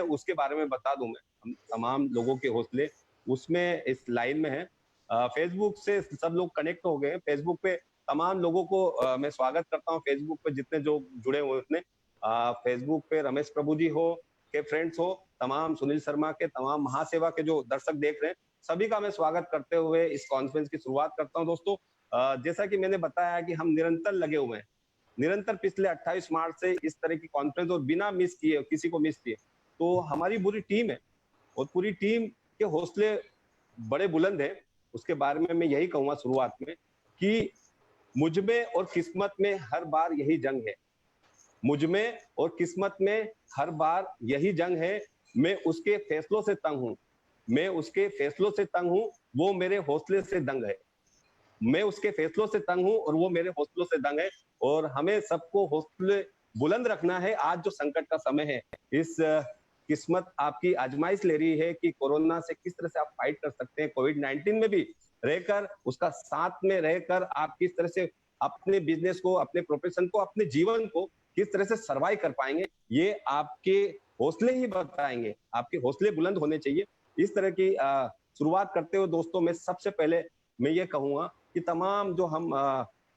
उसके बारे में बता दूं मैं, हम तमाम लोगों के हौसले उसमें इस लाइन में है। फेसबुक से सब लोग कनेक्ट हो गए, फेसबुक पे तमाम लोगों को मैं स्वागत करता हूँ। फेसबुक पे जितने जो जुड़े हुए उतने, फेसबुक पे रमेश प्रभु जी हो के फ्रेंड्स हो, तमाम सुनील शर्मा के, तमाम महासेवा के जो दर्शक देख रहे हैं, सभी का मैं स्वागत करते हुए इस कॉन्फ्रेंस की शुरुआत करता हूं। दोस्तों, जैसा कि मैंने बताया कि हम निरंतर लगे हुए हैं, निरंतर पिछले 28 मार्च से इस तरह की कॉन्फ्रेंस, और बिना मिस किए, किसी को मिस किए, तो हमारी पूरी टीम है और पूरी टीम के हौसले बड़े बुलंद है। उसके बारे में मैं यही कहूंगा शुरुआत में कि मुझ में और किस्मत में हर बार यही जंग है, मुझ में और किस्मत में हर बार यही जंग है। मैं उसके फैसलों से तंग हूं, मैं उसके फैसलों से तंग हूं, वो मेरे हौसले से दंग है। मैं उसके फैसलों से तंग हूं और वो मेरे हौसलों से दंग है। और हमें सबको हौसले बुलंद रखना है। आज जो संकट का समय है, इस किस्मत आपकी आजमाइश ले रही है कि कोरोना से किस तरह से आप फाइट कर सकते हैं। कोविड-19 में भी रहकर, उसका साथ में रहकर आप किस तरह से अपने बिजनेस को, अपने प्रोफेशन को, अपने जीवन को किस तरह से सर्वाइव कर पाएंगे, ये आपके हौसले ही बताएंगे। आपके हौसले बुलंद होने चाहिए। इस तरह की शुरुआत करते हुए दोस्तों, मैं सबसे पहले मैं ये कहूंगा कि तमाम जो हम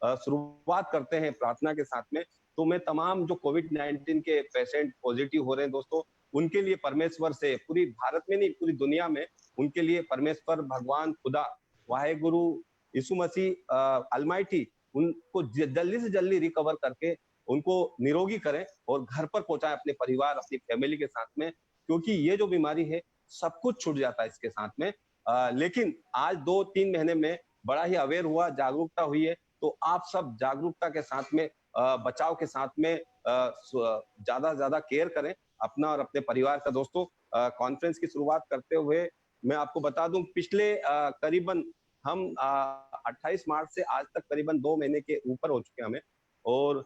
शुरुआत करते हैं प्रार्थना के साथ में, तो मैं तमाम जो कोविड-19 के पेशेंट पॉजिटिव हो रहे हैं दोस्तों, उनके लिए परमेश्वर से, पूरी भारत में नहीं पूरी दुनिया में, उनके लिए परमेश्वर, भगवान, खुदा, वाहेगुरु, यीशु मसीह अलमाइटी उनको जल्दी से जल्दी रिकवर करके उनको निरोगी करें और घर पर पहुंचाएं अपने परिवार, अपनी फैमिली के साथ में। क्योंकि ये जो बीमारी है, सब कुछ छूट जाता है इसके साथ में। लेकिन आज 2-3 महीने में बड़ा ही अवेयर हुआ, जागरूकता हुई है। तो आप सब जागरूकता के साथ में, बचाव के साथ में ज्यादा से ज्यादा केयर करें अपना और अपने परिवार का। दोस्तों, कॉन्फ्रेंस की शुरुआत करते हुए मैं आपको बता दूं, पिछले करीबन हम 28 मार्च से आज तक करीबन 2 महीने के ऊपर हो चुके हैं हमें, और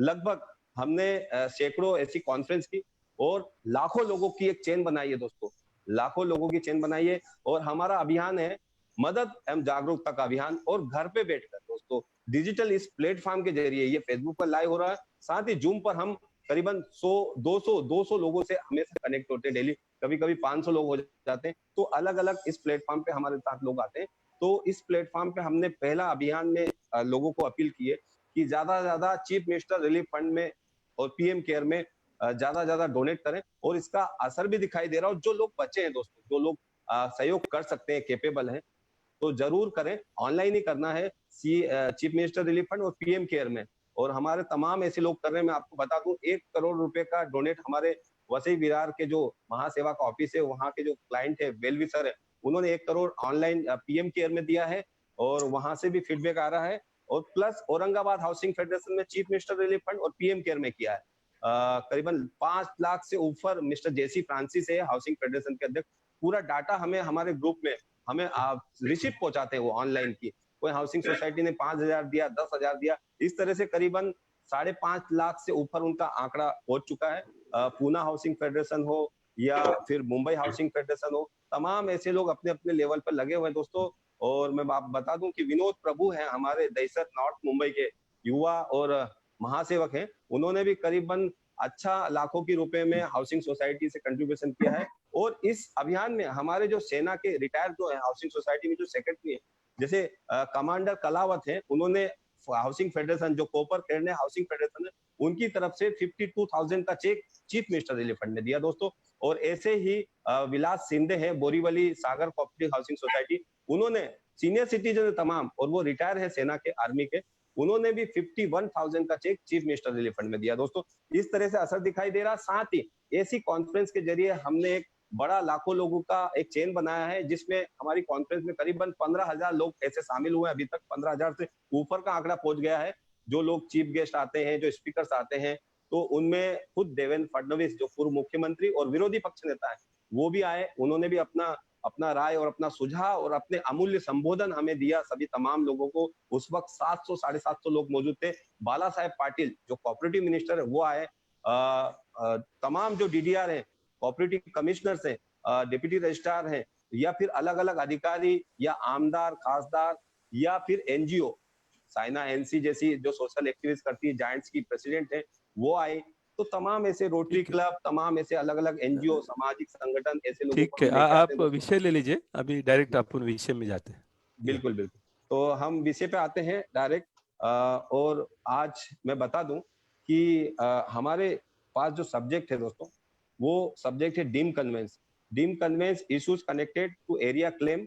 लगभग हमने सैकड़ों ऐसी कॉन्फ्रेंस की और लाखों लोगों की एक चेन बनाई है दोस्तों, लाखों लोगों की चेन बनाई है। और हमारा अभियान है मदद एवं जागरूकता का अभियान। और घर पे बैठकर दोस्तों, डिजिटल इस प्लेटफॉर्म के जरिए, ये फेसबुक पर लाइव हो रहा है, साथ ही जूम पर हम करीबन 100-200 लोगों से हमेशा कनेक्ट होते हैं डेली। कभी कभी 500 लोग हो जाते हैं। तो अलग अलग इस प्लेटफॉर्म पे हमारे साथ लोग आते हैं। तो इस प्लेटफॉर्म पे हमने पहला अभियान में लोगों को अपील की है कि ज्यादा से ज्यादा चीफ मिनिस्टर रिलीफ फंड में और पीएम केयर में ज्यादा से ज्यादा डोनेट करें। और इसका असर भी दिखाई दे रहा है। जो लोग बचे हैं दोस्तों, जो लोग सहयोग कर सकते हैं, केपेबल हैं, तो जरूर करें। ऑनलाइन ही करना है, चीफ मिनिस्टर रिलीफ फंड और पीएम केयर में। और हमारे तमाम ऐसे लोग कर रहे हैं। मैं आपको बता दूं, 1 करोड़ रुपए का डोनेट हमारे वसई विरार के जो महासेवा का ऑफिस है, वहां के जो क्लाइंट है, वेल विशर है, उन्होंने 1 करोड़ ऑनलाइन पीएम केयर में दिया है। और वहां से भी फीडबैक आ रहा है। और प्लस औरंगाबाद हाउसिंग फेडरेशन में चीफ मिनिस्टर रिलीफ फंड और पीएम केयर में किया है। करीबन 5 लाख से ऊपर मिस्टर जेसी फ्रांसिस है हाउसिंग फेडरेशन के अध्यक्ष। पूरा डाटा हमें हमारे ग्रुप में हमें रिसिप्ट पहुंचाते हैं वो ऑनलाइन की। कोई हाउसिंग सोसाइटी ने 5,000 दिया, 10,000 दिया, इस तरह से करीबन 5.5 लाख से ऊपर उनका आंकड़ा पहुंच चुका है। पूना हाउसिंग फेडरेशन हो या फिर मुंबई हाउसिंग फेडरेशन हो, तमाम ऐसे लोग अपने अपने लेवल पर लगे हुए हैं दोस्तों। और मैं आप बता दूं कि विनोद प्रभु हैं हमारे दहिसर नॉर्थ मुंबई के युवा और महासेवक हैं। उन्होंने भी करीबन अच्छा लाखों की रुपए में हाउसिंग सोसाइटी से कंट्रीब्यूशन किया है। और इस अभियान में हमारे जो सेना के रिटायर्ड जो है हाउसिंग सोसाइटी में जो सेक्रेटरी है, जैसे कमांडर कलावत है, उन्होंने हाउसिंग फेडरेशन, जो कोपर केरने हाउसिंग फेडरेशन है, उनकी तरफ से 52,000 का cheque chief minister relief fund ने दिया दोस्तों। और ऐसे ही विलास सिंधे है, Borivali Sagar cooperative housing society, उन्होंने सीनियर सिटीजन तमाम, और वो रिटायर है सेना के, आर्मी के, उन्होंने भी 51,000 का cheque chief minister relief fund में दिया दोस्तों। इस तरह से असर दिखाई दे रहा। साथ ही ऐसी कॉन्फ्रेंस के जरिए हमने एक बड़ा लाखों लोगों का एक चेन बनाया है, जिसमें हमारी कॉन्फ्रेंस में करीबन 15,000 लोग ऐसे शामिल हुए। अभी तक 15,000 से ऊपर का आंकड़ा पहुंच गया है। जो लोग चीफ गेस्ट आते हैं, जो स्पीकर्स आते हैं, तो उनमें खुद देवेंद्र फडणवीस जो पूर्व मुख्यमंत्री और विरोधी पक्ष नेता है, वो भी आए। उन्होंने भी अपना अपना राय और अपना सुझाव और अपने अमूल्य संबोधन हमें दिया, सभी तमाम लोगों को। उस वक्त 700 750 लोग मौजूद थे। बाला साहेब पाटिल जो कोऑपरेटिव मिनिस्टर है, वो आए। तमाम जो डीडीआर है, कोऑपरेटिव कमिश्नर्स हैं, डिप्टी रजिस्ट्रार हैं, या फिर अलग अलग अधिकारी या आमदार, खासदार, या फिर एनजीओ, साइना एनसी जैसी जो सोशल एक्टिविस्ट करती है, जायंट्स की प्रेसिडेंट है, वो आए। तो तमाम ऐसे रोटरी क्लब, तमाम ऐसे अलग अलग एनजीओ, सामाजिक संगठन, ऐसे लोगों ठीक को है, हम लेके आते आप हैं। विषय ले लीजिए, अभी डायरेक्ट अपन विषय में जाते हैं। बिल्कुल बिल्कुल। तो हम विषय पे आते हैं डायरेक्ट। और आज मैं बता दूं कि हमारे पास जो सब्जेक्ट है दोस्तों, वो सब्जेक्ट है deem conveyance. Deem conveyance issues connected to area claim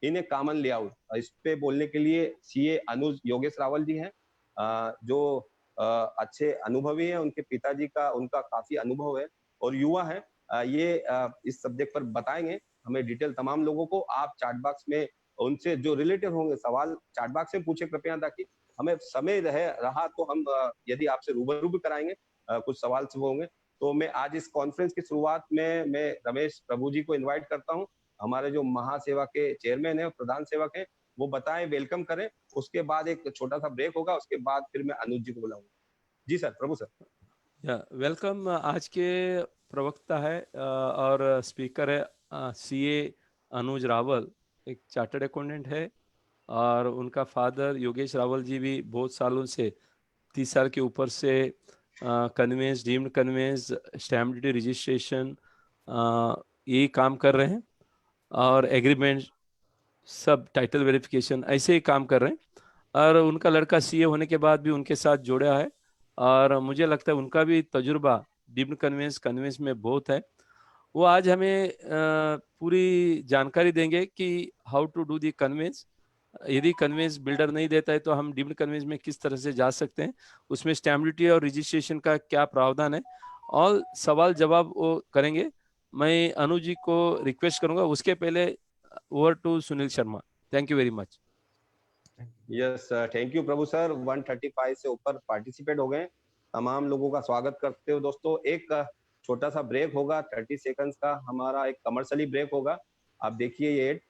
in a common layout. इस पे बोलने के लिए सीए अनुज योगेश रावल जी हैं, जो अच्छे अनुभवी हैं। उनके पिताजी का उनका काफी अनुभव है और युवा है। ये इस सब्जेक्ट पर बताएंगे हमें डिटेल तमाम लोगों को। आप चैट बॉक्स में उनसे जो रिलेटेड होंगे सवाल चैट बॉक्स में पूछे कृपया, ताकि हमें समय रहा तो हम यदि आपसे रूबरू भी कराएंगे, कुछ सवाल से होंगे। तो मैं आज इस कॉन्फ्रेंस की शुरुआत में मैं रमेश प्रभु जी को इनवाइट करता हूं, हमारे जो महासेवा के चेयरमैन है, प्रधान सेवक है, वो बताएं, वेलकम करें। उसके बाद एक छोटा सा ब्रेक होगा, उसके बाद फिर मैं अनुज जी को बुलाऊंगा। जी सर, प्रभु सर। या वेलकम। आज के प्रवक्ता है और स्पीकर है सीए अनुज रावल, एक चार्टर्ड अकाउंटेंट है, और उनका फादर योगेश रावल जी भी बहुत सालों से 30 साल के ऊपर से conveyance, deemed conveyance, stamp duty registration यही काम कर रहे हैं, और एग्रीमेंट, सब टाइटल वेरिफिकेशन ऐसे ही काम कर रहे हैं। और उनका लड़का सीए होने के बाद भी उनके साथ जुड़ा है, और मुझे लगता है उनका भी तजुर्बा डीम्ड कन्वेंस में बहुत है। वो आज हमें पूरी जानकारी देंगे कि how to do the conveyance. यदि कन्वेंस बिल्डर नहीं देता है तो हम डीम्ड कन्वेंस में किस तरह से जा सकते हैं, उसमें स्टैम्प ड्यूटी और रजिस्ट्रेशन का क्या प्रावधान है, और सवाल जवाब वो करेंगे। मैं अनु जी को रिक्वेस्ट करूंगा, उसके पहले over to Sunil Sharma. Thank you very much. Yes, thank you Prabhu sir. 135 से ऊपर पार्टिसिपेट हो गए। तमाम लोगों का स्वागत करते हो दोस्तों। एक छोटा सा ब्रेक होगा, 30 सेकंड्स का हमारा एक कमर्शियली ब्रेक होगा। आप देखिए ये एड।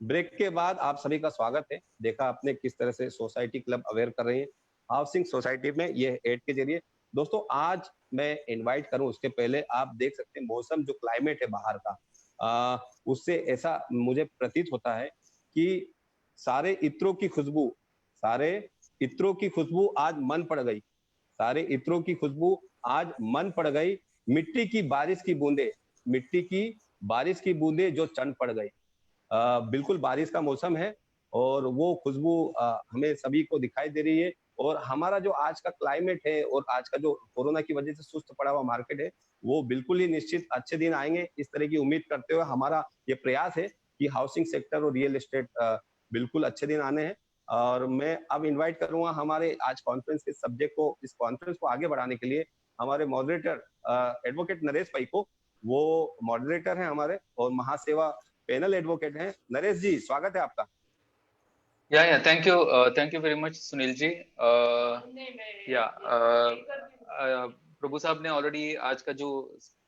ब्रेक के बाद आप सभी का स्वागत है। देखा आपने किस तरह से सोसाइटी क्लब अवेयर कर रही है हाउसिंग सोसाइटी में, ये एड के जरिए। दोस्तों आज मैं इनवाइट करूं उसके पहले आप देख सकते हैं मौसम, जो क्लाइमेट है बाहर का, उससे ऐसा मुझे प्रतीत होता है कि सारे इत्रों की खुशबू, सारे इत्रों की खुशबू आज मन पड़ गई। सारे इत्रों की खुशबू आज मन पड़ गई। मिट्टी की बारिश की बूंदे, मिट्टी की बारिश की बूंदे जो चन पड़ गई। बिल्कुल बारिश का मौसम है और वो खुशबू हमें सभी को दिखाई दे रही है। और हमारा जो आज का क्लाइमेट है और आज का जो कोरोना की वजह से सुस्त पड़ा हुआ मार्केट है, वो बिल्कुल ही निश्चित अच्छे दिन आएंगे, इस तरह की उम्मीद करते हुए हमारा ये प्रयास है कि हाउसिंग सेक्टर और रियल एस्टेट बिल्कुल अच्छे दिन आने हैं। और मैं अब इन्वाइट करूंगा हमारे आज कॉन्फ्रेंस के सब्जेक्ट को, इस कॉन्फ्रेंस को आगे बढ़ाने के लिए हमारे मॉडरेटर एडवोकेट नरेश भाई को। वो मॉडरेटर है हमारे और महासेवा पैनल एडवोकेट हैं। नरेश जी, स्वागत है आपका। Yeah thank you very much Sunil ji. Prabhu साहब ने ऑलरेडी आज का जो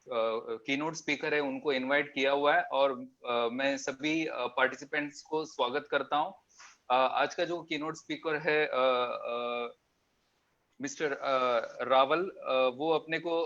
कीनोट स्पीकर है उनको इनवाइट किया हुआ है, और मैं सभी पार्टिसिपेंट्स को स्वागत करता हूं। आज का जो कीनोट स्पीकर है मिस्टर रावल, वो अपने को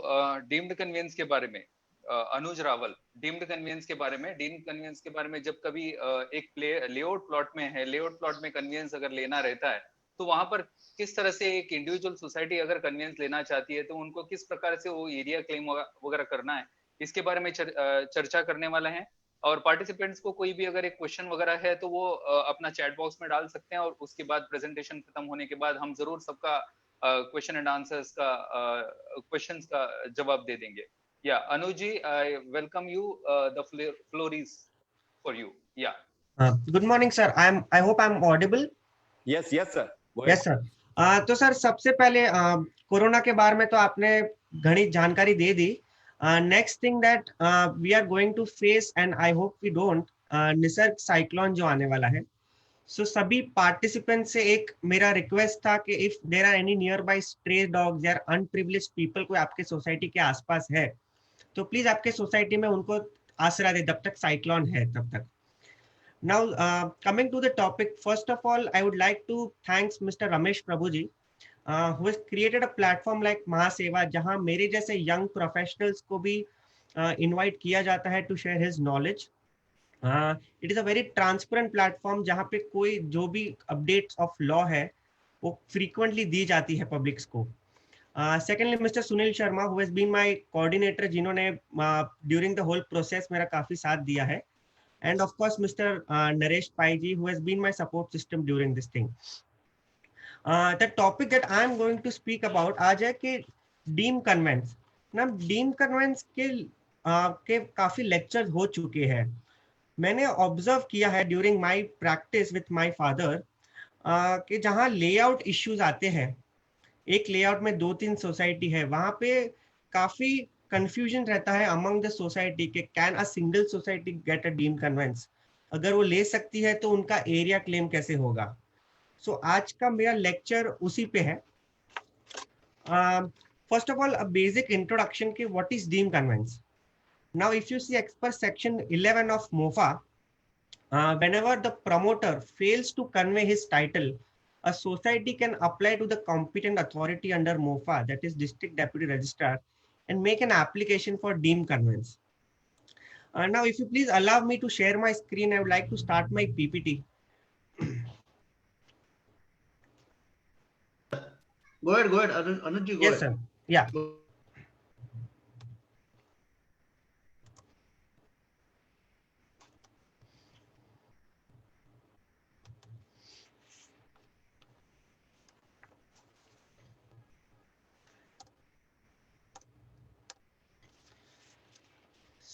डीम्ड कन्वेंस के बारे में, अनुज रावल, डीम्ड कन्वेंस के बारे में, डीम्ड कन्वेंस के बारे में, जब कभी एक लेआउट प्लॉट में है, लेआउट प्लॉट में कन्वेंस अगर लेना रहता है तो वहां पर किस तरह से एक इंडिविजुअल सोसाइटी अगर कन्वेंस लेना चाहती है तो उनको किस प्रकार से वो एरिया क्लेम वगैरह करना है, इसके बारे में चर्चा करने वाले हैं। और पार्टिसिपेंट्स को कोई भी अगर एक क्वेश्चन वगैरह है तो वो अपना चैट बॉक्स में डाल सकते हैं, और उसके बाद प्रेजेंटेशन खत्म होने के बाद हम जरूर सबका क्वेश्चन एंड आंसर्स का क्वेश्चंस का जवाब दे देंगे। Yeah Anuj ji, I welcome you, the floor is for you. Yeah good morning sir, I hope I am audible. Yes yes sir, yes sir. तो सर सबसे पहले कोरोना के बारे में तो आपने घनी जानकारी दे दी। Next thing that we are going to face and I hope we don't, Nisarga cyclone जो आने वाला है। सो सभी पार्टिसिपेंट से एक मेरा रिक्वेस्ट था कि if there are any nearby stray dogs या अनप्रिविलेज्ड पीपल कोई आपके सोसाइटी के आसपास है तो प्लीज आपके सोसाइटी में उनको आसरा दे जब तक साइक्लोन है तब तक। Now, coming to the topic, first of all, I would like to thanks Mr. Ramesh Prabhuji, who has created a platform like Mahaseva, जहां मेरे जैसे young professionals को भी invite किया जाता है to share his knowledge. It is a very transparent platform जहां पे कोई जो भी updates of law है वो frequently दी जाती है publics को. Secondly, Mr. Sunil Sharma, who has been my coordinator, जिन्होंने during the whole process मेरा काफी साथ दिया है. And of course, Mr. Naresh Pai ji, who has been my support system during this thing. The topic that I am going to speak about आज है कि deem convince. ना deem convince के काफी लेक्चर हो चुके हैं। मैंने ऑब्जर्व किया है during my practice with my father कि जहाँ लेआउट इश्यूज आते हैं, एक लेआउट में 2-3 सोसाइटी है, वहाँ पे काफी कंफ्यूजन रहता है अमंग द सोसाइटी के can a single society get a deem conveyance, अगर वो ले सकती है तो उनका एरिया क्लेम कैसे होगा। सो आज का मेरा लेक्चर उसी पे है। First of all a basic introduction के what is deem conveyance. Now if you see as per section 11 of MOFA, whenever the promoter fails to convey his title, a society can apply to the competent authority under MOFA, that is District Deputy Registrar, and make an application for deem conveyance. Now, if you please allow me to share my screen, I would like to start my PPT. Go ahead, Anuj ji, go yes, ahead. sir. Yeah.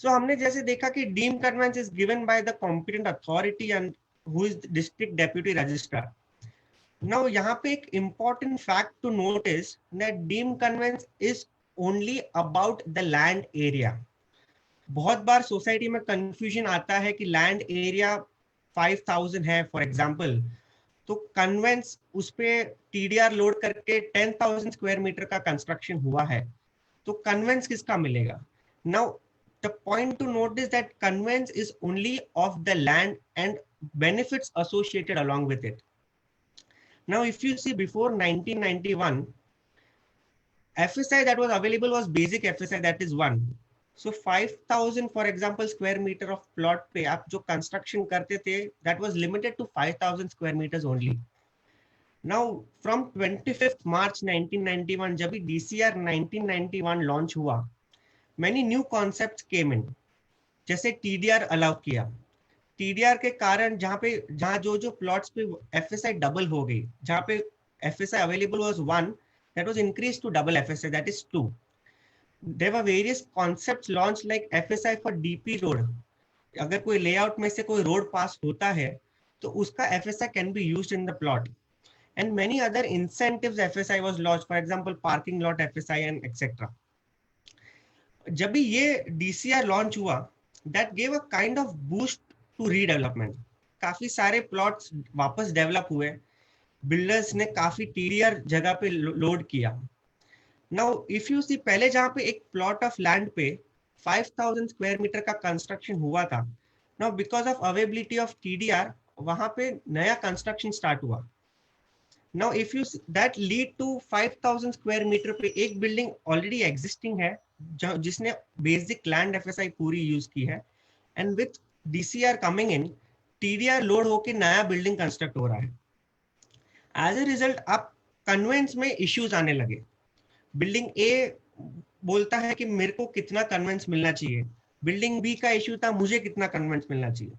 So हमने जैसे देखा कि deem conveyance is given by the competent authority and who is district deputy registrar. Now यहाँ पे एक important fact to note is that deemed conveyance is only about the land area. बहुत बार society में confusion आता है कि land area 5000 है for example, तो कन्वेंस उस पे टीडीआर लोड करके 10,000 स्क्वायर मीटर का कंस्ट्रक्शन हुआ है, तो कन्वेंस किसका मिलेगा। Now the point to note is that conveyance is only of the land and benefits associated along with it. Now, if you see before 1991, FSI that was available was basic FSI, that is 1. So 5,000 for example square meter of plot पे आप जो construction करते थे, that was limited to 5,000 square meters only. Now from 25th March 1991 जब भी DCR 1991 launch हुआ, many new concepts came in, जैसे TDR allow किया। TDR के कारण जहाँ जो प्लॉट्स पे FSI डबल हो गई, जहाँ पे FSI available was 1, that was increased to double FSI, that is 2. There were various concepts launched like FSI for DP road. अगर कोई लेआउट में से कोई रोड पास होता है तो उसका FSI can be used in the plot. And many other incentives FSI was launched, for example parking lot FSI and etc. जब भी ये DCR लॉन्च हुआ, that gave a kind of boost to redevelopment. काफी सारे plots वापस develop हुए, builders ने काफी TDR जगह पे लोड किया। नाउ इफ यू सी, पहले जहाँ पे एक प्लॉट ऑफ लैंड पे 5,000 स्क्वायर मीटर का कंस्ट्रक्शन हुआ था, now because of availability of TDR वहां पे नया कंस्ट्रक्शन स्टार्ट हुआ। Now if you that lead to 5,000 square metre पे एक बिल्डिंग ऑलरेडी एग्जिस्टिंग है जिसने बेसिक लैंड FSI पूरी यूज की है, and with DCR coming in, TDR load होके नया बिल्डिंग कंस्ट्रक्ट हो रहा है। एज ए रिजल्ट आप कन्वेंस में इश्यूज आने लगे। बिल्डिंग ए बोलता है कि मेरे को कितना कन्वेंस मिलना चाहिए, बिल्डिंग बी का इश्यू था मुझे कितना कन्वेंस मिलना चाहिए.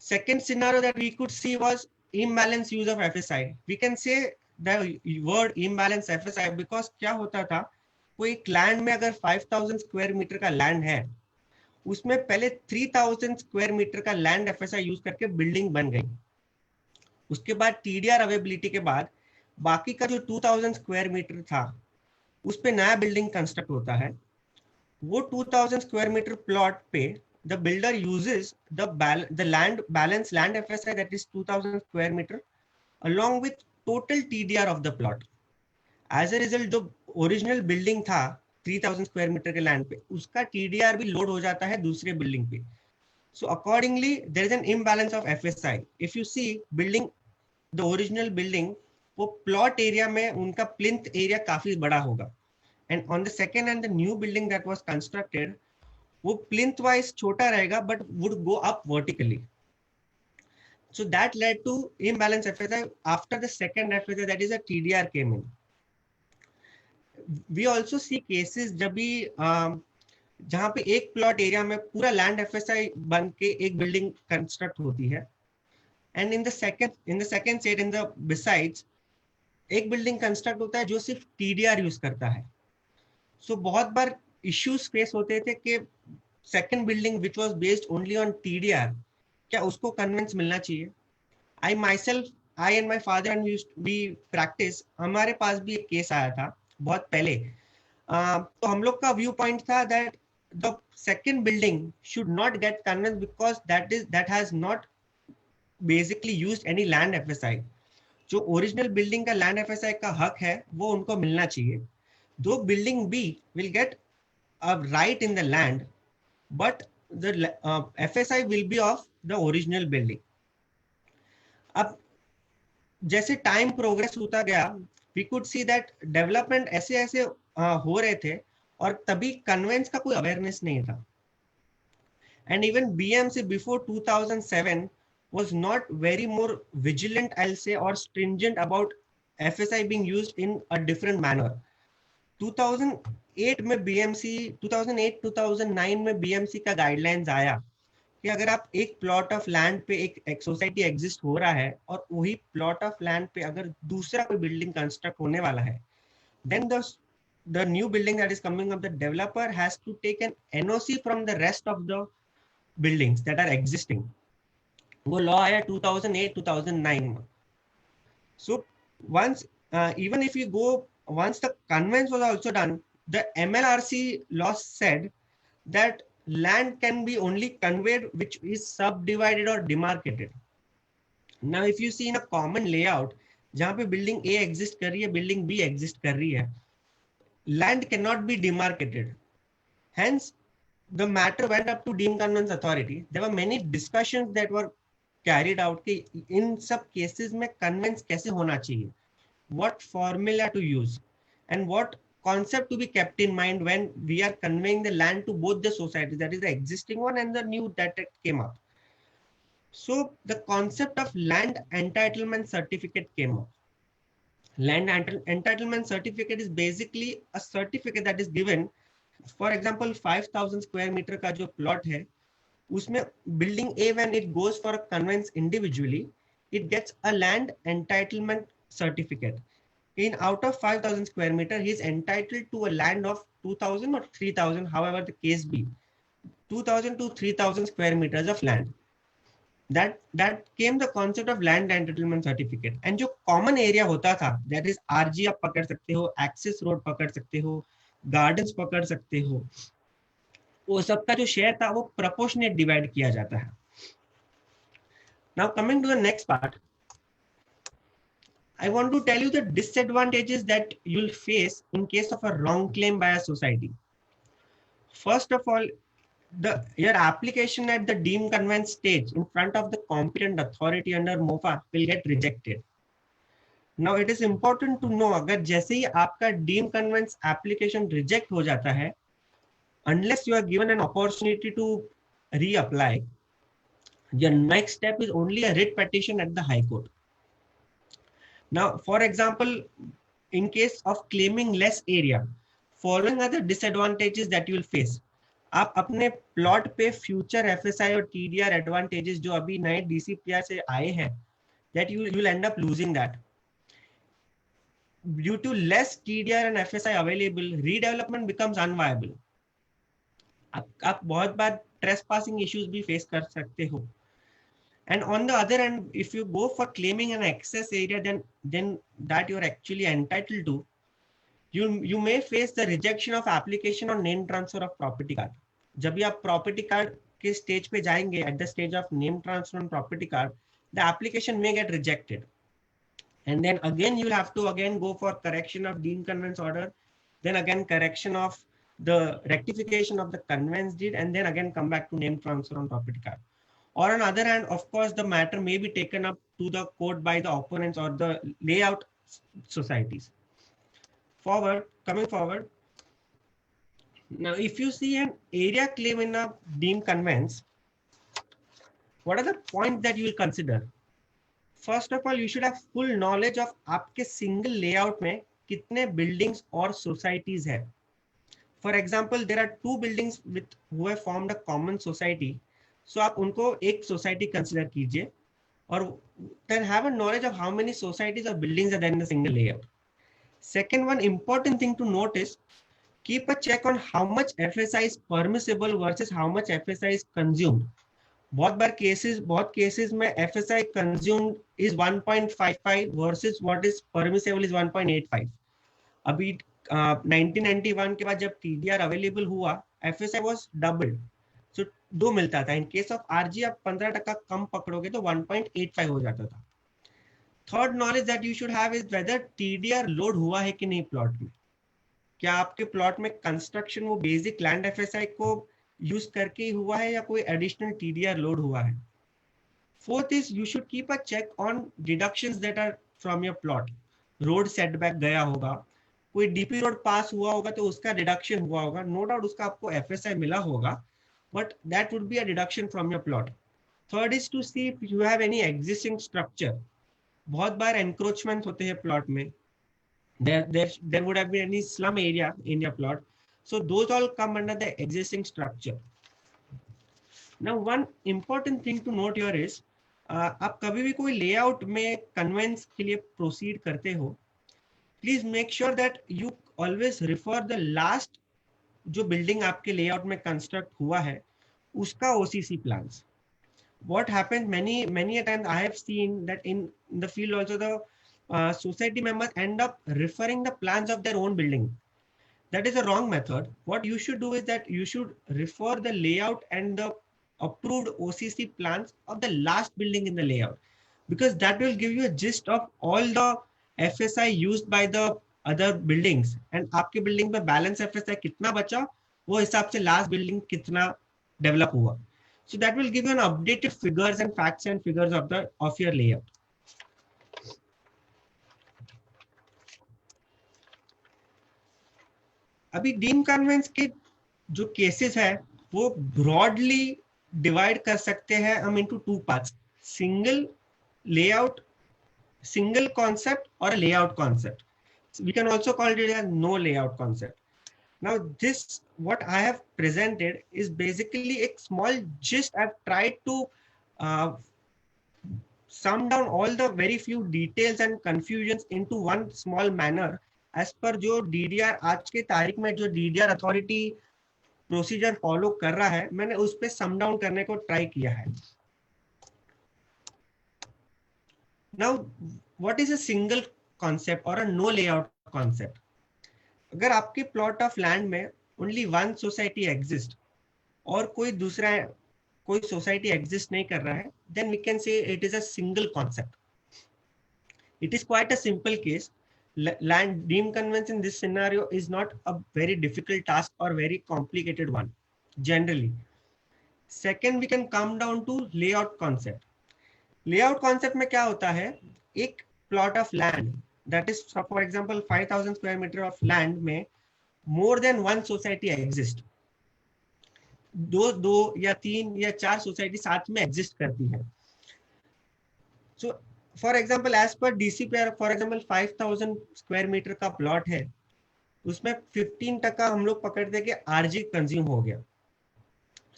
Second scenario that we could see was imbalance use of FSI. We can say the word imbalance FSI because क्या होता था, कोई एक लैंड में अगर 5000 स्क्वायर मीटर का लैंड है, उसमें पहले 3000 स्क्वायर मीटर का लैंड FSI यूज करके बिल्डिंग बन गई. उसके बाद TDR अवेलेबिलिटी के बाद बाकी का जो 2000 स्क्वायर मीटर था उस पे नया बिल्डिंग कंस्ट्रक्ट होता है. वो 2000 स्क्वायर मीटर प्लॉट पे the builder uses the land balance land FSI that is 2000 square meter along with total TDR of the plot. As a result जो original building था 3000 square meter के land पे उसका TDR भी load हो जाता है दूसरे building पे. So accordingly there is an imbalance of FSI. If you see building the original building वो plot area में उनका plinth area काफी बड़ा होगा and on the second and the new building that was constructed वो plinth wise छोटा रहेगा but would go up vertically. So that led to imbalance FSI after the second FSI that is a TDR came in. We also see cases जब भी जहाँ पे एक plot area में पूरा land FSI बन के एक building construct होती है and in the second state in the besides एक building construct होता है जो सिर्फ TDR use करता है. So बहुत बार issues face होते थे कि second building which was based only on TDR क्या उसको convince मिलना चाहिए. I and my father and we practice हमारे पास भी एक केस आया था बहुत पहले. तो हम लोग का व्यू पॉइंट था that the second building should not get convinced because that has not basically used any land FSI. जो ओरिजिनल बिल्डिंग का लैंड FSI का हक है वो उनको मिलना चाहिए. दो building B will get a right in the land but the FSI will be of the original building. अब जैसे टाइम प्रोग्रेस होता गया we could see that development ऐसे ऐसे हो रहे थे और तभी कन्वेंस का कोई अवेयरनेस नहीं था. And even BMC before 2007 was not very more vigilant, I'll say, or stringent about FSI being used in a different manner. 2008 में BMC 2008-2009 में BMC का गाइडलाइंस आया कि अगर आप एक प्लॉट ऑफ लैंड पे एक सोसाइटी एग्जिस्ट हो रहा है और वही प्लॉट ऑफ लैंड पे अगर दूसरा कोई बिल्डिंग कंस्ट्रक्ट होने वाला है, then the new building that is coming up, the developer has to take an NOC from the rest of the buildings that are existing. वो लॉ आया 2008-2009 में. So once even if you go, once the conveyance was also done, the MLRC law said that land can be only conveyed which is subdivided or demarcated. Now if you see in a common layout जहाँ पे building A exist कर रही है, building B exist कर रही है, land cannot be demarcated. Hence the matter went up to Deemed Conveyance Authority. There were many discussions that were carried out कि इन सब cases में conveyance कैसे होना चाहिए, what formula to use, and what concept to be kept in mind when we are conveying the land to both the societies, that is the existing one and the new that came up. So the concept of land entitlement certificate came up. Land entitlement certificate is basically a certificate that is given. For example, 5,000 square meter का जो plot है, उसमें building A when it goes for a conveyance individually, it gets a land entitlement certificate. In out of 5,000 square meter, he is entitled to a land of 2,000 or 3,000, however the case be, 2,000 to 3,000 square meters of land. That came the concept of land entitlement certificate. And जो common area होता था, that is RG आप पकड़ सकते हो, access road पकड़ सकते हो, gardens पकड़ सकते हो, वो सबका जो शेयर था वो proportionate divide किया जाता है. Now coming to the next part, I want to tell you the disadvantages that you'll face in case of a wrong claim by a society. First of all, your application at the deemed conveyance stage in front of the competent authority under MOFA will get rejected. Now it is important to know अगर जैसे ही आपका deemed conveyance application reject हो जाता है, unless you are given an opportunity to reapply, your next step is only a writ petition at the High Court. Now, for example, in case of claiming less area, following are the disadvantages that you will face. आप अपने plot पे future FSI और TDR advantages जो अभी नए DCPR से आए हैं, that you will end up losing that. Due to less TDR and FSI available, redevelopment becomes unviable. आप बहुत बार trespassing issues भी face कर सकते हो. And on the other hand, if you go for claiming an excess area, then that you're actually entitled to, you may face the rejection of application on name transfer of property card. जब भी आप property card के stage पे जाएंगे, at the stage of name transfer on property card, the application may get rejected. And then again, you'll have to again go for correction of deemed conveyance order, then again correction of the rectification of the conveyance deed, and then again come back to name transfer on property card. Or on the other hand, of course, the matter may be taken up to the court by the opponents or the layout societies. Coming forward. Now, if you see an area claim in a deemed conveyance, what are the points that you will consider? First of all, you should have full knowledge of आपके single layout में कितने buildings और societies है. For example, there are two buildings who have formed a common society. So आप उनको एक society consider कीजिए और then have a knowledge of how many societies or buildings are there in the single layout. Second, one important thing to note is keep a check on how much FSI is permissible versus how much FSI is consumed. बहुत cases में FSI consumed is 1.55 versus what is permissible is 1.85. अभी 1991 के बाद जब TDR available हुआ, FSI was doubled. So 2 मिलता था. In case of RG आप 15% कम पकड़ोगे तो 1.85 हो जाता था. Third knowledge that you should have is whether TDR load हुआ है कि नहीं प्लॉट में. क्या आपके प्लॉट में कंस्ट्रक्शन वो बेसिक लैंड FSI को यूज करके ही हुआ है या कोई एडिशनल TDR लोड हुआ है. Fourth is you should keep a check on deductions that are from your plot. Road setback गया होगा, कोई डीपी रोड पास हुआ होगा तो उसका डिडक्शन हुआ होगा. नो डाउट उसका आपको FSI मिला होगा, but that would be a deduction from your plot. Third is to see if you have any existing structure. बहुत बार एंक्रोचमेंट होते हैं प्लॉट में. there would have been any slum area in your plot. So those all come under the existing structure. Now one important thing to note here is आप कभी भी कोई layout में conveyance के लिए proceed करते हो, please make sure that you always refer the last जो building आपके layout में construct हुआ है उसका OCC plans. What happens many a times I have seen that in the field also the society members end up referring the plans of their own building. That is a wrong method. What you should do is that you should refer the layout and the approved OCC plans of the last building in the layout, because that will give you a gist of all the FSI used by the other buildings, and आपके building में balance FSI कितना बचा वो हिसाब से last building कितना develop हुआ. So that will give you an updated figures and facts and figures of your layout. अभी डीम कन्वेंस के जो केसेस है वो ब्रॉडली डिवाइड कर सकते हैं हम into two parts. Single layout, single concept और layout concept. We can also call it as no layout concept. Now this what I have presented is basically a small gist. I've tried to sum down all the very few details and confusions into one small manner as per जो DDR आज के तारीख में जो DDR authority procedure follow कर रहा है, मैंने उस पे सम डाउन करने को ट्राई किया है. Now, what is a single concept or a no layout concept? अगर आपके प्लॉट ऑफ लैंड में only one society exists और कोई सोसाइटी एग्जिस्ट नहीं कर रहा है, then we can say it is a single concept. It is quite a simple case. Land deemed conveyance in this scenario is not a very difficult task or very complicated one generally. Second, we can come down to layout concept. Layout concept में क्या होता है, एक plot of land that is for example 5000 square meter of land में more than one society exist. दो या तीन या चार सोसाइटी साथ में एग्जिस्ट करती है. So for example as per DCPR for example 5000 square metre का प्लॉट है, उसमें 15% हम लोग पकड़ते कि RG कंज्यूम हो गया.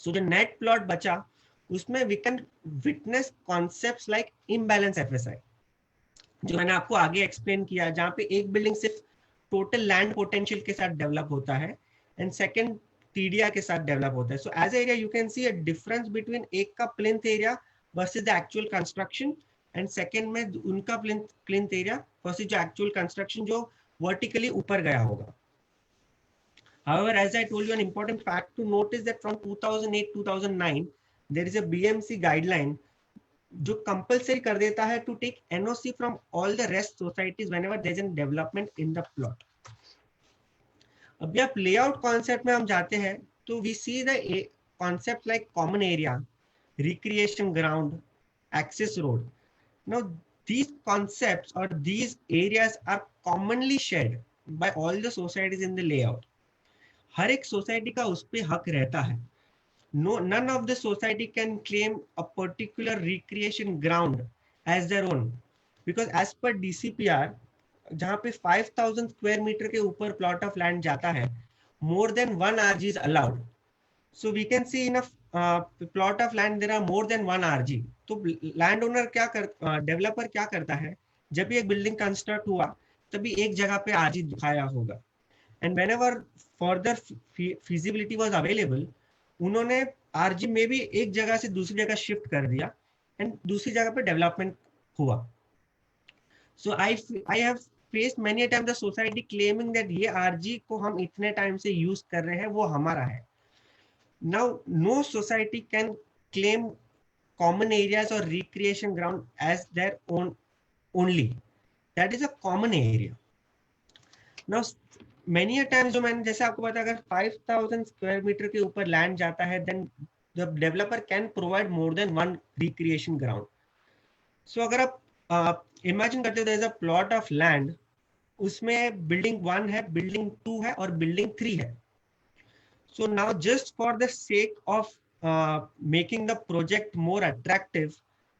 सो जो नेट प्लॉट बचा उसमें we can witness concepts like imbalance FSI, जो मैंने आपको आगे एक्सप्लेन किया, जहाँ पे एक बिल्डिंग सिर्फ टोटल लैंड पोटेंशियल के साथ डेवलप होता है एंड सेकंड टीडीआर के साथ डेवलप होता है. So as area you can see a difference between एक का plinth area versus the actual construction and second में उनका प्लिंथ एरिया वर्सेस जो एक्चुअल कंस्ट्रक्शन जो वर्टिकली ऊपर गया होगा. However, as I told you, an important fact to note is that from 2008-2009 there is a BMC guideline जो compulsory कर देता है to take NOC from all the rest societies whenever there is an development in the plot. अभी आप layout concept में हम जाते हैं तो we see the concept like common area, recreation ground, access road. Now these concepts or these areas are commonly shared by all the societies in the layout. हर एक society का उस पे हक रहता है. None of the society can claim a particular recreation ground as their own because as per DCPR जहाँ पे 5000 square meter के ऊपर plot of land जाता है, more than one RG is allowed. So we can see in a plot of land there are more than one RG. तो land owner क्या developer क्या करता है, जब भी एक बिल्डिंग कंस्ट्रक्ट हुआ तभी एक जगह पे आरजी दिखाया होगा and whenever further feasibility was available उन्होंने आरजी में भी एक जगह से दूसरी जगह शिफ्ट कर दिया एंड दूसरी जगह पे डेवलपमेंट हुआ. So I have faced many time the society claiming that ये आरजी को हम इतने टाइम से यूज कर रहे हैं वो हमारा है. Now no society can claim common areas or recreation ground as their own only. That is a common area. Now many a times जो मैंने जैसे आपको बताया, अगर 5000 square meter के ऊपर land जाता है then the developer can provide more than one recreation ground. So अगर आप imagine करते हो there is a plot of land, उसमें building 1 है, building 2 है और building 3 है. So now just for the sake of making the project more attractive,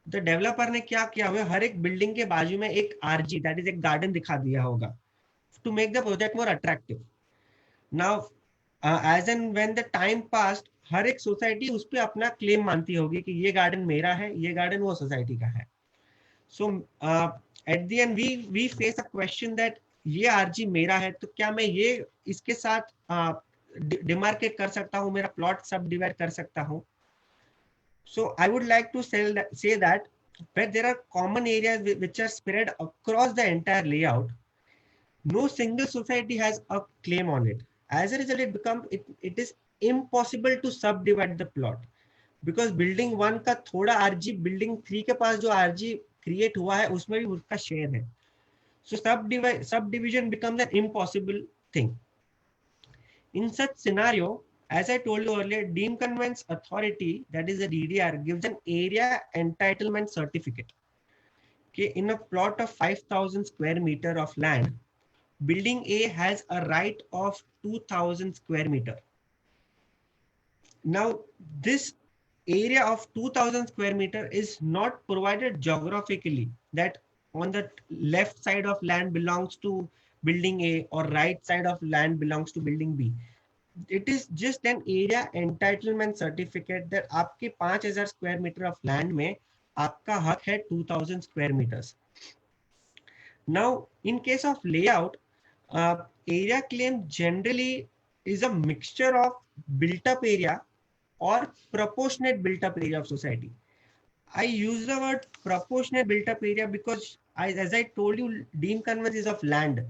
the developer ने क्या किया हुआ, हर एक बिल्डिंग के बाजू में एक आरजी दैट इज एक गार्डन दिखा दिया होगा to make the project more attractive. Now as and when the time passed हर एक सोसाइटी उस पर अपना क्लेम मानती होगी कि ये गार्डन मेरा है, ये गार्डन वो सोसाइटी का है. So at the end we face a question that ये आरजी मेरा है तो क्या मैं ये इसके साथ डिमार्केट कर सकता हूँ, मेरा प्लॉट सब डिवाइड कर सकता हूँ. So I would like to say that where there are common areas which are spread across the entire layout, no single society has a claim on it. As a result, it is impossible to subdivide the plot because building 1 का थोड़ा RG building 3 के पास जो RG create हुआ है उसमें भी उसका share है. So subdivision becomes an impossible thing. In such scenario, as I told you earlier, Deemed Conveyance Authority, that is the DDR, gives an area entitlement certificate. Okay, in a plot of 5000 square meter of land, building A has a right of 2000 square meter. Now, this area of 2000 square meter is not provided geographically that on the left side of land belongs to building A or right side of land belongs to building B. It is just an area entitlement certificate that आपके 5000 square meter of land में आपका हक है 2000 square meters. Now, in case of layout, area claim generally is a mixture of built up area or proportionate built up area of society. I use the word proportionate built up area because as I told you, Deemed Conveyance is of land.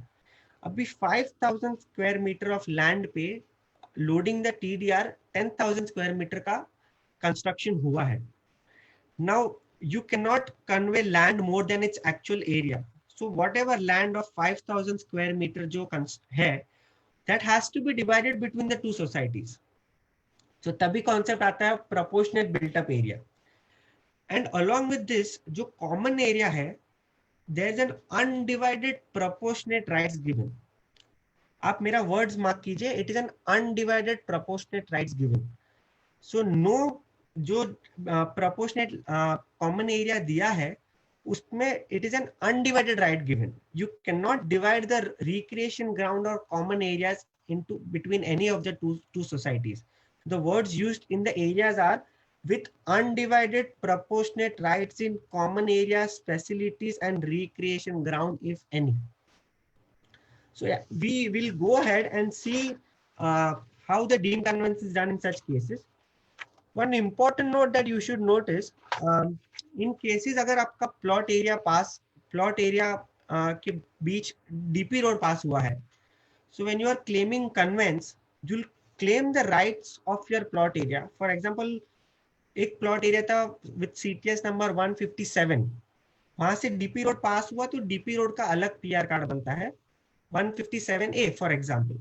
अभी 5000 square meter of land पे loading the TDR 10,000 square meter का construction हुआ है. Now you cannot convey land more than its actual area. So whatever land of 5000 square meter जो है, that has to be divided between the two societies. So तभी concept आता है proportionate built up area. And along with this, जो common area है, there is an undivided proportionate rights given. आप मेरा words mark कीजिए, it is an undivided proportionate rights given. So no जो proportionate common area दिया है, उसमें it is an undivided right given. You cannot divide the recreation ground or common areas into between any of the two societies. the words used in the areas are with undivided proportionate rights in common areas, facilities and recreation ground if any. So yeah, we will go ahead and see how the deemed conveyance is done in such cases. One important note that you should notice, in cases अगर आपका plot area के बीच DP road pass हुआ है, so when you are claiming conveyance, you'll claim the rights of your plot area. For example, एक plot area था with CTS number 157, वहां से DP road पास हुआ तो DP road का अलग PR कार्ड बनता है 157A for example.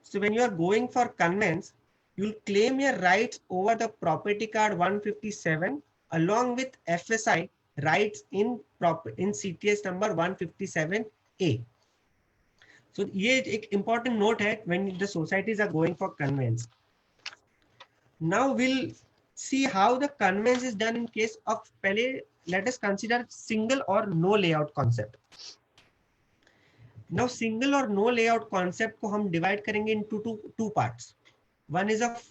So when you are going for conveyance, you'll claim your rights over the property card 157 along with FSI rights in CTS number 157A. So ये एक important note है when the societies are going for conveyance. Now we'll see how the conveyance is done in case of पहले let us consider single or no layout concept. Now single or no layout concept को हम divide करेंगे into two parts. One is of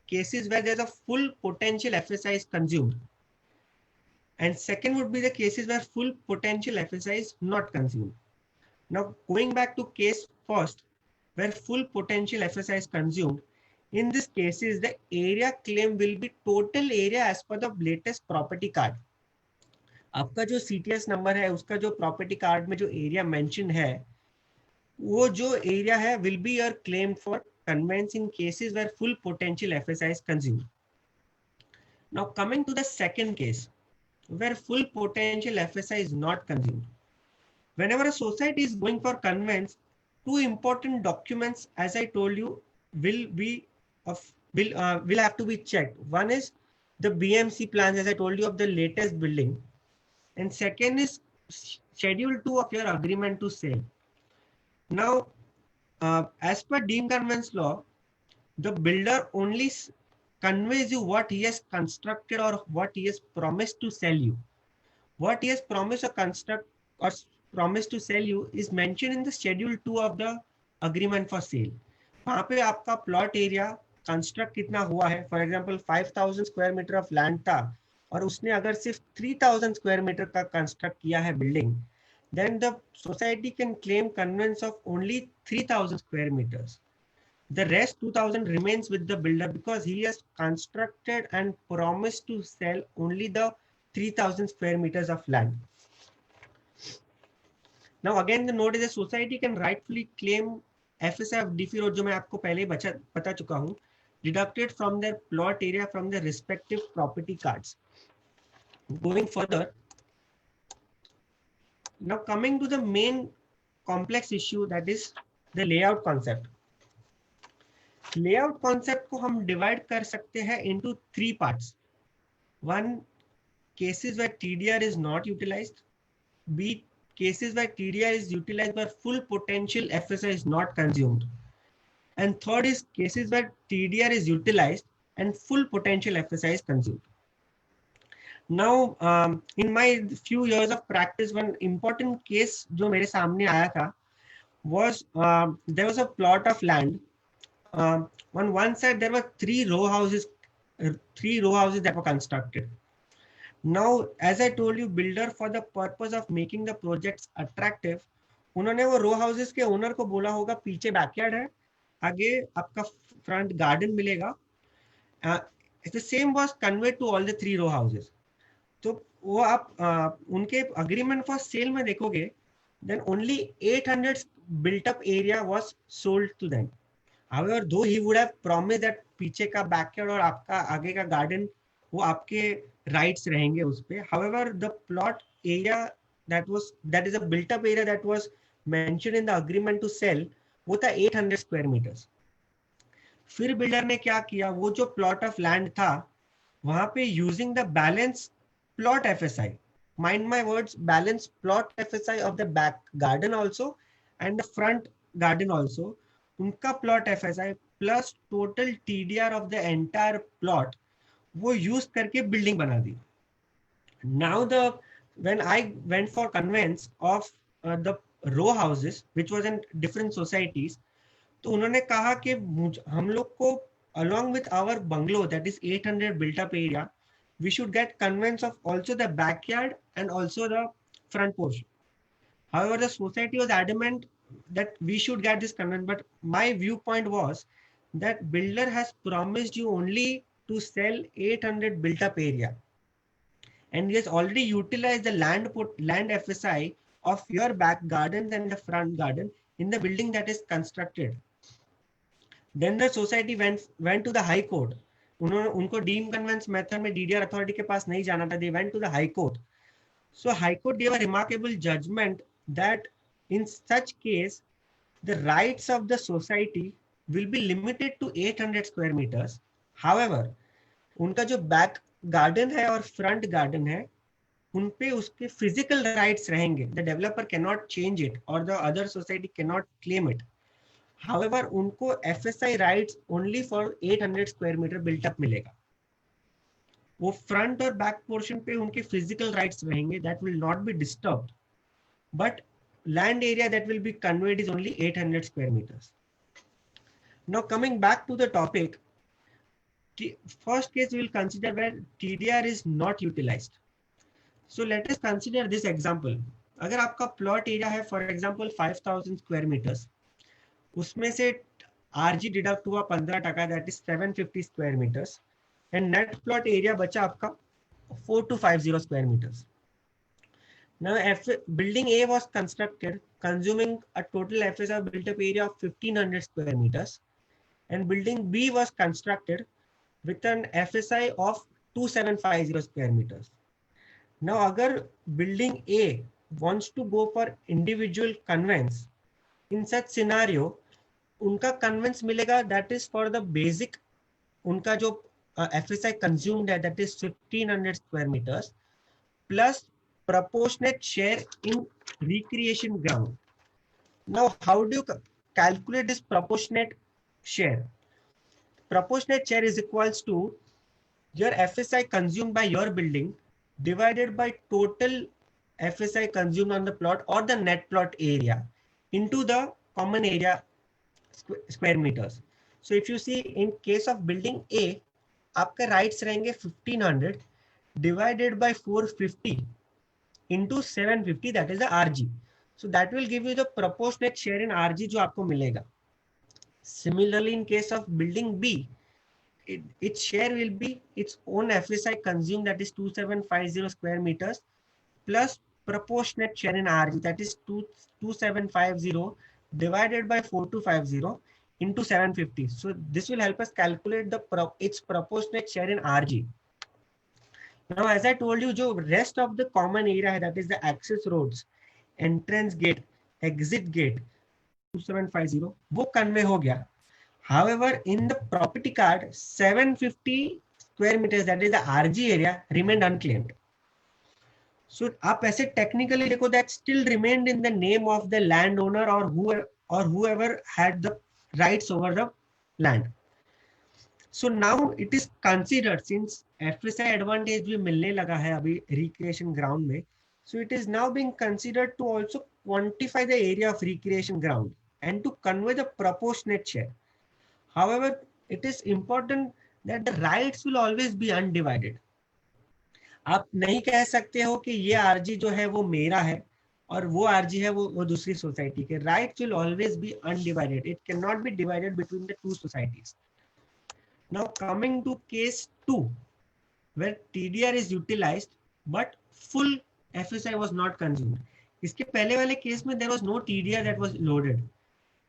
cases where there's a full potential FSI is consumed, and second would be the cases where full potential FSI is not consumed. Now going back to case first, where full potential FSI is consumed, in this cases the area claim will be total area as per the latest property card. आपका जो CTS number है उसका जो property card में जो area mention है वो जो एरिया है will be your claim for conveyance in cases where full potential FSI is consumed. Now coming to the second case where full potential FSI is not consumed. Whenever a society is going for conveyance, two important documents, as I told you, will have to be checked. One is the BMC plans, as I told you, of the latest building, and second is Schedule 2 of your agreement to sale. Now, as per deemed conveyance law, the builder only conveys you what he has constructed or what he has promised to sell you. What he has promised to construct or promised to sell you is mentioned in the Schedule 2 of the agreement for sale. वहाँ पे आपका plot area construct कितना हुआ है, for example 5000 square meter of land था और उसने अगर सिर्फ 3000 square meter का construct किया है building, then the society can claim conveyance of only 3000 square meters. The rest 2000 remains with the builder because he has constructed and promised to sell only the 3000 square meters of land. Now again the note is the society can rightfully claim FSI of DP road जो मैं आपको पहले बता चुका हूँ, deducted from their plot area from their respective property cards. Going further, now coming to the main complex issue, that is the layout concept. Layout concept को हम divide कर सकते हैं into three parts. One, cases where TDR is not utilized. B, cases where TDR is utilized but full potential FSI is not consumed. And third is cases where TDR is utilized and full potential FSI is consumed. Now, in my few years of practice, one important case जो मेरे सामने आया था was there was a plot of land. On one side there were three row houses that were constructed. Now, as I told you, builder for the purpose of making the projects attractive, उन्होंने वो row houses के owner को बोला होगा पीछे backyard है, आगे आपका front garden मिलेगा. The same was conveyed to all the three row houses. तो वो आप उनके agreement for sale में देखोगे, then only 800 built up area was sold to them. However, though he would have promised that पीछे का backyard और आपका आगे का garden वो आपके rights रहेंगे उस पे. However, the plot area that is a built up area that was mentioned in the agreement to sell वो था 800 square meters. फिर builder ने क्या किया, वो जो plot of land था वहाँ पे using the balance plot FSI, mind my words, balance plot FSI of the back garden also and the front garden also, उनका plot FSI plus total TDR of the entire plot वो use करके building बना दी. Now when I went for conveyance of the row houses which was in different societies, तो उन्होंने कहा कि हम लोग को along with our bungalow, that is 800 built up area, we should get conveyance of also the backyard and also the front portion. However, the society was adamant that we should get this conveyance, but my viewpoint was that builder has promised you only to sell 800 built up area, and he has already utilized the land FSI of your back garden and the front garden in the building that is constructed. Then the society went to the high court. उनको deemed conveyance method में DDR authority के पास नहीं जाना था. They went to the high court. So high court gave a remarkable judgment that in such case, the rights of the society will be limited to 800 square meters. However, उनका जो back garden है और front garden है, उन पे उसके physical rights रहेंगे. The developer cannot change it or the other society cannot claim it. However, उनको FSI rights only for 800 square meter built up मिलेगा. वो front और back portion पे उनके physical rights रहेंगे, that will not be disturbed. But land area that will be conveyed is only 800 square meters. Now coming back to the topic, first case we will consider where TDR is not utilized. So let us consider this example. अगर आपका plot area है for example 5000 square meters, उसमें से RG deduct हुआ 15%, that is 750 square meters, and net plot area बचा आपका 4250 square meters. Now, building A was constructed consuming a total FSI built up area of 1500 square meters, and building B was constructed with an FSI of 2750 square meters. Now, agar building A wants to go for individual conveyance, in such scenario, उनका conveyance मिलेगा, that is for the basic, उनका जो FSI consumed है, that is 1500 square meters, plus proportionate share in recreation ground. Now, how do you calculate this proportionate share? Proportionate share is equals to your FSI consumed by your building divided by total FSI consumed on the plot or the net plot area into the common area square meters. So if you see in case of building A, आपके rights रहेंगे 1500 divided by 450 into 750, that is the RG. So that will give you the proportionate share in RG जो आपको मिलेगा. Similarly, in case of building B, its share will be its own FSI consumed, that is 2750 square meters, plus proportionate share in RG, that is 2750 divided by 4250 into 750. So this will help us calculate its proportionate share in RG. Now, as I told you, जो rest of the common area है, that is the access roads, entrance gate, exit gate, 2750, वो convey हो गया. However, in the property card, 750 square meters, that is the RG area, remained unclaimed. So, आप ऐसे technically देखो, that still remained in the name of the landowner or whoever had the rights over the land. So now it is considered, since FSI advantage भी मिलने लगा है अभी recreation ground में, so it is now being considered to also quantify the area of recreation ground and to convey the proportionate share. However, it is important that the rights will always be undivided. आप नहीं कह सकते हो कि ये RG जो है वो मेरा है और वो RG है वो दूसरी सोसाइटी के. Rights will always be undivided. It cannot be divided between the two societies. Now coming to case 2, where TDR is utilized but full FSI was not consumed. इसके पहले वाले केस में there was no TDR that was loaded.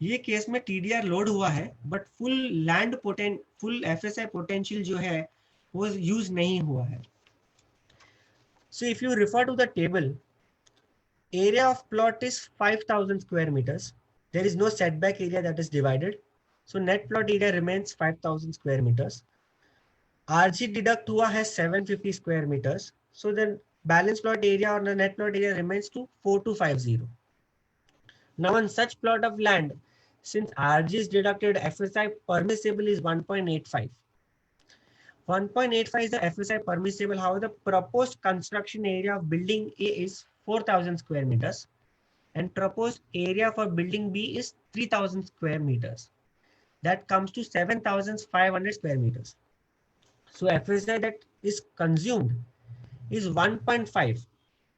ये case में TDR load हुआ है but full FSI potential जो है वो use नहीं हुआ है. So if you refer to the table, area of plot is 5000 square meters. There is no setback area that is divided. So net plot area remains 5000 square meters. RG deduct हुआ है 750 square meters. So the balance plot area or the net plot area remains to 4250. Now on such plot of land, since RG is deducted, FSI permissible is 1.85. 1.85 is the FSI permissible. However, the proposed construction area of building A is 4000 square meters and proposed area for building B is 3000 square meters. that comes to 7,500 square meters. So FSI that is consumed is 1.5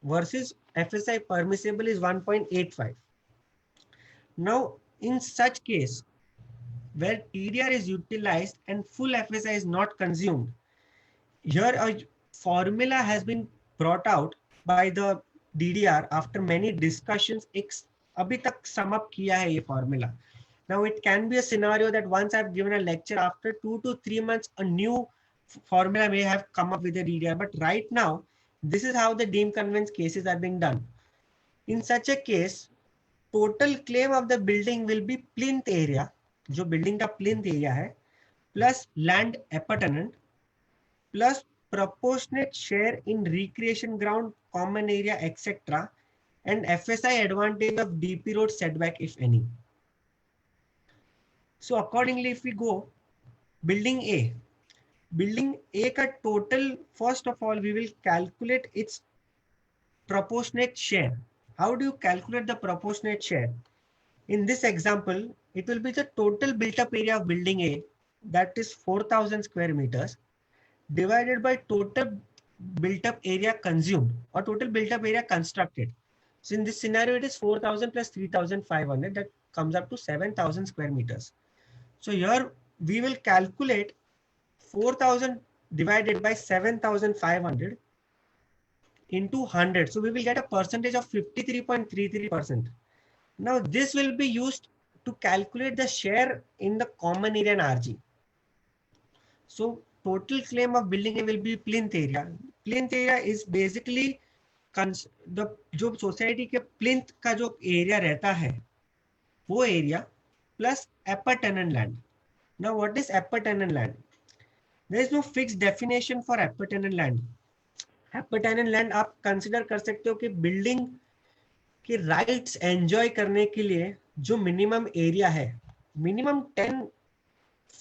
versus FSI permissible is 1.85. Now, in such case, where TDR is utilized and full FSI is not consumed, here a formula has been brought out by the DDR after many discussions. अभी तक sum up किया है ये formula. Now it can be a scenario that once I've given a lecture, after 2 to 3 months, a new formula may have come up with a DDR. But right now, this is how the deemed conveyance cases are being done. In such a case, total claim of the building will be plinth area, जो building का plinth area है, plus land appurtenant, plus proportionate share in recreation ground, common area, etc., and FSI advantage of DP road setback, if any. So accordingly, if we go building A का total, first of all, we will calculate its proportionate share. How do you calculate the proportionate share? In this example, it will be the total built up area of building A, that is 4,000 square meters, divided by total built up area consumed or total built up area constructed. So in this scenario, it is 4,000 plus 3,500, that comes up to 7,000 square meters. So here we will calculate 4,000 divided by 7,500 into 100. So we will get a percentage of 53.33%. Now this will be used to calculate the share in the common area and RG. So total claim of building A will be plinth area. Plinth area is basically the जो society के plinth का जो area रहता है वो area plus appurtenant land. Now what is appurtenant land? There is no fixed definition for appurtenant land. Appurtenant land आप consider कर सकते हो कि बिल्डिंग के राइट्स एंजॉय करने के लिए जो मिनिमम एरिया है, मिनिमम 10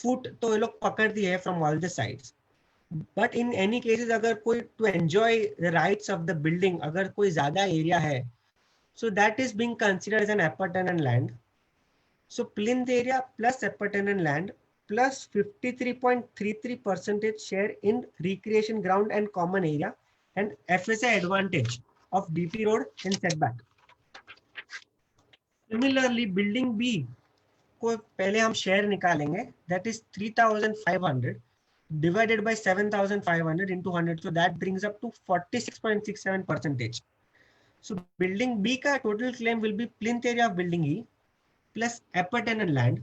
फुट तो ये लोग पकड़ दिए है from all the sides. But in any cases अगर कोई to enjoy the rights of the building अगर कोई ज्यादा एरिया है, so that is being considered as an appurtenant land. So plinth area plus appurtenant land plus 53.33% share in recreation ground and common area and FSI advantage of DP road and setback. Similarly, building B को पहले हम share निकालेंगे, that is 3,500 divided by 7,500 into 100, so that brings up to 46.67%. So building B का total claim will be plinth area of building E plus appurtenant land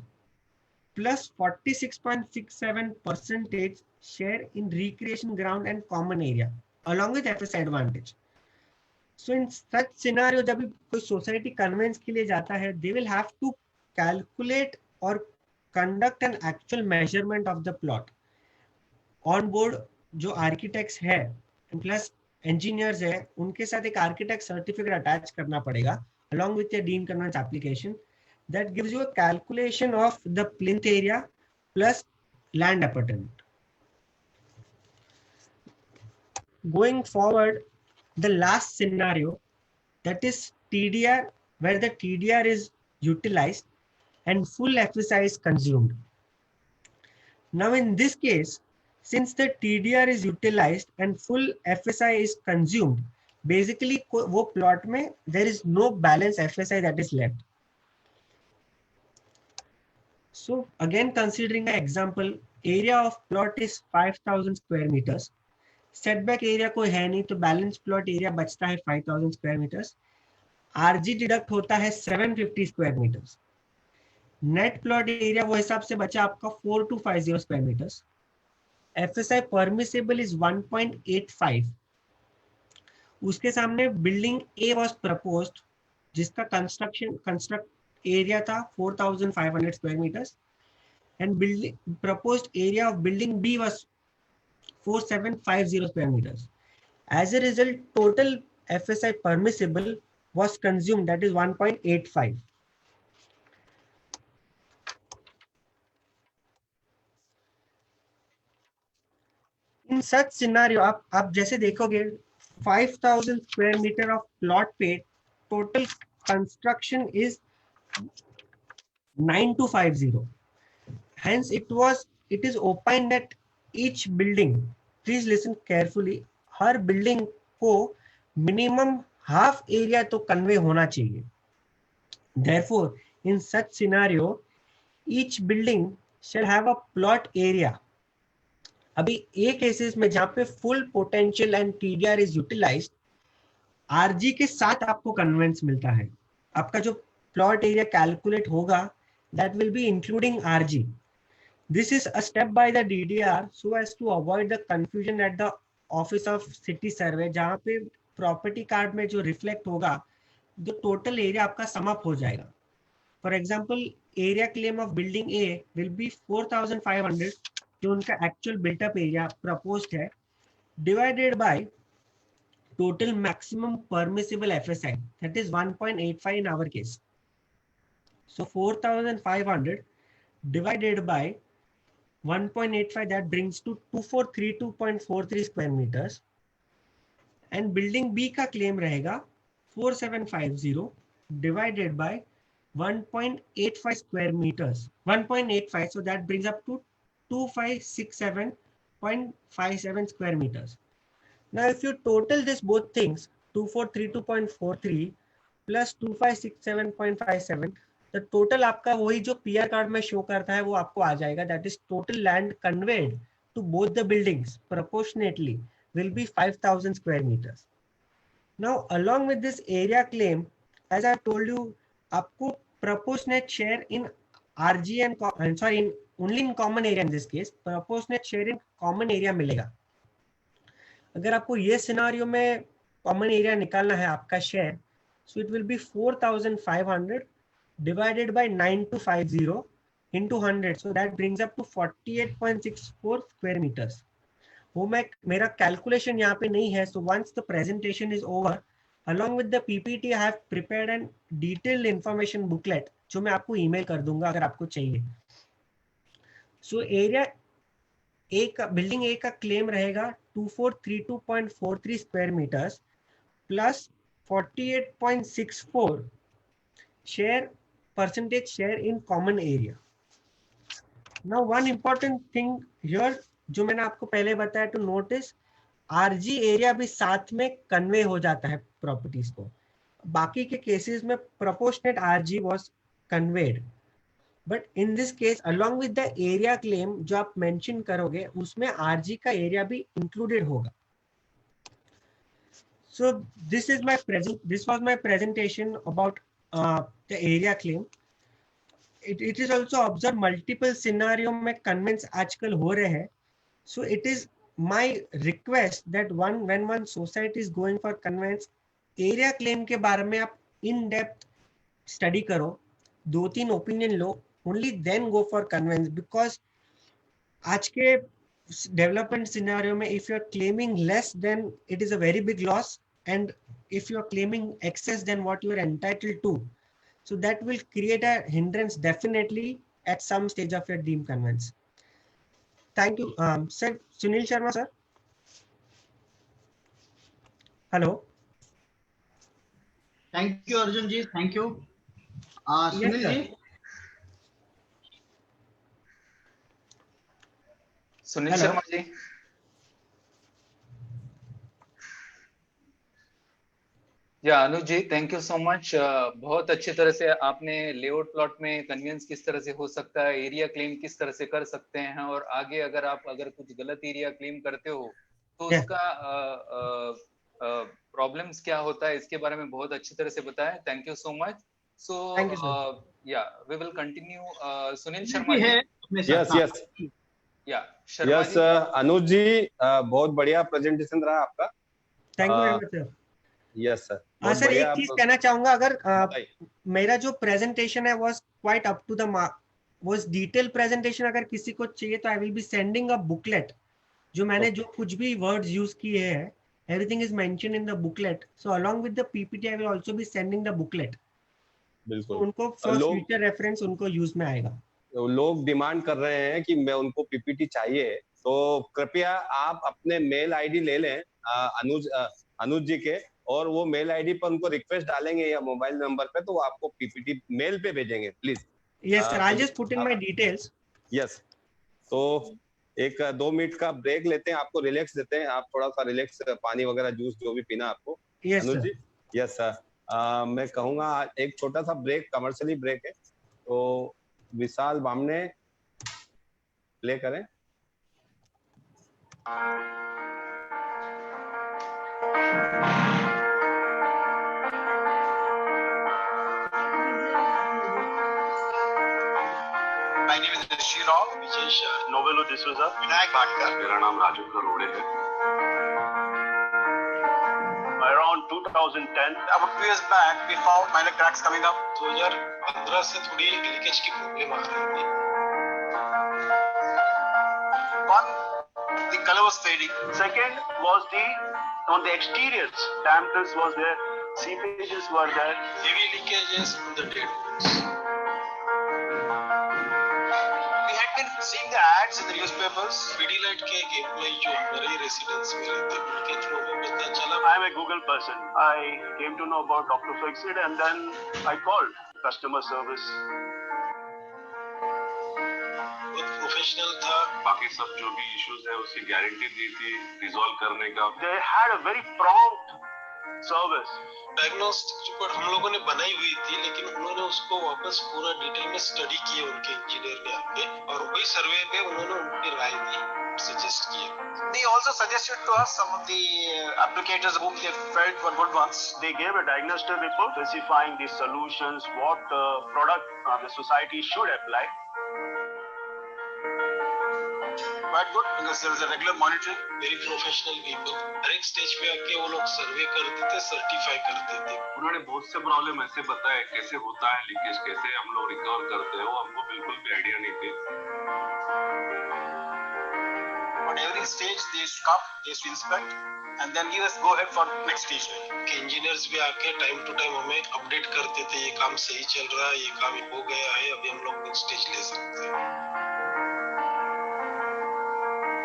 plus 46.67% share in recreation ground and common area along with FSI advantage. So in such scenario, जब कोई society convince के लिए जाता है, they will have to calculate or conduct an actual measurement of the plot. On board जो architects है plus engineers है, उनके साथ एक architect certificate attach करना पड़ेगा along with your deemed conveyance application. That gives you a calculation of the plinth area plus land appurtenant. Going forward, the last scenario, that is TDR, where the TDR is utilized and full FSI is consumed. Now in this case, since the TDR is utilized and full FSI is consumed, basically वो plot में there is no balance FSI that is left. So again, considering an example, area of plot is 5,000 square meters. Setback area कोई है नहीं, तो balance plot area बचता है 5,000 square meters. RG deduct होता है 750 square meters. Net plot area वो हिसाब से बचा आपका 4250 square meters. FSI permissible is 1.85. उसके सामने building A was proposed, जिसका construct area था 4,500 square meters, and proposed area of building B was 4,750 square meters. As a result, total FSI permissible was consumed, that is 1.85. In such scenario, आप जैसे देखोगे 5,000 square meter of plot पे total construction is 9250, Hence, it is opined that each building, please listen carefully, her building को minimum half area तो convey होना चाहिए. Therefore, in such scenario, each building shall have a plot area. अभी ए cases में जहां पे full potential and TDR is utilised, RG के साथ आपको कन्वेंस मिलता है. आपका जो प्लॉट एरिया कैलकुलेट होगा, that will be including RG. This is a step by the DDR so as to avoid the confusion at the Office of City Survey, जहाँ पे प्रॉपर्टी कार्ड में जो रिफ्लेक्ट होगा, जो टोटल एरिया आपका सम up हो जाएगा. For example, area claim of building A will be 4500, जो उनका एक्चुअल बिल्टअप एरिया प्रपोज्ड है, divided by total maximum permissible FSI, that is 1.85 in our case. So 4500 divided by 1.85, that brings to 2432.43 square meters. And building B का claim रहेगा 4750 divided by 1.85 square meters, 1.85, so that brings up to 2567.57 square meters. Now if you total this both things, 2432.43 plus 2567.57, तो total आपका वही जो PR card में show करता है वो आपको आ जाएगा. That is total land conveyed to both the buildings proportionately will be 5000 square metres. Now along with this area claim, as I told you, आपको proportionate share in RG and sorry in only in common area, in this case proportionate share in common area मिलेगा. अगर आपको ये scenario में common area निकालना है आपका share, so it will be 4500 divided by 9250 into 100, so that brings up to 48.64 square meters. वो मेरा कैलकुलेशन यहाँ पे नहीं है. So once the presentation is over, along with the PPT, I have prepared an detailed information booklet जो मैं आपको email कर दूंगा अगर आपको चाहिए. So एरिया ए का, बिल्डिंग ए का क्लेम रहेगा 2432.43 square metres plus 48.64 share percentage share in common area. Now one important thing here जो मैंने आपको पहले बताया, to notice आरजी एरिया भी साथ में कन्वे हो जाता है प्रॉपर्टीज को. बाकी के केसेस में proportionate RG was conveyed, but in this case along with the area claim जो आप मेंशन करोगे उसमें आरजी का एरिया भी इंक्लूडेड होगा. So this was my presentation about the area claim. It is also observed multiple scenario में conveyance आजकल हो रहे हैं. So it is my request that when one society is going for conveyance, area claim के बारे में आप in depth study करो, 2-3 opinion low, only then go for conveyance, because आज के development scenario में if you are claiming less, then it is a very big loss, and if you are claiming excess than what you are entitled to, so that will create a hindrance definitely at some stage of your deemed conveyance. Thank you, sir. Sunil Sharma, sir. Hello. Thank you, Arjun ji. Thank you. Sunil sir. ji. Sunil Hello. Sharma ji. या अनुज जी, thank you so much. बहुत अच्छी तरह से आपने layout plot में convince किस तरह से हो सकता है, एरिया क्लेम किस तरह से कर सकते हैं, और आगे अगर कुछ गलत एरिया क्लेम करते हो तो Yeah. उसका प्रॉब्लम्स क्या होता है, इसके बारे में बहुत अच्छी तरह से बताया. Thank you so much. Thank you, so sir. Yeah we will continue. Sunil Sharma ji ji. है अपने यस साथ. यस या शर्मा यस जी. अनुज जी, बहुत बढ़िया प्रेजेंटेशन रहा आपका. Thank you very much, sir. Yes sir. हाँ सर, एक चीज कहना चाहूंगा, अगर मेरा जो प्रेजेंटेशन है was quite up to the mark, was detailed presentation. अगर किसी को चाहिए तो I will be sending a booklet. जो मैंने जो कुछ भी words use किए हैं, everything is mentioned in the booklet. So along with the PPT, I will also be sending the booklet. तो बिल्कुल. उनको for लोग- future reference उनको यूज में आएगा. लोग डिमांड कर रहे हैं कि मैं उनको पीपीटी चाहिए, तो कृपया आप अपने मेल आईडी ले लें अनुज जी के, और वो मेल आईडी पर उनको रिक्वेस्ट डालेंगे या मोबाइल नंबर पे, तो वो आपको पीपीटी मेल पे भेजेंगे. Please. Yes, sir. I'll just put in my details. Yes, तो एक 2 मिनट का ब्रेक लेते हैं, आपको रिलैक्स देते हैं, आप थोड़ा सा रिलैक्स पानी वगैरह जूस जो भी पीना आपको। यस अनुज सर। जी, यस सर, मैं कहूंगा एक छोटा सा ब्रेक, कमर्शियली ब्रेक है, तो विशाल बामने प्ले करें। My name is Rishi Rao, Vijesh Novelo D'Souza, Vinayak Bhatkar. मेरा नाम राजू करोड़े है। Around 2010, about 2 years back, we found minor cracks coming up. 2015 से थोड़ी लीकेज की प्रॉब्लम आ रही थी। One, the color was fading. Second was on the exteriors, dampness was there, seepages were there. Heavy leakages on the dead wounds. We had been seeing the ads in the newspapers. Pidilite के एक employee जो हमारे residence में रहते हैं, उनके through हमें पता चला। I am a Google person. I came to know about Dr. Fixit and then I called customer service. बहुत प्रोफेशनल था। बाकी सब जो भी इश्यूज है उसकी गारंटी दी थी रिजॉल्व करने का। They had a very prompt service. Diagnostic report हम लोगों ने बनाई हुई थी, लेकिन उन्होंने उसको वापस पूरा डिटेल में स्टडी किया उनके इंजीनियर ने आके, और वही सर्वे पे उन्होंने उनकी राय दी, सजेस्ट किया। They also suggested to us some of the applicators whom they felt were good ones. They gave a diagnostic report specifying the solutions, what product the society should apply. Quite good because there was a regular monitoring, very professional people. हर एक stage पे आके वो लोग सर्वे करते थे, certify करते थे। उन्होंने बहुत से प्रॉब्लम ऐसे बताए कैसे होता है लीकेज, कैसे हम लोग रिकवर करते हैं, वो हमको बिल्कुल भी आइडिया नहीं थी। On every stage they used to come, they used to inspect and then give us go ahead for next stage में। के इंजीनियर्स भी आके टाइम टू टाइम हमें अपडेट करते थे, ये काम सही चल रहा है, ये काम हो गया है, अभी हम लोग नेक्स्ट स्टेज ले सकते हैं।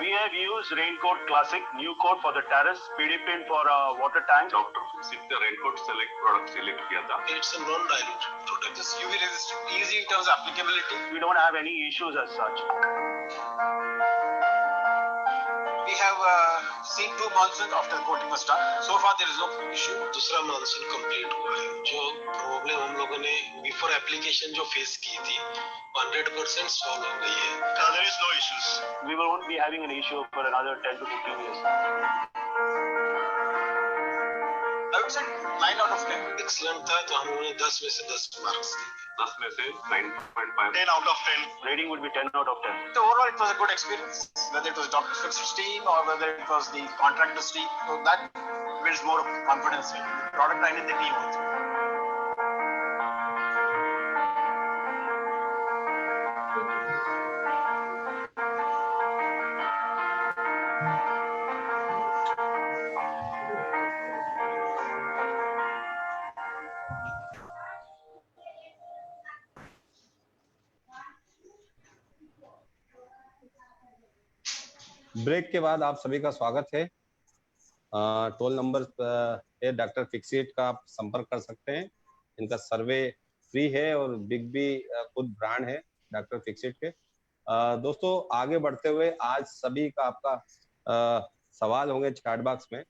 We have used Raincoat Classic, new coat for the terrace, PD pin for water tank. Dr. Fixit the Raincoat Select product select किया था। It's a non-dilute product, just UV resistant, easy in terms of applicability. We don't have any issues as such. We have seen 2 monsoons after the coating was done. So far there is no issue. दूसरा monsoon complete हुआ है। जो problem हम लोगों ने before application जो face की थी 100% सॉल्व हो गई है। Now there is no issues. We won't be having an issue for another 10 to 15 years. I would say 9 out of 10. Excellent था, तो हम लोगों ने 10 में से 10 मार्क्स दिए। 10 में से 9.5. 10 out of 10. Rating would be 10 out of 10. So overall, it was a good experience. Whether it was Dr. Fixit's team or whether it was the contractor's team, so that builds more confidence in the product and in the team also. Break के बाद आप सभी का स्वागत है। Toll number पे doctor Fixit का आप संपर्क कर सकते हैं। इनका सर्वे फ्री है और बिग बी खुद ब्रांड है डॉक्टर फिक्सिट के। दोस्तों आगे बढ़ते हुए आज सभी का आपका सवाल होंगे चैट बॉक्स में,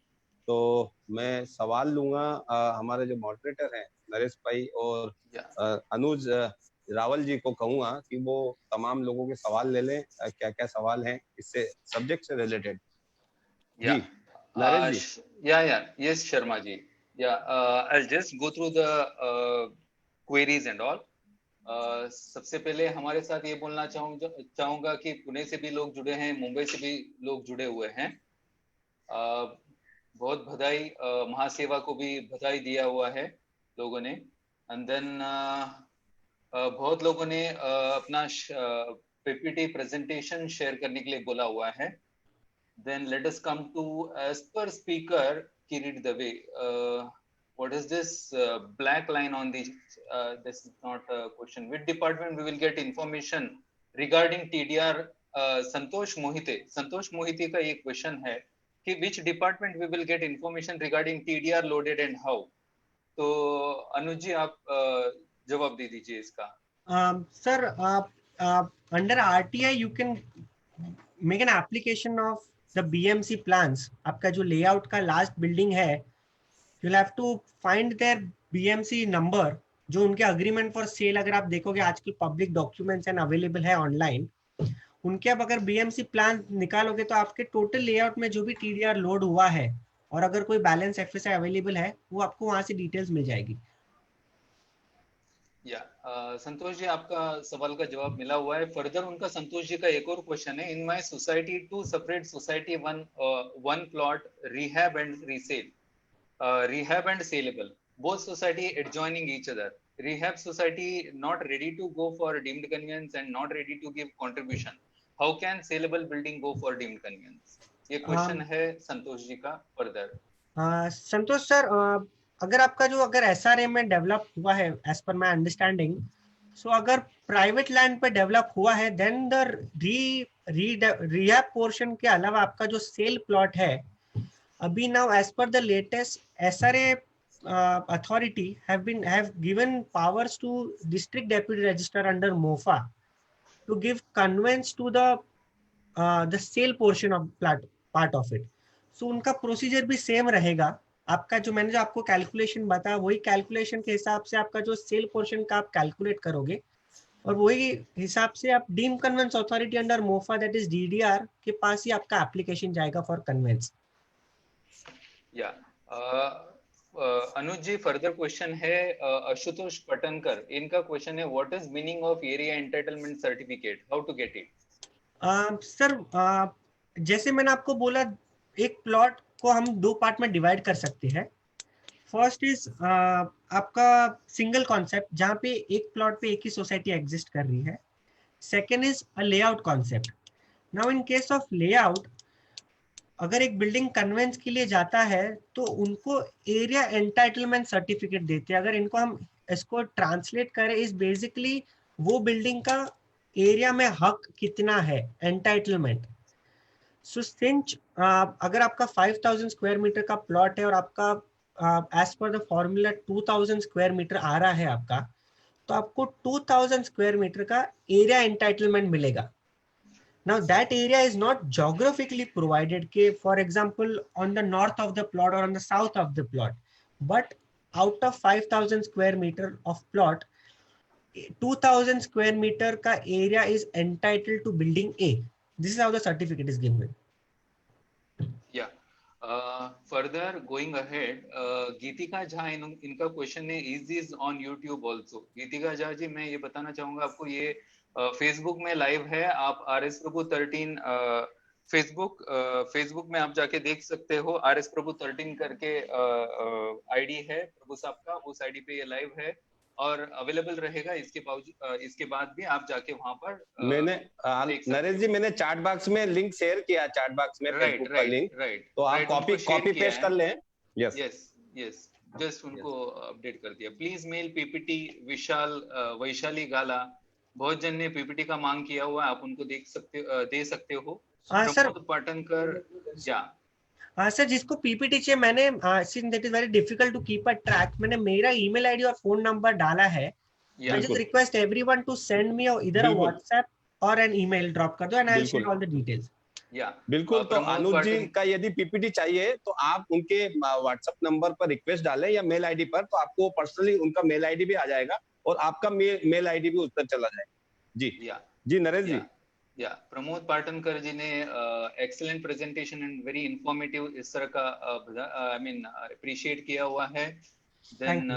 तो मैं सवाल लूंगा हमारे जो मॉडरेटर हैं नरेश भाई और अनुज रावल जी को कहूंगा कि वो तमाम लोगों के सवाल ले लें, क्या क्या सवाल हैं इससे सब्जेक्ट से related. Ji Naresh ji. Yes Sharma ji. I'll just go through the queries and all. सबसे पहले हमारे साथ ये बोलना चाहूंगा कि पुणे से भी लोग जुड़े हैं, मुंबई से भी लोग जुड़े हुए हैं। बहुत बधाई, महासेवा को भी बधाई दिया हुआ है लोगों ने। एंड देन बहुत लोगों ने अपना पीपीटी प्रेजेंटेशन शेयर करने के लिए बोला हुआ है। Then let us come to as per speaker Kirit Dave. What is this black line on the? This is not a question. Which department we will get information regarding TDR? Santosh Mohite का ये question है कि which department we will get information regarding TDR loaded and how? तो अनुज जी आप जवाब दे दीजिए इसका। Sir under RTI you can make an application of the BMC plans. आपका जो layout का last building है, you'll have to find their BMC number, जो उनके agreement for sale अगर आप देखोगे आजकल public documents and available है online, उनके अब अगर BMC प्लान निकालोगे तो आपके टोटल लेआउट में जो भी TDR लोड हुआ है और अगर कोई बैलेंस FSI अवेलेबल है वो आपको वहां से डिटेल्स मिल जाएगी। संतोष जी, आपका सवाल का जवाब मिला हुआ है। फर्दर उनका संतोष जी का एक और क्वेश्चन है, in my society 2 separate society, one plot rehab and resale, rehab and saleable, both society adjoining each other, rehab society not ready to go for deemed conveyance and not ready to give contribution, how can saleable building go for deemed conveyance? ये question है संतोष जी का। Further संतोष sir, अगर आपका जो अगर SRA में develop हुआ है एज पर माय अंडरस्टैंडिंग, सो अगर प्राइवेट लैंड पे डेवलप हुआ है देन द रिहैब पोर्शन के अलावा आपका जो सेल प्लॉट है अभी now as per the latest SRA authority have given powers to district deputy registrar under MOFA to give conveyance to the sale portion of part of it. So उनका procedure भी same रहेगा। आपका जो मैंने जो आपको कैलकुलेशन बताया वही कैलकुलेशन के हिसाब से आपका जो सेल पोर्शन का आप कैलकुलेट करोगे और वही हिसाब से आप deem conveyance authority under MOFA that is DDR के पास ही आपका एप्लीकेशन जाएगा फॉर कन्वेंस। या अनुज जी, फर्दर क्वेश्चन है आशुतोष पटनकर, इनका क्वेश्चन है what is meaning of area entitlement certificate, how to get it? Sir जैसे मैंने आपको बोला एक प्लॉट को हम 2 पार्ट में डिवाइड कर सकते हैं। फर्स्ट इज आपका सिंगल कॉन्सेप्ट जहाँ पे एक प्लॉट पे एक ही सोसाइटी एग्जिस्ट कर रही है। Second is a layout concept. Now in case of layout अगर एक बिल्डिंग कन्वेंस के लिए जाता है तो उनको एरिया एंटाइटलमेंट सर्टिफिकेट देते हैं। अगर इनको हम इसको ट्रांसलेट करें इज बेसिकली वो बिल्डिंग का एरिया में हक कितना है, एंटाइटलमेंट। सो सिंच अगर आपका 5000 स्क्वायर मीटर का प्लॉट है और आपका as per the formula 2000 square metre आ रहा है आपका, तो आपको 2000 स्क्वायर मीटर का एरिया एंटाइटलमेंट मिलेगा। Now that area is not geographically provided के for example on the north of the plot or on the south of the plot, but out of 5000 square meter of plot 2000 square meter का area is entitled to building A. This is how the certificate is given. Yeah. Further going ahead, गीतिका झा इनका question है is this on YouTube also? गीतिका झा जी, मैं ये बताना चाहूंगा आपको, ये Facebook में लाइव है। आप RS प्रभु 13 फेसबुक में आप जाके देख सकते हो। RS प्रभु 13 करके आईडी है प्रभु साहब का, उस आईडी पे ये लाइव है और अवेलेबल रहेगा। इसके बाद भी आप जाके वहां पर मैंने नरेश जी मैंने चैट बॉक्स में लिंक शेयर किया, चैट बॉक्स में फेसबुक का लिंक, तो आप कॉपी पेस्ट कर लें। यस जस्ट उनको अपडेट कर दिया। प्लीज मेल PPT वैशाली गाला, बहुत जन ने PPT का मांग किया हुआ है, आप उनको दे सकते हो। सर पाटनकर सर जिसको PPT चाहिए, मैंने since that is very difficult to keep a track, मैंने मेरा ईमेल आईडी और फोन नंबर डाला है। I just request everyone to send me either a WhatsApp or an email drop कर दो and I'll share all the details. बिल्कुल। तो अनुज जी का यदि PPT चाहिए तो आप उनके WhatsApp नंबर पर रिक्वेस्ट डालें या मेल आईडी पर, तो आपको पर्सनली उनका मेल आईडी भी आ जाएगा और आपका मेल आईडी भी उस पर चला जाएगा। जी नरेश जी। प्रमोद पाटनकर जी ने excellent presentation and very informative इस तरह का अप्रिशिएट किया हुआ है। देन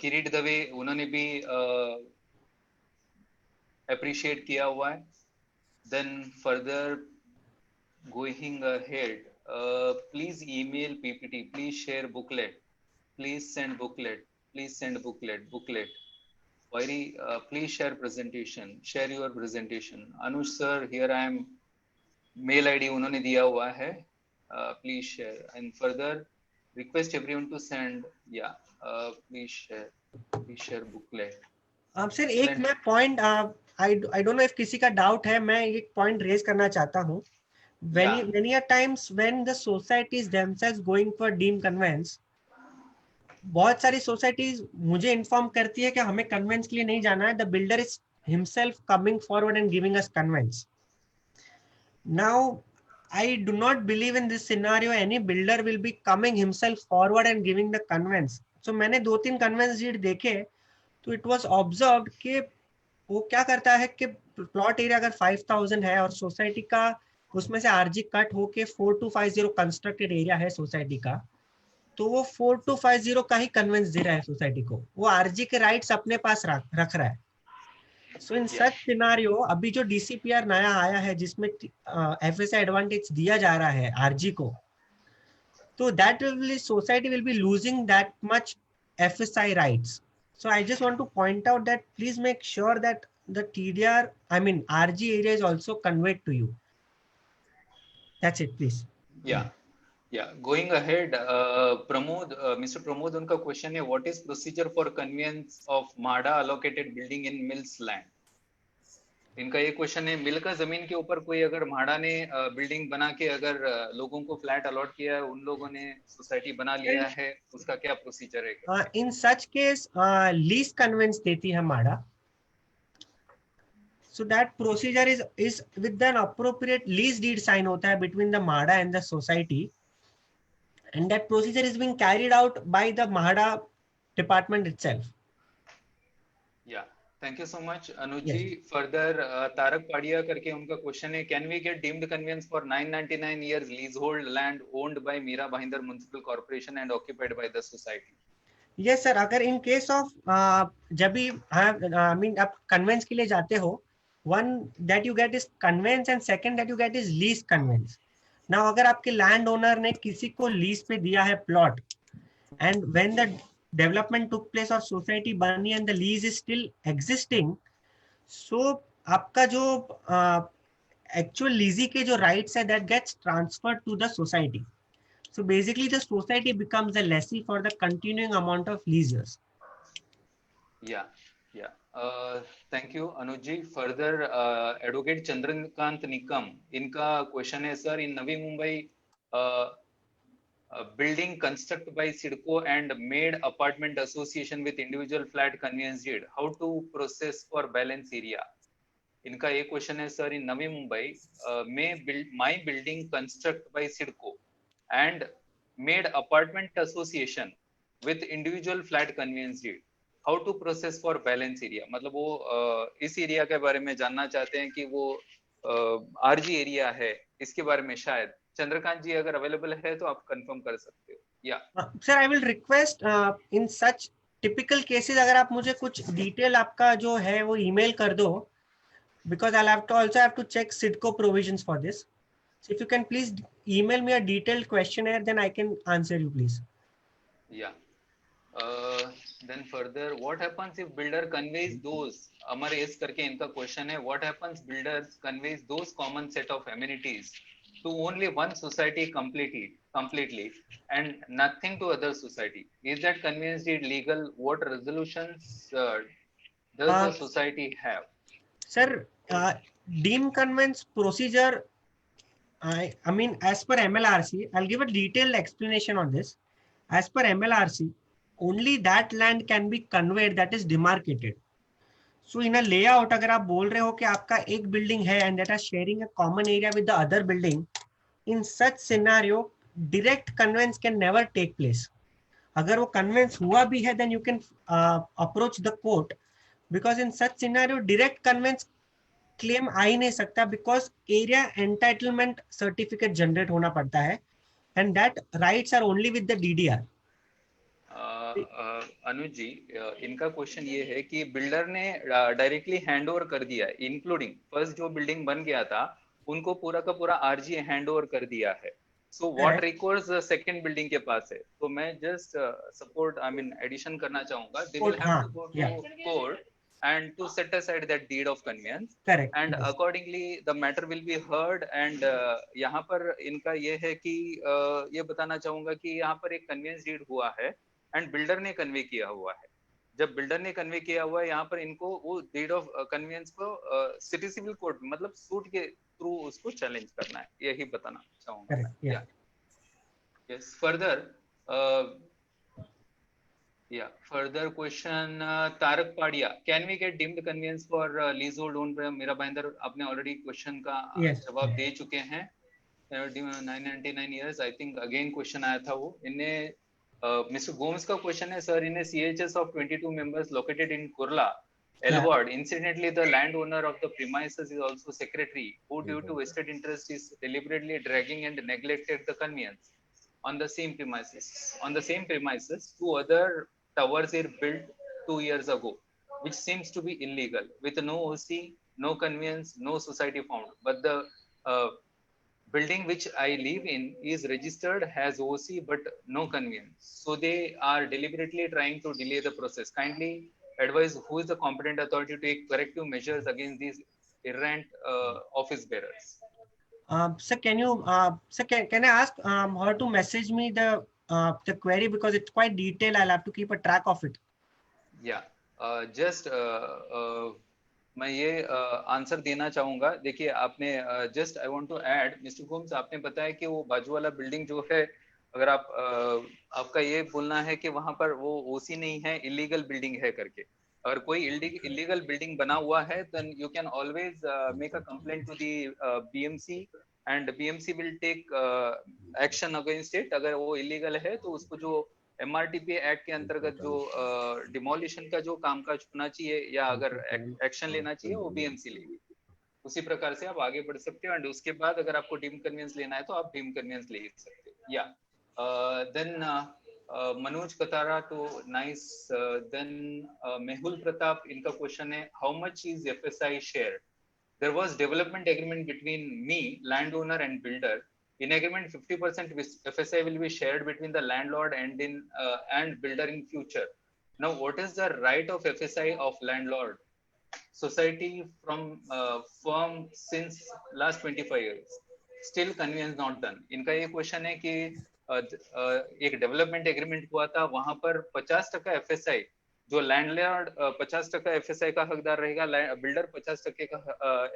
किरीट दवे, उन्होंने भी अप्रिशिएट किया हुआ है। Then further going ahead, please email PPT, please share booklet, please send booklet, please send booklet. Please share presentation, share your presentation. Anush sir, here I am, mail ID उन्होंने दिया हुआ है, please share and further request everyone to send, please share booklet. Sir एक मैं point I don't know if किसी का doubt है, मैं एक पॉइंट रेज करना चाहता हूँ। Many a times when the societies themselves going for deemed conveyance, बहुत सारी सोसाइटीज मुझे इन्फॉर्म करती है कि हमें कन्वेंस के लिए नहीं जाना है, the builder is himself coming forward and giving us conveyance. Now, I do not believe in this scenario any builder will be coming himself forward and giving the conveyance. So मैंने 2-3 conveyance deed देखे, तो it was observed कि वो क्या करता है कि plot area अगर 5000 है और सोसाइटी का उसमें से आरजी कट होके 4250 कंस्ट्रक्टेड एरिया है सोसाइटी का, तो वो 4250 का ही कन्वेंस दे रहा है सोसाइटी को, वो आरजी के राइट्स अपने पास रख रहा है. सो इन सच सिनारियो अभी जो डीसीपीआर नया आया है जिसमें एफएसआई एडवांटेज दिया जा रहा है आरजी को, तो that will society will be losing that much FSI rights. So I just want to point out that please make sure that the TDR, I mean RG area is also conveyed to you. That's it, please. Yeah. Going ahead, Pramod, Mr. Pramod, उनका question है, what is procedure for conveyance of MHADA allocated building in mills land? इनका ये question है, मिल का जमीन के ऊपर कोई अगर म्हाडा ने बिल्डिंग बना के अगर लोगों को फ्लैट अलॉट किया है, उन लोगों ने सोसाइटी बना लिया है, उसका क्या प्रोसीजर है? इन सच केस लीज कन्वेंस देती है MHADA. So that procedure is with an appropriate lease deed sign होता है between the MHADA and the society, and that procedure is being carried out by the MHADA department itself. Yeah. Thank you so much, Anuj ji. Further, Tarak Padia करके उनका question है, can we get deemed conveyance for 999 years leasehold land owned by Mira Bhayandar Municipal Corporation and occupied by the society? Yes sir, अगर in case of जब भी I mean आप conveyance के लिए जाते हो, one that you get is conveyance and second that you get is lease conveyance. Now अगर आपके लैंड ओनर ने किसी को लीज पे दिया है plot, and when the development took place और सोसाइटी बनी and the lease is still existing, so आपका जो actual leasing के जो rights है that gets transferred to the society. So basically the society becomes the lessee for the continuing amount of lease years. Yeah. Thank you, Anuj ji. Further, Advocate Chandrakant Nikam, इनका question है, sir, in Navi Mumbai building constructed by SIDCO and made apartment association with individual flat conveyance deed, how to process for balance area? इनका एक question है, sir, in Navi Mumbai my building constructed by SIDCO and made apartment association with individual flat conveyance deed, how to process for balance area? मतलब वो इस area के बारे में जानना चाहते हैं कि वो आरजी एरिया है, इसके बारे में शायद चंद्रकांत जी अगर अवेलेबल है तो आप कंफर्म कर सकते हो. या sir, I will request in such typical cases अगर आप मुझे कुछ डिटेल आपका जो है वो ईमेल कर दो, because I'll have to also have to check SIDCO provisions for this. So if you can please email me a detailed questionnaire, then I can answer you, please. Yeah. Then further, what happens if builder conveys those, Amar S करके इनका question है, what happens builders conveys those common set of amenities to only one society completely and nothing to other society? Is that conveyance deed legal? What resolutions does the society have? Sir, deemed conveyance procedure, I mean, as per MLRC, I'll give a detailed explanation on this. As per MLRC, only that land can be conveyed that is demarcated. So in a layout, अगर आप बोल रहे हो कि आपका एक building है and that are sharing a common area with the other building, in such scenario, direct conveyance can never take place. अगर वो conveyance हुआ भी है, then you can approach the court, because in such scenario, direct conveyance claim आ ही नहीं सकता, because area entitlement certificate generate होना पड़ता है, and that rights are only with the DDR. अनुज जी, इनका क्वेश्चन ये है कि बिल्डर ने डायरेक्टली हैंड ओवर कर दिया है, इंक्लूडिंग फर्स्ट जो बिल्डिंग बन गया था उनको पूरा का पूरा आरजी हैंड ओवर कर दिया है. So what records second building के पास है. तो मैं just support I mean addition करना चाहूंगा, they will have to go to court and to set aside that deed of conveyance. Correct. And yes. Accordingly the matter will be heard. And यहाँ पर इनका ये है कि ये बताना चाहूंगा कि यहाँ पर एक conveyance deed हुआ है एंड बिल्डर ने कन्वे किया हुआ है. जब बिल्डर ने कन्वे किया हुआ है, यहाँ पर इनको वो डीड ऑफ कन्वेंस को सिटी सिविल कोर्ट मतलब सूट के थ्रू उसको चैलेंज करना है, यही बताना चाहूंगा. Yes. Further Yeah. Further question, Tarak Padia. Can we get deemed conveyance for leasehold owned by Mira Bhainder? आपने already question का Yes. जवाब दे चुके हैं. 999 years. I think again question आया था वो. इन्हें Mr. Gomes का question है, sir. इन्हें CHS of 22 members located in Kurla, Elward. Incidentally, the landowner of the premises is also secretary, who due to vested interest is deliberately dragging and neglected the conveyance. On the same premises, two other towers were built 2 years ago, which seems to be illegal, with no OC, no conveyance, no society found. But the building which I live in is registered, has OC, but no conveyance. So they are deliberately trying to delay the process. Kindly advise who is the competent authority to take corrective measures against these errant office bearers. Sir, can you, sir, can I ask her to message me the query, because it's quite detailed. I'll have to keep a track of it. Yeah, just मैं ये answer देना चाहूंगा. देखिए आपने just I want to add, mister Gomes, आपने बताया कि वो बाजू वाला बिल्डिंग जो है, अगर आप आपका ये बोलना है कि वहां पर वो ओसी नहीं है, इलीगल बिल्डिंग है करके. अगर कोई इलीगल बिल्डिंग बना हुआ है, then you can always make a complaint to the BMC and BMC will take action against it. अगर वो इलीगल है तो उसको जो MRTP एक्ट के अंतर्गत जो डिमोलिशन का जो कामकाज होना चाहिए या अगर एक्शन लेना चाहिए, वो BMC लेगी. उसी प्रकार से आप आगे बढ़ सकते हो. एंड उसके बाद अगर आपको डीम कन्वेंस लेना है तो आप डीम कन्वेंस ले सकते हो. या देन मनोज कतारा तो नाइस. देन मेहुल प्रताप, इनका क्वेश्चन है, how much is FSI share? There was development agreement between me, landowner, and builder. In agreement, 50% FSI will be shared between the landlord and builder in future. Now, what is the right of FSI of landlord? Society from firm since last 25 years. Still conveyance not done. इनका ये question है कि एक development agreement हुआ था, वहां पर 50% FSI, जो लैंडलॉर्ड 50% FSI का हकदार रहेगा, बिल्डर 50% का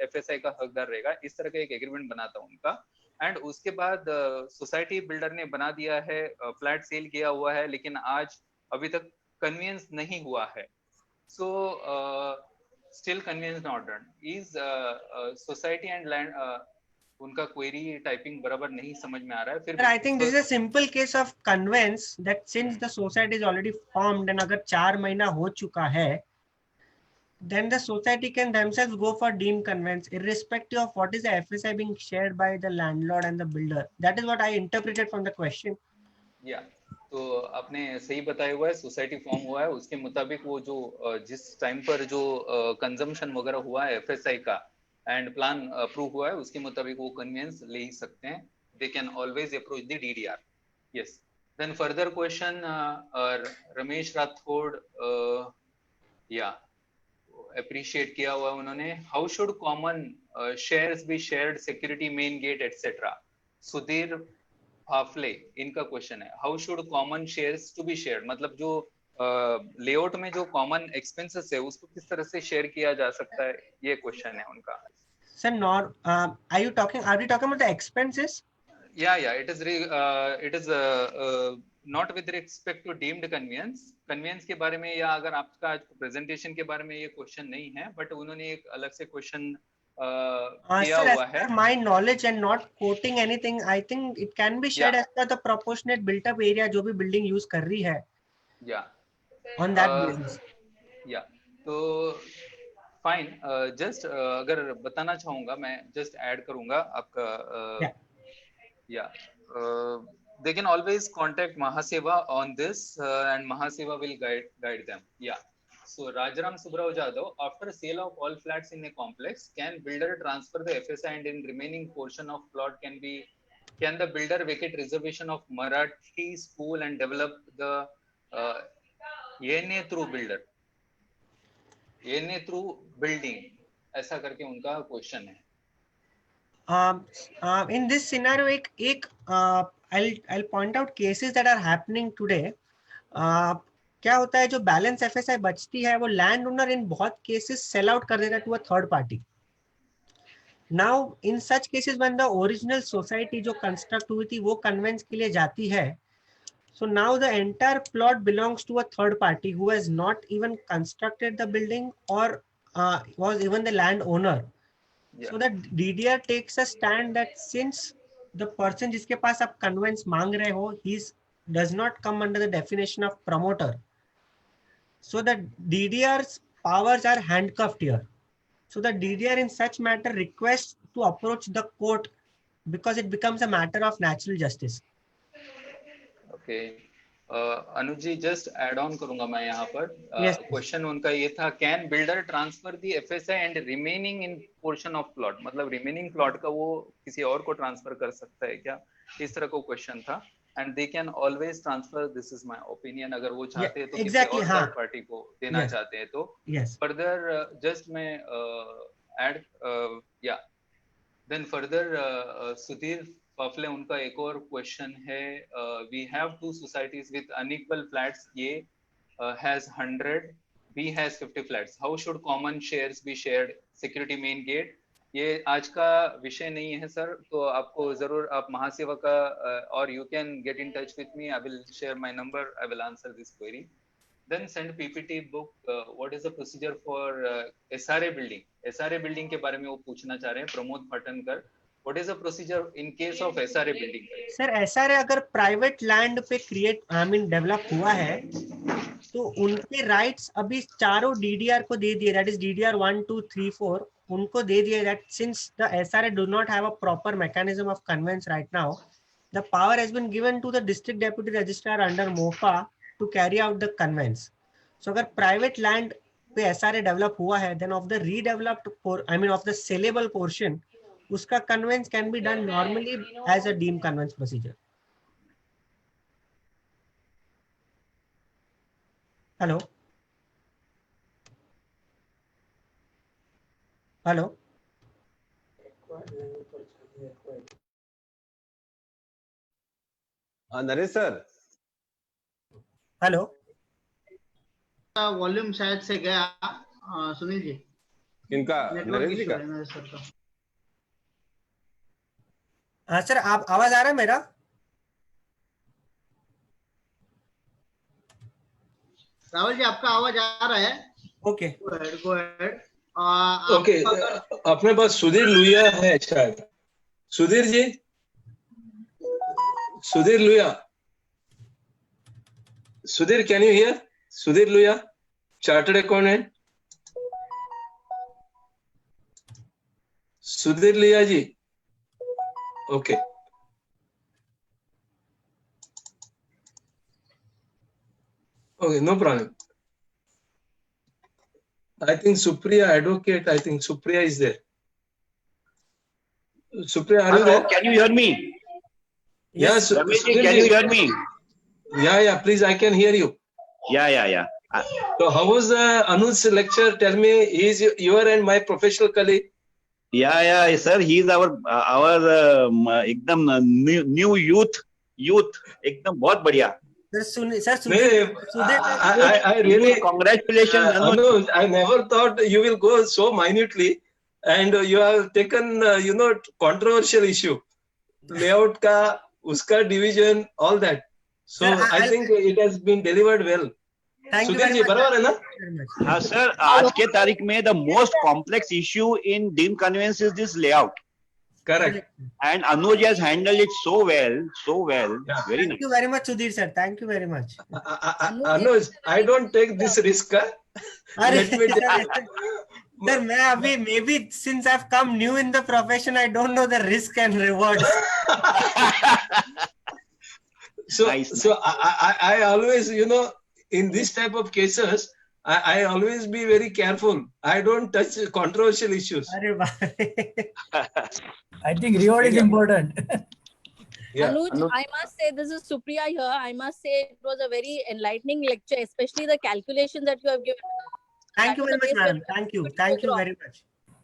FSI का हकदार रहेगा. इस तरह का एक एग्रीमेंट बना था उनका. एंड उसके बाद सोसाइटी बिल्डर ने बना दिया है, फ्लैट सेल किया हुआ है, लेकिन आज अभी तक कन्वेंस नहीं हुआ है. So still conveyance not done. Is society and land, उनका क्वेरी टाइपिंग बराबर नहीं समझ में आ रहा है. फिर I think this is a simple case of conveyance that since the society is already formed and अगर 4 महीना हो चुका है, then the society can themselves go for deemed conveyance irrespective of what is the FSI being shared by the landlord and the builder. That is what I interpreted from the question. Yeah. तो आपने सही बताया हुआ है, society form हुआ है, उसके मुताबिक वो जो जिस टाइम पर जो कंजम्पशन वगैरह हुआ है FSI का एंड प्लान अप्रूव हुआ है, उसके मुताबिक वो कन्वेंस ले ही सकते हैं. They can always approach the DDR. Yes. Then further question, Ramesh Rathod, yeah, appreciate किया हुआ उन्होंने. How should common shares be shared, security, main gate, etc. Sudhir हाफले, इनका क्वेश्चन है, how should common shares to be shared? मतलब जो layout में जो common expenses है उसको किस तरह से शेयर किया जा सकता है, ये क्वेश्चन है उनका. Sir, are we talking about the expenses? Yeah, it is not with respect to deemed conveyance के बारे में, या अगर आपका प्रेजेंटेशन के बारे में ये क्वेश्चन नहीं है, बट उन्होंने एक अलग से क्वेश्चन किया हुआ है. Sir, my knowledge and not quoting anything, I think it can be shared as per the proportionate built up area जो भी building use कर रही है. Yeah. On that basis. Yeah. तो fine. Just अगर बताना चाहूँगा, मैं just add करूँगा आपका. Yeah. They can always contact Mahaseva on this, and Mahaseva will guide them. Yeah. So Rajaram Subrao Jadhav, after sale of all flats in a complex, can builder transfer the FSI and in remaining portion of plot can the builder vacate reservation of Marathi school and develop the ENA through builder? ENA through building, ऐसा करके उनका question है. In this scenario, I'll point out cases that are happening today. क्या होता है, जो balance FSI बचती है वो लैंड ओनर इन बहुत केसेस सेल आउट कर देता है to a third party. Now in such cases when the original society जो कंस्ट्रक्ट हुई थी वो कन्वेंस के लिए जाती है, So now the entire plot belongs to a third party who has not even constructed the building or was even the landowner. Yeah. So that DDR takes a stand that since the person जिसके पास आप conveyance मांग रहे हो, he does not come under the definition of promoter. So the DDR's powers are handcuffed here. So the DDR in such matter requests to approach the court because it becomes a matter of natural justice. Okay. Anuj ji just add on करूंगा मैं यहाँ पर Yes. Question उनका ये था, can builder transfer the FSI and remaining in portion of plot, मतलब remaining plot का वो किसी और को ट्रांसफर कर सकता है क्या, इस तरह का क्वेश्चन था. And they can always transfer, this is my opinion, अगर वो चाहते हैं तो exactly, किसी और थर्ड पार्टी को देना Yes. चाहते हैं तो. Yes. फर्दर जस्ट मैं ऐड या देन फर्दर सुधीर पाफले उनका एक और क्वेश्चन है, we have two societies with unequal flats, A has 100, B has 50 flats, how should common shares be shared, security main gate. ये आज का विषय नहीं है सर, तो आपको जरूर आप महासेवा का और you can get in touch with me, I will share my number, I will answer this query. Then send PPT book. What is the procedure for SRA building? SRA building के बारे में वो पूछना चाह रहे हैं Pramod Phatankar. What is the procedure in case of SRA building? Sir SRA अगर private land पे डेवलप हुआ है तो उनके राइट्स अभी चारों DDR को दे दिए, दैट इज DDR 1, 2, 3, 4 उनको दे दिए. That since the SRA do not have a proper mechanism of conveyance right now, the power has been given to the district deputy registrar under MOFA to carry out the conveyance. So अगर private land पे SRA develop हुआ है, then of the redeveloped of the saleable portion, उसका conveyance can be done normally as a deem conveyance procedure. Hello hello Naresh sir. Hello volume शायद से गया. सुनील जी, इनका network Naresh जी issue का. है नरेश सर का. हाँ सर, आप आवाज आ रहा है मेरा? राहुल जी आपका आवाज आ रहा है. Okay go ahead. ओके, अपने पास सुधीर लुहिया है शायद. Sudhir ji, Sudhir Luhiya, Sudhir can you hear? Sudhir Luhiya, chartered accountant. Sudhir Luhiya ji, okay. Okay, no problem. I think Supriya advocate, I think Supriya is there. Supriya, are you Hello, there? can you hear me? Yes, Ramesh ji, Sudhir can ji. you hear me? Yeah, please, I can hear you. Yeah. So how was Anuj's lecture? Tell me, he is your and my professional colleague. Yeah, sir. He is our एकदम new youth एकदम बहुत बढ़िया. I really, Congratulations, Anuj. Anuj, I never thought you will go so minutely, and you have taken, controversial issue, layout ka, uska division, all that. So Sir, I think it has been delivered well. Thank you Sudhir very ji, much. बराबर है ना? हाँ sir, आज के तारीख में the most complex issue in deem conveyance is this layout, Correct. and Anuj has handled it so well, Yeah. very Thank nice. you very much, Sudhir sir. Thank you very much. Anuj, I don't take this risk. अरे Let me tell you. Sir, मैं अभी maybe since I've come new in the profession, I don't know the risk and rewards. Nice. So I always, in this type of cases, I always be very careful. I don't touch controversial issues. अरे बाप. I think reward is important. Yeah. Anuj, I must say, this is Supriya here. I must say it was a very enlightening lecture, especially the calculations that you have given. Thank you very That much, is the madam. base Thank you. where Thank you wrong. very much.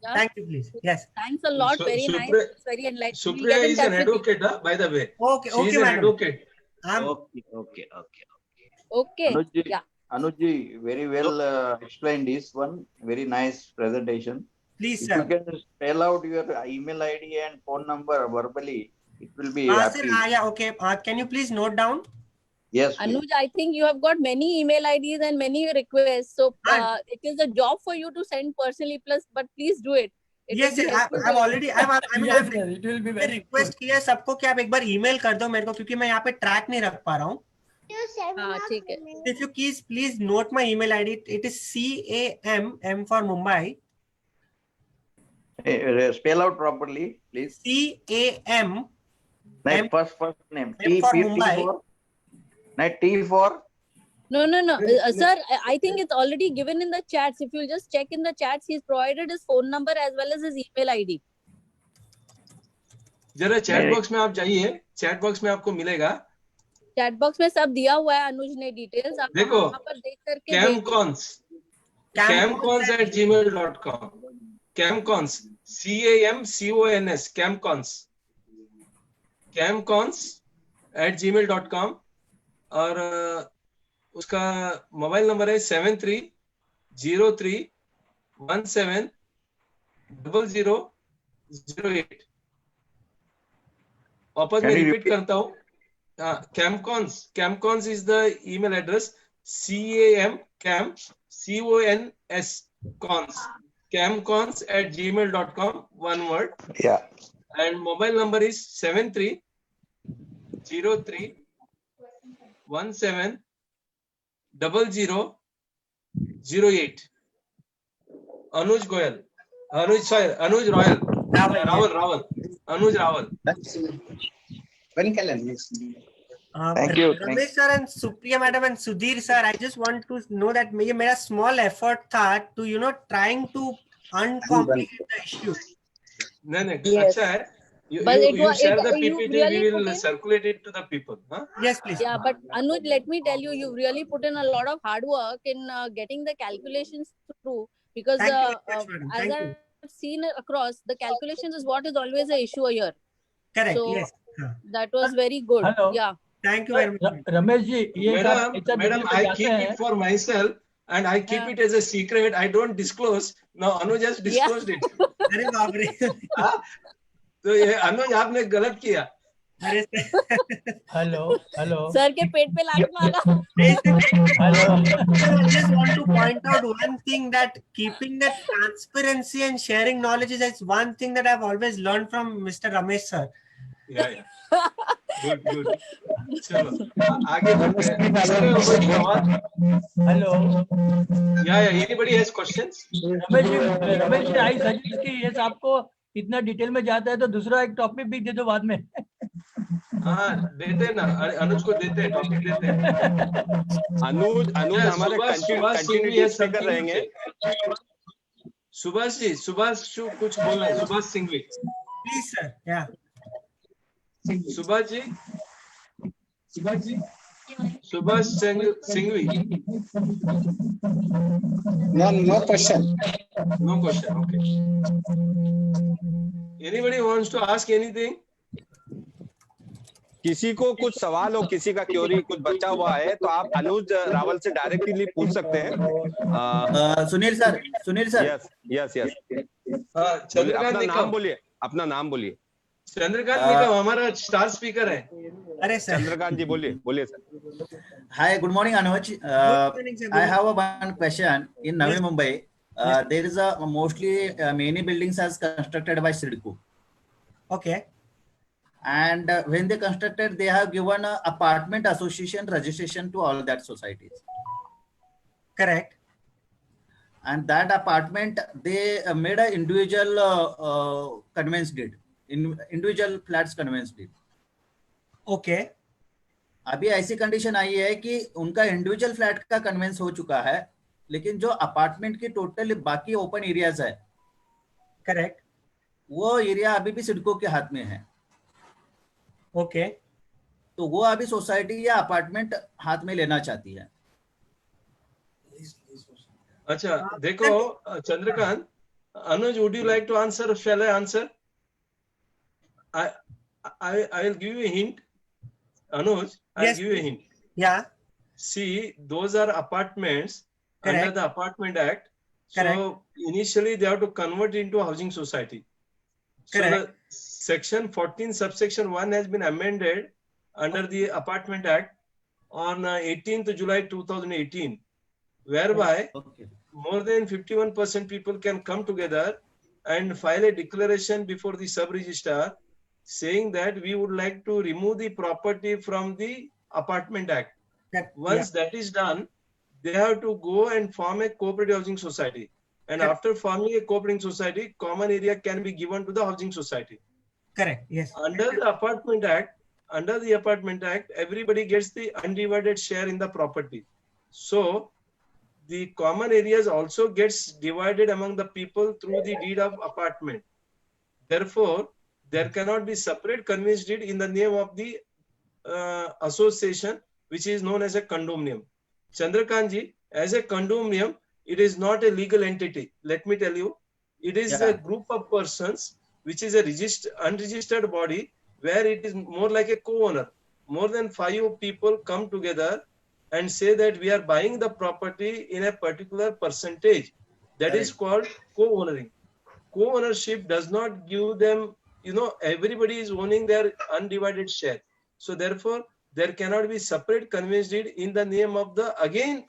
Yeah. Thank you, please. Yes. Thanks a lot. So, Very nice. Supriya- It's very enlightening. We'll Supriya get in is touch an with you. advocate, by the way. Okay, She is okay, an madam. advocate. Okay. Okay. Anuj ji, Yeah. Anuj ji, very well explained this one. Very nice presentation. Please, If sir. you can spell out your email ID and phone number verbally, it will be Sir, happy. yeah, okay. Can you please note down? Yes, please. Anuj, I think you have got many email IDs and many requests. So it is a job for you to send personally, plus, but please do it. Yes, will be helpful I've for you. already, I've Yes, sir, it will be very request किया है सबको कि आप एक बार email कर दो मेरे को, क्योंकि मैं यहाँ पे ट्रैक नहीं रख पा रहा हूँ. हाँ, ठीक है. If you please note my email ID. It is CAM, M for Mumbai. Spell out properly, please. CAM. Like first name. M for Mumbai. T for. No. Sir, I think it's already given in the chats. If you'll just check in the chats, he's provided his phone number as well as his email ID. जरा chat box में आप जाइए, chat box में आपको मिलेगा. Chat box में सब दिया हुआ है अनुज ने डिटेल्स. आप देखो, वहां पर देख करके camcons@gmail.com. camcons CAMCONS camcons@gmail.com. और उसका मोबाइल नंबर है 7303170008. वापस मैं रिपीट करता हूँ. Camcons is the email address. camcons@gmail.com, one word. Yeah. And mobile number is 7303170008. Anuj Goyal. Anuj Royal. Raval. Anuj Raval. Thank you. Ramesh sir and Supriya madam and Sudhir sir, I just want to know that ये मेरा small effort था to trying to uncomplicate the issue. नहीं, Yes. अच्छा है. You share the PPT, really we will put in- circulate it to the people. Huh? Yes, please. Yeah, but Anuj, let me tell you, you've really put in a lot of hard work in getting the calculations through, because Thank you very much, madam. as Thank you. I've seen across, the calculations is what is always an issue here. Correct. So Yes. that was very good. Hello. Yeah. Thank you very much. Ramesh ji, ये Madam, I keep it for myself and I keep it as a secret. I don't disclose. Now Anuj has disclosed it. अरे बाप रे. तो ये अनुज आपने गलत किया. Hello sir के पेट पे लात मारा. Hello. I just want to point out one thing, that keeping that transparency and sharing knowledge is one thing that I've always learned from Mr. Ramesh sir. Yeah. Good. चलो आगे बढ़ते हैं. Hello. Yeah. Anybody has questions? Ramesh ji, I suggest कि ये आपको इतना detail में जाता है तो दूसरा एक टॉपिक भी दे दो बाद में. हाँ, देते ना, अनुज को देते हैं, टॉपिक देते हैं. अनुज हमारे कंटिन्यूटी स्पीकर रहेंगे. सुभाष जी, सुभाष कुछ बोलना है. Subhash Singhvi. Please sir. Yeah. Subhash Singhvi. No question. No question. Okay. Anybody wants to ask anything? किसी को कुछ सवाल हो, किसी का क्वेरी कुछ बचा हुआ है तो आप अनुज रावल से डायरेक्टली पूछ सकते हैं. सुनील सर. यस. चंद्रकांत अपना नाम बोलिए. चंद्रकांत निकम हमारा स्टार स्पीकर है. अरे सर. चंद्रकांत जी बोलिए sir. Hi, good morning, Anuj. I have one question. In Navi Mumbai, there is mostly many buildings as constructed by Sidco. Okay. And when they constructed, they have given a apartment association registration to all that societies. Correct. And that apartment, they made a individual conveyance deed. Individual flats conveyance deed. Okay. अभी ऐसी condition आई है कि उनका individual flat का convince हो चुका है, लेकिन जो अपार्टमेंट की टोटल बाकी ओपन एरियाज है, करेक्ट, वो एरिया अभी भी सिडको के हाथ में है. ओके. तो वो अभी सोसाइटी या अपार्टमेंट हाथ में लेना चाहती है. अच्छा देखो चंद्रकांत, अनुज, would you like to answer? Shall I answer? I will give you a hint. Anuj, I'll give you a hint. Yeah. See, those are apartments under the Apartment Act. Correct. So initially they have to convert into a housing society. Correct. So the section 14 subsection 1 has been amended under the Apartment Act on 18th July 2018, whereby more than 51% people can come together and file a declaration before the sub-registrar saying that we would like to remove the property from the Apartment Act. Once that is done, they have to go and form a cooperative housing society. And after forming a cooperative society, common area can be given to the housing society. Correct. Yes. Under the Apartment Act, everybody gets the undivided share in the property. So the common areas also gets divided among the people through the deed of apartment. Therefore, there cannot be separate conveyance deed in the name of the association, which is known as a condominium. Chandrakant, as a condominium, it is not a legal entity. Let me tell you, it is a group of persons which is a unregistered body where it is more like a co-owner. More than 5 people come together and say that we are buying the property in a particular percentage. That is called co-owning. Co-ownership does not give them, everybody is owning their undivided share. So therefore, there cannot be separate conveyance deed in the name of the, again,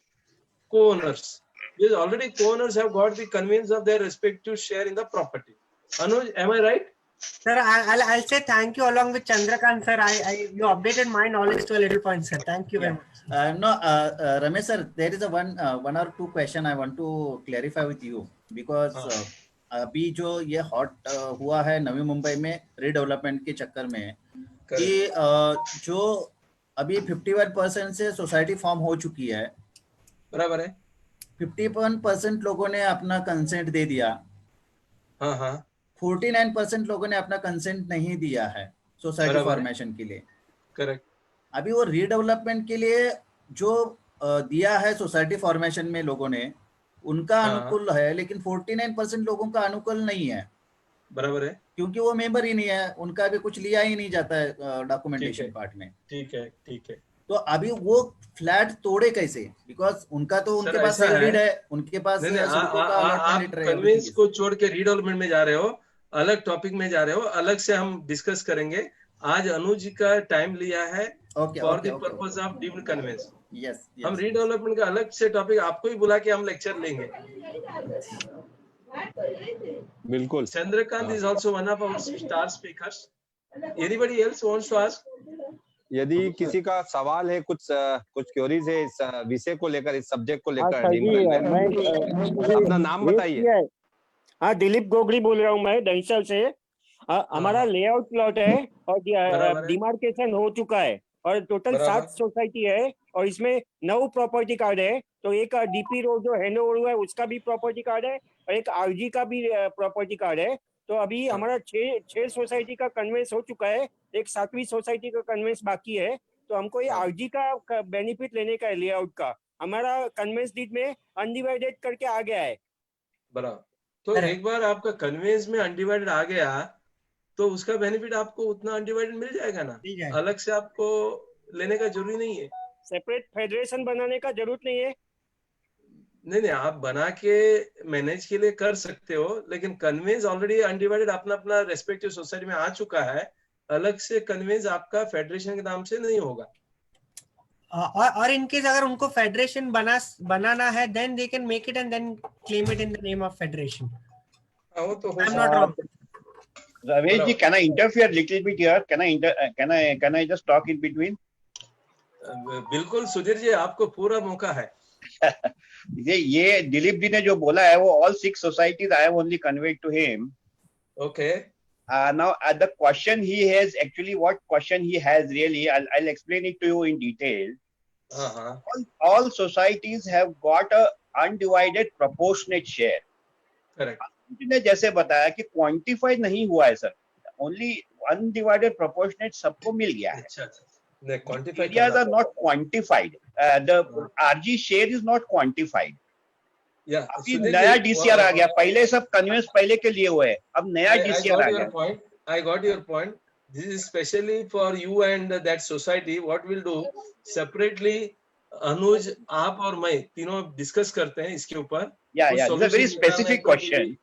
co-owners. Because already co-owners have got the conveyance of their respective share in the property. Anuj, am I right? Sir, I'll say thank you along with Chandrakant, sir. You updated my knowledge to a little point, sir. Thank you very much. Ramesh sir, there is a one or two question I want to clarify with you because अभी जो ये hot हुआ है नवी मुंबई में redevelopment के चक्कर में कि जो अभी 51% से सोसाइटी फॉर्म हो चुकी है, बराबर है, 51% लोगों ने अपना कंसेंट दे दिया, 49% लोगों ने अपना कंसेंट नहीं दिया है सोसाइटी फॉर्मेशन के लिए। करेक्ट। अभी वो रीडेवलपमेंट के लिए जो दिया है सोसाइटी फॉर्मेशन में लोगों ने, उनका अनुकूल है, लेकिन 49% लोगों का अनुकूल नहीं है। बराबर है, क्योंकि वो मेंबर ही नहीं है, उनका भी कुछ लिया ही नहीं जाता है डॉक्यूमेंटेशन पार्ट में। ठीक है, ठीक है। तो अभी वो फ्लैट तोड़े कैसे? बिकॉज उनका तो उनके पास सेल है, उनके पास आप कन्वेंस को छोड़ के रीडेवलपमेंट में जा रहे हो, अलग टॉपिक में जा रहे हो, अलग से हम डिस्कस करेंगे। आज अनुज जी का टाइम लिया है for the purpose of deemed conveyance. Yes, हम रीडेवलपमेंट का अलग से टॉपिक आपको ही बुला के हम लेक्चर लेंगे। बिल्कुल। Chandrakant is also one of our star speakers. Anybody else wants to ask? यदि किसी का सवाल है, कुछ क्वेरीज है इस विषय को लेकर, इस सब्जेक्ट को लेकर, अपना नाम बताइए। हाँ, दिलीप गोगरी बोल रहा हूँ मैं दहिसर से। हमारा लेआउट प्लॉट है और डिमार्केशन हो चुका है और टोटल 7 सोसाइटी है और इसमें 9 प्रॉपर्टी कार्ड है। तो एक डीपी रोड जो हैंडओवर हुआ है उसका भी प्रॉपर्टी कार्ड है और एक आरजी का भी प्रॉपर्टी कार्ड है। तो अभी हमारा 6 सोसाइटी का कन्वेंस हो चुका है, एक 7वीं सोसाइटी का कन्वेंस बाकी है। तो हमको ये आरजी का बेनिफिट लेने का है लेआउट का। हमारा कन्वेंस डीड में अनडिवाइडेड करके आ गया है। बराबर। तो एक बार आपका कन्वेंस में अनडिवाइडेड आ गया तो उसका बेनिफिट आपको उतना अनडिवाइडेड मिल जाएगा ना, अलग से आपको लेने का जरूरी नहीं है। सेपरेट फेडरेशन बनाने का जरूरत नहीं है। नहीं, आप बना के मैनेज के लिए कर सकते हो, लेकिन कन्वेंस ऑलरेडी अनडिवाइडेड अपना रेस्पेक्टिव सोसाइटी में आ चुका है। अलग से कन्वेंस आपका फेडरेशन के नाम से नहीं होगा। और इनकेस अगर उनको फेडरेशन बनाना है, then they can make it and then claim it in the name of federation. वो तो I am not wrong. Ramesh ji, can I interfere little bit here? Can I just talk in between? बिल्कुल सुधीर जी, आपको पूरा मौका है। ये दिलीप जी ने जो बोला है वो all 6 societies I have only conveyed to him. Okay. Now the question he has, actually what question he has really, I'll explain it to you in detail. All societies have got a undivided proportionate share. Correct. ने जैसे बताया कि quantified नहीं हुआ है sir, only undivided proportionate सबको मिल गया है। Areas are not quantified. The RG share is not quantified. अभी नया DCR आ गया, पहले सब कन्वेंस पहले के लिए हुए, अब नया DCR आ गया। I got your point. This is specially for you and that society. What we'll do separately, अनुज, आप और मैं तीनों डिस्कस करते हैं इसके ऊपर। Yeah, this is a very specific question.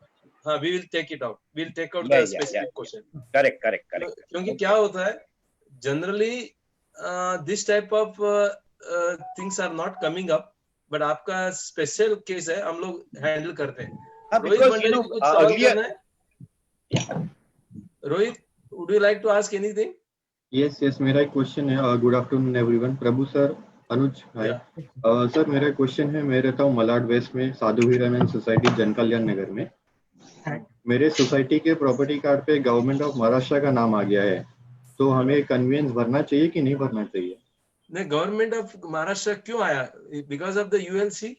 हाँ, we will take it out. We'll take out the specific question. Correct. क्योंकि क्या होता है, generally this type of things are not coming up, but आपका special case है, हम लोग handle करते हैं. रोहित because भंडारी को कुछ सवाल करना है? Rohit, would you like to ask anything? Yes, मेरा एक क्वेश्चन है. Good afternoon everyone. Prabhu sir, Anuj, hi. Sir मेरा क्वेश्चन है, मैं रहता हूँ मलाड वेस्ट में, साधु हीरानंद सोसाइटी, जन कल्याण नगर में. मेरे सोसाइटी के प्रॉपर्टी कार्ड पे गवर्नमेंट ऑफ महाराष्ट्र का नाम आ गया है, तो हमें कन्वेंस भरना चाहिए कि नहीं भरना चाहिए? नहीं, गवर्नमेंट ऑफ महाराष्ट्र क्यों आया? Because of the ULC?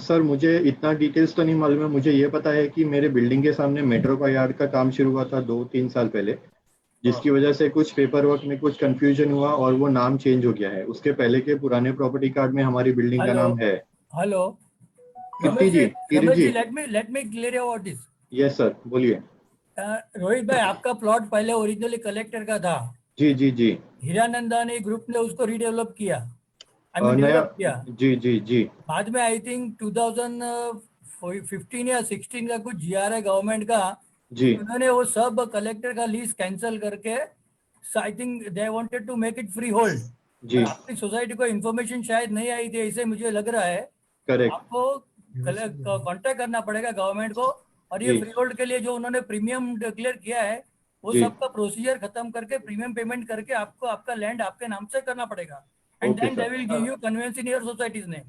Sir मुझे इतना डिटेल्स तो नहीं मालूम है. मुझे ये पता है कि मेरे बिल्डिंग के सामने मेट्रो का यार्ड का काम शुरू हुआ था 2-3 साल पहले, जिसकी वजह से कुछ पेपर वर्क में कुछ कंफ्यूजन हुआ और वो नाम चेंज हो गया है. उसके पहले के पुराने प्रॉपर्टी कार्ड में हमारी बिल्डिंग का नाम है. Hello Kirti ji, let me clear your this. Yes sir, बोलिए. रोहित भाई, आपका प्लॉट पहले ओरिजिनली कलेक्टर का था. जी. हीरानंदानी ग्रुप ने उसको रीडेवलप किया, नया किया. जी. बाद में आई थिंक 2015 या 16 का कुछ जीआर है गवर्नमेंट का जी. उन्होंने वो सब कलेक्टर का लीज कैंसिल करके I think they wanted to make it freehold जी. आपकी सोसाइटी को इन्फॉर्मेशन शायद नहीं आई थी, ऐसे मुझे लग रहा है. करेक्ट. आपको कांटेक्ट करना पड़ेगा गवर्नमेंट को, और ये फ्री होल्ड के लिए जो उन्होंने प्रीमियम डिक्लेयर किया है वो सबका प्रोसीजर खत्म करके प्रीमियम पेमेंट करके आपको आपका लैंड आपके नाम से करना पड़ेगा. And then they will give you conveyance in your society's name.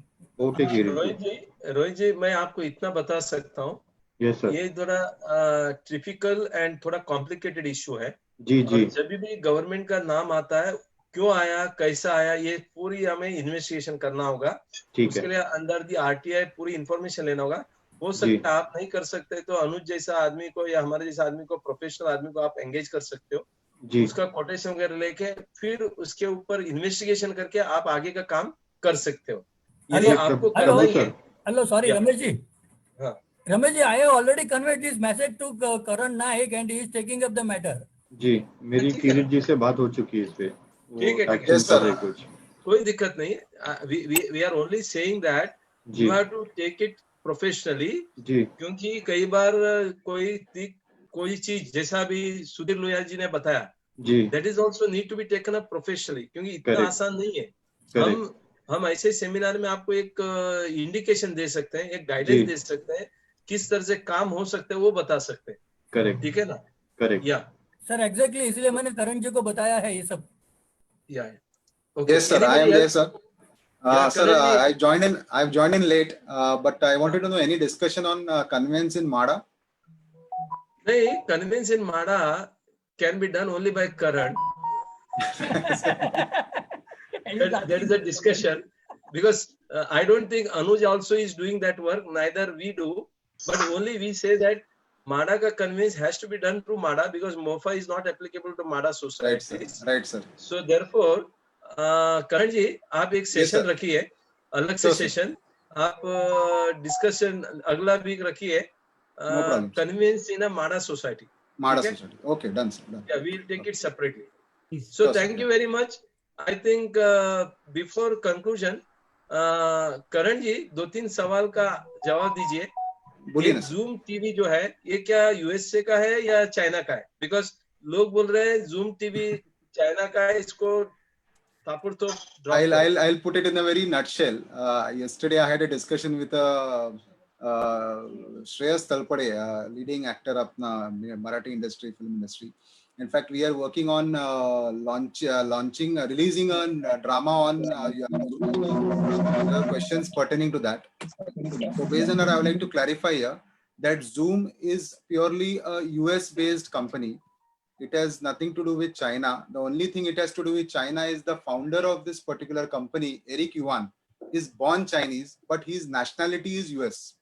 Okay Rohit ji, मैं आपको इतना बता सकता हूँ. Yes sir. ये थोड़ा टिपिकल एंड थोड़ा कॉम्प्लिकेटेड इश्यू है. जी. जब भी गवर्नमेंट का नाम आता है, क्यों आया, कैसा आया, ये पूरी हमें इन्वेस्टिगेशन करना होगा. उसके लिए अंदर दी आरटीआई पूरी इंफॉर्मेशन लेना होगा. हो सकता है आप नहीं कर सकते तो अनुज जैसा आदमी को या हमारे जैसा आदमी को, प्रोफेशनल आदमी को आप एंगेज कर सकते हो. उसका कोटेशन वगैरह लेके फिर उसके ऊपर इन्वेस्टिगेशन करके आप आगे का काम कर सकते हो. यदि आपको करना ही है. Hello sorry Ramesh ji. Ramesh ji, I have already conveyed this message to Karan Nayak and he is taking up the matter. जी, मेरी किरीट जी से बात हो चुकी है इस पे. ठीक है, कोई दिक्कत नहीं. We are only saying that you have to take it professionally. क्योंकि कई बार कोई चीज जैसा भी सुधीर लोहिया जी ने बताया, that is also need to be taken up professionally, क्योंकि इतना आसान नहीं है. हम ऐसे सेमिनार में आपको एक इंडिकेशन दे सकते हैं, एक गाइडेंस दे सकते हैं, किस तरह से काम हो सकते हैं वो बता सकते हैं. करेक्ट. ठीक है ना? करेक्ट. या सर एग्जैक्टली, इसलिए मैंने करण जी को बताया है ये सब. Yes sir, I am there sir. Sir, I've joined in late, but I wanted to know any discussion on conveyance in MHADA. नहीं, conveyance in MHADA can be done only by Karan. There is a discussion because I don't think Anuj also is doing that work. Neither we do, but only we say that MHADA ka conveyance has to be done through MHADA because MOFA is not applicable to MHADA societies. Right sir. So therefore, करण जी, आप एक session रखिए, अलग से session आप discussion अगला week रखिए, convince in MHADA society. MHADA society. Okay, done sir. Done. Yeah, we'll take it separately. So thank you very much. I think before conclusion, करण जी 2-3 सवाल का जवाब दीजिए. Zoom TV जो है, ये क्या USA का है या चाइना का है? Because लोग बोल रहे हैं Zoom TV चाइना का है, इसको I'll put it in a very nutshell. Yesterday I had a discussion with Shreyas Talpade, leading actor of Marathi industry, film industry. In fact, we are working on releasing a drama on questions pertaining to that. So based on that, I would like to clarify here that Zoom is purely a US-based company. It has nothing to do with China. The only thing it has to do with China is the founder of this particular company, Eric Yuan, is born Chinese, but his nationality is US.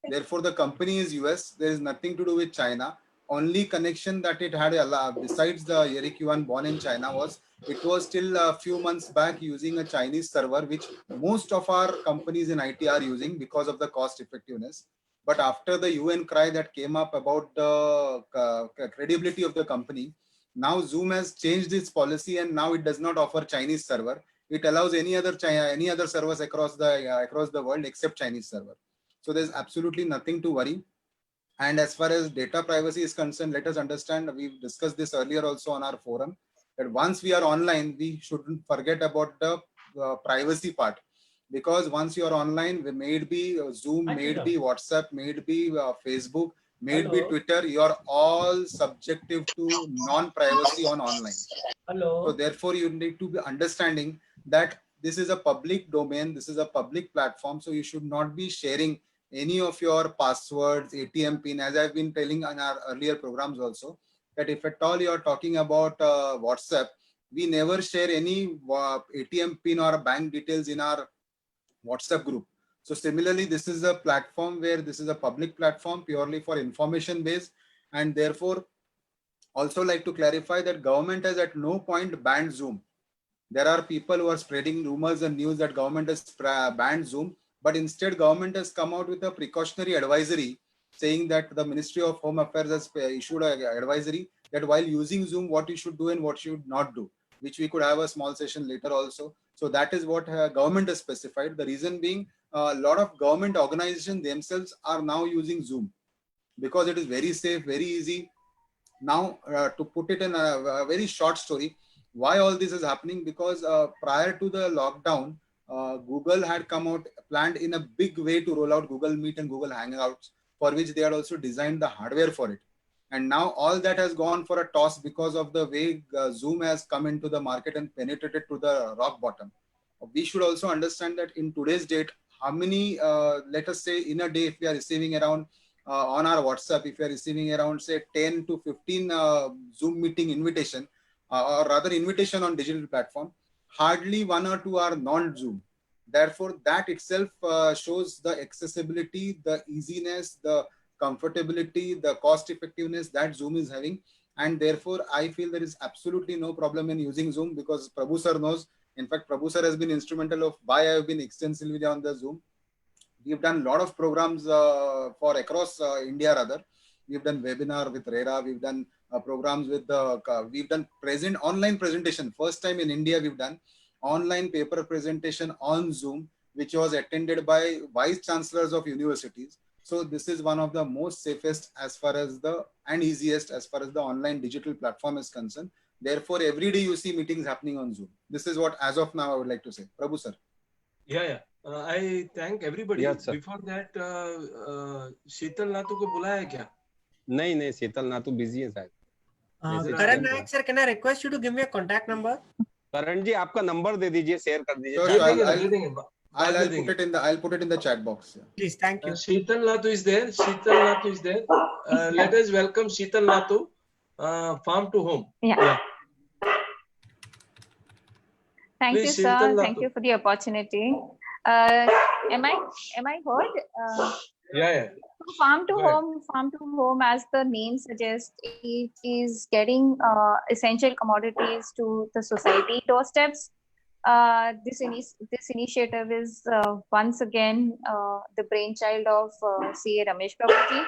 Therefore, the company is US. There is nothing to do with China. Only connection that it had, besides the Eric Yuan born in China, was it was till a few months back using a Chinese server, which most of our companies in IT are using because of the cost effectiveness. But after the UN cry that came up about the credibility of the company, now Zoom has changed its policy and now it does not offer Chinese server. It allows any other servers across the world except Chinese server. So there's absolutely nothing to worry. And as far as data privacy is concerned, let us understand, we've discussed this earlier also on our forum, that once we are online, we shouldn't forget about the privacy part, because once you are online, may it be Zoom, may it be WhatsApp, may it be Facebook, may it be Twitter, you are all subjective to non-privacy on online. So therefore, you need to be understanding that this is a public domain, this is a public platform, so you should not be sharing any of your passwords, ATM pin, as I've been telling in our earlier programs also, that if at all you are talking about WhatsApp, we never share any ATM pin or bank details in our WhatsApp group. So similarly, this is a platform where this is a public platform purely for information based, and therefore also like to clarify that government has at no point banned Zoom. There are people who are spreading rumors and news that government has banned Zoom, but instead government has come out with a precautionary advisory saying that the Ministry of Home Affairs has issued an advisory that while using Zoom, what you should do and what you should not do, which we could have a small session later also. So that is what government has specified. The reason being a lot of government organizations themselves are now using Zoom because it is very safe, very easy. Now, to put it in a very short story, why all this is happening, because prior to the lockdown, Google had come out, planned in a big way to roll out Google Meet and Google Hangouts, for which they had also designed the hardware for it. And now all that has gone for a toss because of the way Zoom has come into the market and penetrated to the rock bottom. We should also understand that in today's date, how many, let us say in a day, if we are receiving around on our WhatsApp, if you are receiving around say 10 to 15 Zoom meeting invitation, or rather invitation on digital platform, hardly 1 or 2 are non-Zoom. Therefore, that itself shows the accessibility, the easiness, the comfortability, the cost effectiveness that Zoom is having. And therefore, I feel there is absolutely no problem in using Zoom, because Prabhu sir knows. In fact, Prabhu sir has been instrumental of why I have been extensively on the Zoom. We've done a lot of programs for across India rather. We've done webinar with RERA. We've done programs with we've done online presentation. First time in India, we've done online paper presentation on Zoom, which was attended by vice chancellors of universities. So this is one of the most safest as far as and easiest as far as the online digital platform is concerned. Therefore, every day you see meetings happening on Zoom. This is what, as of now, I would like to say. Prabhu sir. Yeah. I thank everybody. Yes, sir. Before that, शीतल नातू को बुलाया क्या? नहीं, शीतल नातू busy है शायद. Karan Nayak sir, can I request you to give me a contact number? करण जी, आपका number दे दीजिए, शेयर कर दीजिए. Sure, I'll put it in the chat box. Yeah. Please, thank you. Sheetal Natu is there. Let us welcome Sheetal Natu, Farm to Home. Yeah. Thank Please, you, sir. Sheetal Natu. Thank you for the opportunity. Am I heard? Yeah. Farm to home, as the name suggests, it is getting essential commodities to the society doorsteps. This initiative is once again the brainchild of CA Ramesh Prabhuji,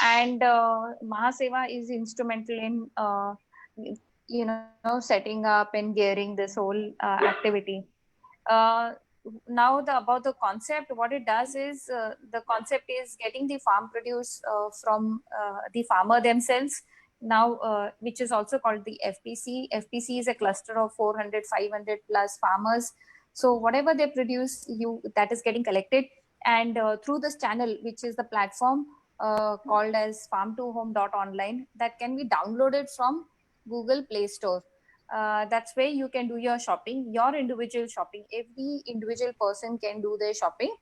and Mahaseva is instrumental in setting up and gearing this whole activity. Now about the concept, what it does is the concept is getting the farm produce from the farmer themselves. Now, which is also called the FPC. FPC is a cluster of 400, 500 plus farmers. So whatever they produce, that is getting collected, and through this channel, which is the platform called as farmtohome.online, that can be downloaded from Google Play Store. That's where you can do your shopping, your individual shopping. Every individual person can do their shopping,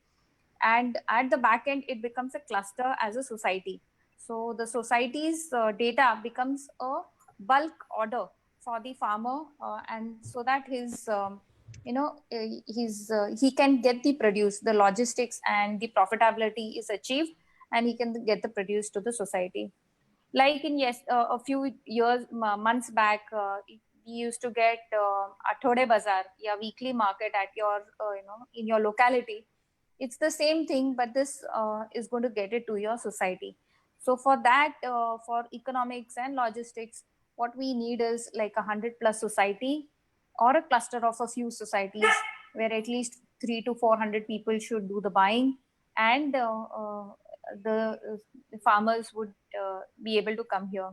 and at the back end, it becomes a cluster as a society. So the society's data becomes a bulk order for the farmer, and so that his he can get the produce, the logistics and the profitability is achieved, and he can get the produce to the society. Like in a few months back, we used to get Athode Bazaar, weekly market at your in your locality. It's the same thing, but this is going to get it to your society. So for that, for economics and logistics, what we need is like 100+ society or a cluster of a few societies where at least 300 to 400 people should do the buying, and the farmers would be able to come here.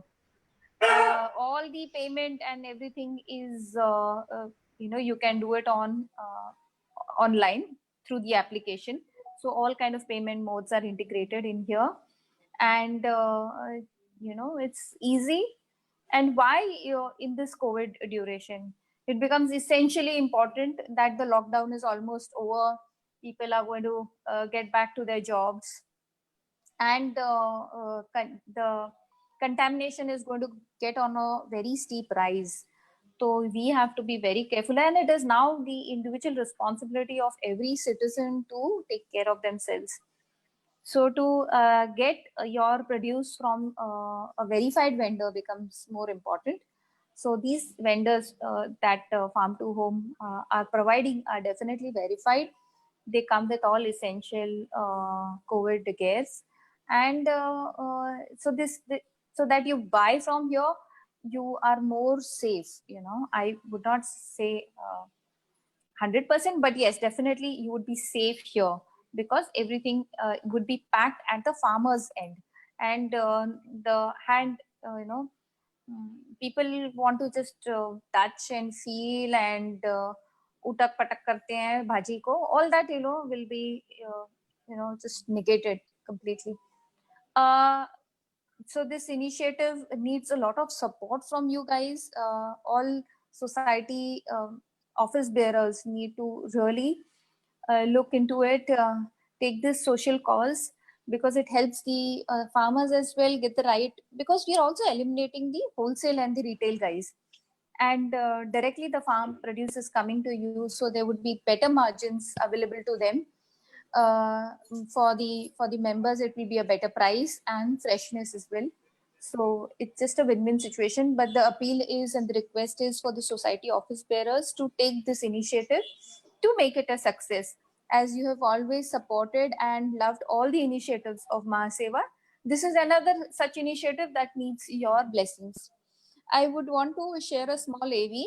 All the payment and everything is you can do it on online through the application. So all kind of payment modes are integrated in here, and it's easy. And why in this COVID duration, it becomes essentially important that the lockdown is almost over. People are going to get back to their jobs, and the contamination is going to get on a very steep rise. So we have to be very careful, and it is now the individual responsibility of every citizen to take care of themselves. So to get your produce from a verified vendor becomes more important. So these vendors that Farm to Home are providing are definitely verified. They come with all essential COVID gears, and so that you buy from here, you are more safe. I would not say 100%, but yes, definitely you would be safe here, because everything would be packed at the farmer's end, and the hand, people want to just touch and feel and utak patak karte hain bhaji ko, all that will be just negated completely. So this initiative needs a lot of support from you guys. All society office bearers need to really look into it, take this social cause, because it helps the farmers as well get the right, because we are also eliminating the wholesale and the retail guys, and directly the farm produce is coming to you, so there would be better margins available to them. For the members, it will be a better price and freshness as well. So it's just a win-win situation. But the appeal is, and the request is for the society office bearers to take this initiative to make it a success. As you have always supported and loved all the initiatives of Mahaseva, this is another such initiative that needs your blessings. I would want to share a small AV.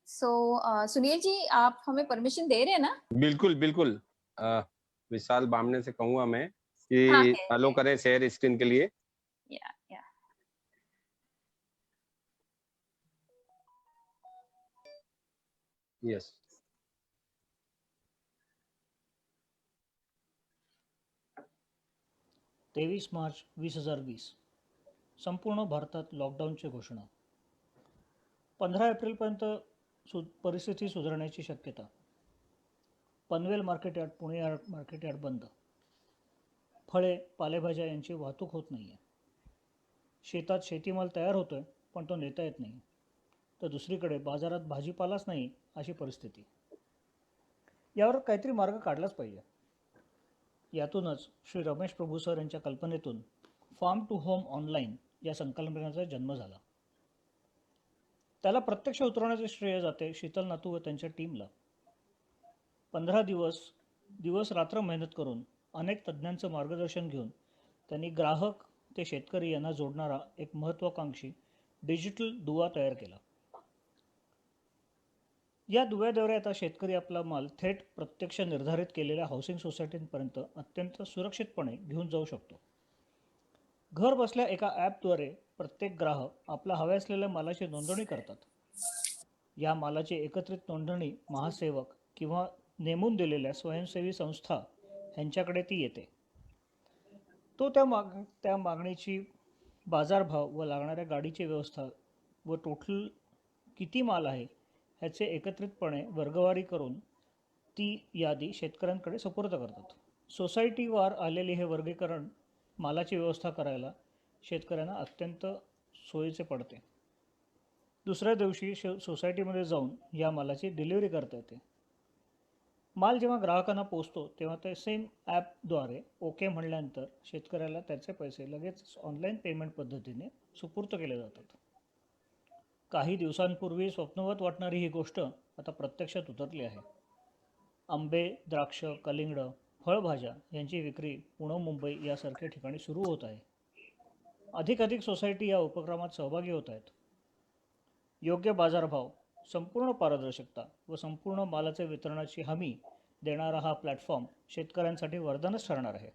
So Sunil ji, आप हमें permission दे रहे हैं ना? बिल्कुल बिल्कुल। विशाल बामने से कहूंगा मैं कि अलो करें शेयर स्क्रीन के लिए। Yeah. Yes. तेवीस मार्च 2020 संपूर्ण भारतात लॉकडाऊनची घोषणा। 15 एप्रिलपर्यंत परिस्थिती सुधारण्याची शक्यता। Panvel market yard, Pune market yard बंद। फळे, पालेभाज्या यांची वाहतूक होत नाही आहे। शेतात शेतीमाल तयार होतोय, पण तो नेता येत नाही। तर दुसरीकडे बाजारात भाजीपालाच नाही अशी परिस्थिती। यावर काहीतरी मार्ग काढलाच पाहिजे। यातूनच श्री रमेश प्रभू सर यांच्या कल्पनेतून फार्म टू होम ऑनलाईन या संकल्पनेचा जन्म झाला। त्याला प्रत्यक्ष उतरवण्याचे श्रेय जाते शीतल नातू व त्यांच्या टीमला। 15 दिवस रात्र मेहनत करून अनेक तज्ज्ञांचं मार्गदर्शन घेऊन त्यांनी ग्राहक ते शेतकरी यांना जोडणारा एक महत्त्वाकांक्षी डिजिटल दुवा तयार केला। या दुव्याद्वारे आता शेतकरी आपला माल थेट प्रत्यक्ष निर्धारित केलेल्या हाऊसिंग सोसायटींपर्यंत अत्यंत सुरक्षितपणे घेऊन जाऊ शकतो। घर बसल्या एका ॲपद्वारे प्रत्येक ग्राहक आपला हव्या असलेल्या मालाची नोंदणी करतात। या मालाची एकत्रित नोंदणी महासेवक किंवा नेमून दिलेल्या स्वयंसेवी संस्था यांच्याकडे ती येते। तो त्या मागणीची बाजारभाव व लागणाऱ्या गाडीची व्यवस्था व टोटल किती माल आहे ह्याचे एकत्रितपणे वर्गवारी करून ती यादी शेतकऱ्यांकडे सुपूर्द करतात। सोसायटीवार आलेले हे वर्गीकरण मालाची व्यवस्था करायला शेतकऱ्यांना अत्यंत सोयीचे पडते। दुसऱ्या दिवशी सोसायटीमध्ये जाऊन या मालाची डिलिव्हरी करता येते। माल जेव्हा ग्राहकांना पोहोचतो तेव्हा ते सेम ॲपद्वारे ओके म्हणल्यानंतर शेतकऱ्याला त्याचे पैसे लगेच ऑनलाईन पेमेंट पद्धतीने सुपूर्द केले जातात। काही दिवसांपूर्वी स्वप्नवत वाटणारी ही गोष्ट आता प्रत्यक्षात उतरली आहे। आंबे, द्राक्ष, कलिंगड, फळभाज्या यांची विक्री पुणे, मुंबई यासारख्या ठिकाणी सुरू होत आहे। अधिकाधिक सोसायटी या उपक्रमात सहभागी होत आहेत। योग्य बाजारभाव, संपूर्ण पारदर्शकता व संपूर्ण मालाचे वितरणाची हमी देणारा हा प्लॅटफॉर्म शेतकऱ्यांसाठी वरदानच ठरणार आहे।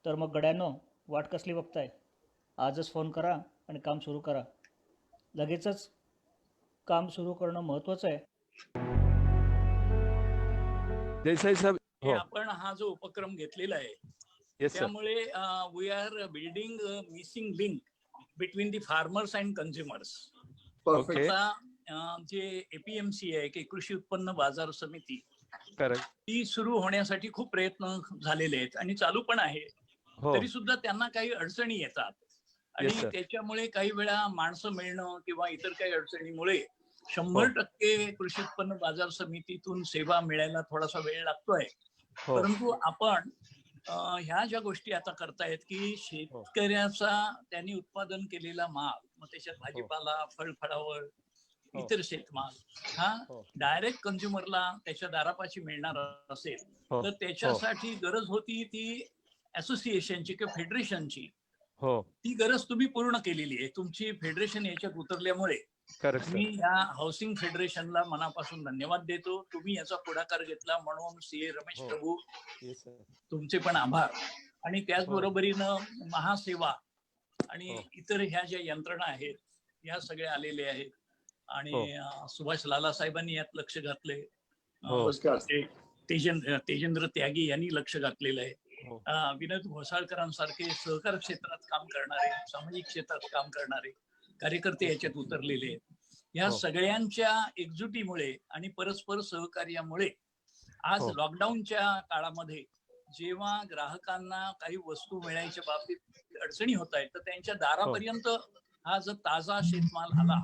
तर मग गड्यांनो, वाट कसली बघताय? आजच फोन करा आणि काम सुरू करा। लगेचच काम सुरू करणं महत्त्वाचं आहे. देसाई साहेब, हे आपण हा जो उपक्रम घेतलेला आहे येस सर, त्यामुळे we are building missing link between the farmers and consumers. Okay, आता जे एपीएमसी आहे की कृषी उत्पन्न बाजार समिती, करेक्ट, ती सुरू होण्यासाठी खूप प्रयत्न झालेले आहेत आणि चालू पण आहे. हो, तरी सुद्धा त्यांना काही अडचणी येतात आणि येस सर, त्याच्यामुळे काही वेळा माणसं मिळणं किंवा इतर काही अडचणीमुळे 100% कृषी उत्पन्न बाजार समितीतून सेवा मिळायला थोडासा वेळ लागतोय. हो, परंतु आपण ह्या ज्या गोष्टी आता करतायत की शेतकऱ्याचा त्यांनी उत्पादन केलेला माल, मग त्याच्यात भाजीपाला, फळफळावळ, इतर शेतमाल हा डायरेक्ट कंझ्युमरला त्याच्या दारापाशी मिळणार असेल तर त्याच्यासाठी गरज होती ती असोसिएशनची किंवा फेडरेशनची. हो, ती गरज तुम्ही पूर्ण केलेली आहे. तुमची फेडरेशन याच्यात उतरल्यामुळे करेक्ट मी सर, या हाऊसिंग फेडरेशनला मनापासून धन्यवाद देतो. तुम्ही याचा पुढाकार घेतला म्हणून सीए रमेश प्रभू येस सर, तुमचे पण आभार. आणि त्याचबरोबरीनं महासेवा आणि इतर ह्या ज्या यंत्रणा आहेत ह्या सगळ्या आलेल्या आहेत आणि सुभाष लाला साहेबांनी यात लक्ष घातले. तेजेंद्र त्यागी यांनी लक्ष घातलेलं आहे. विनोद घोसाळकरांसारखे सहकार क्षेत्रात काम करणारे, सामाजिक क्षेत्रात काम करणारे कार्यकर्ते याच्यात उतरलेले आहेत. या सगळ्यांच्या एकजुटीमुळे आणि परस्पर सहकार्यामुळे आज लॉकडाऊनच्या काळामध्ये जेव्हा ग्राहकांना काही वस्तू मिळायच्या बाबतीत अडचणी होत आहेत तर त्यांच्या दारापर्यंत हा जर ताजा शेतमाल आला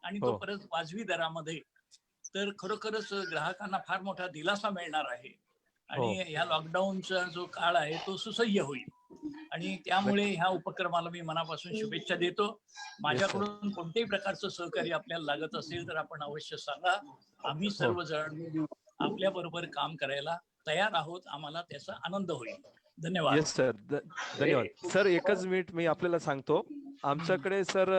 आणि तो परत वाजवी दरामध्ये, तर खरोखरच ग्राहकांना फार मोठा दिलासा मिळणार आहे आणि ह्या लॉकडाऊनचा जो काळ आहे तो सुसह्य होईल. आणि त्यामुळे ह्या उपक्रमाला मी मनापासून शुभेच्छा देतो. माझ्याकडून कोणत्याही प्रकारचं सहकार्य आपल्याला लागत असेल तर आपण अवश्य सांगा. आम्ही सर्वजण आपल्या बरोबर काम करायला तयार आहोत. आम्हाला त्याचा आनंद होईल. धन्यवाद. येस सर, धन्यवाद सर. एकच मिनिट मी आपल्याला सांगतो. आमच्याकडे सर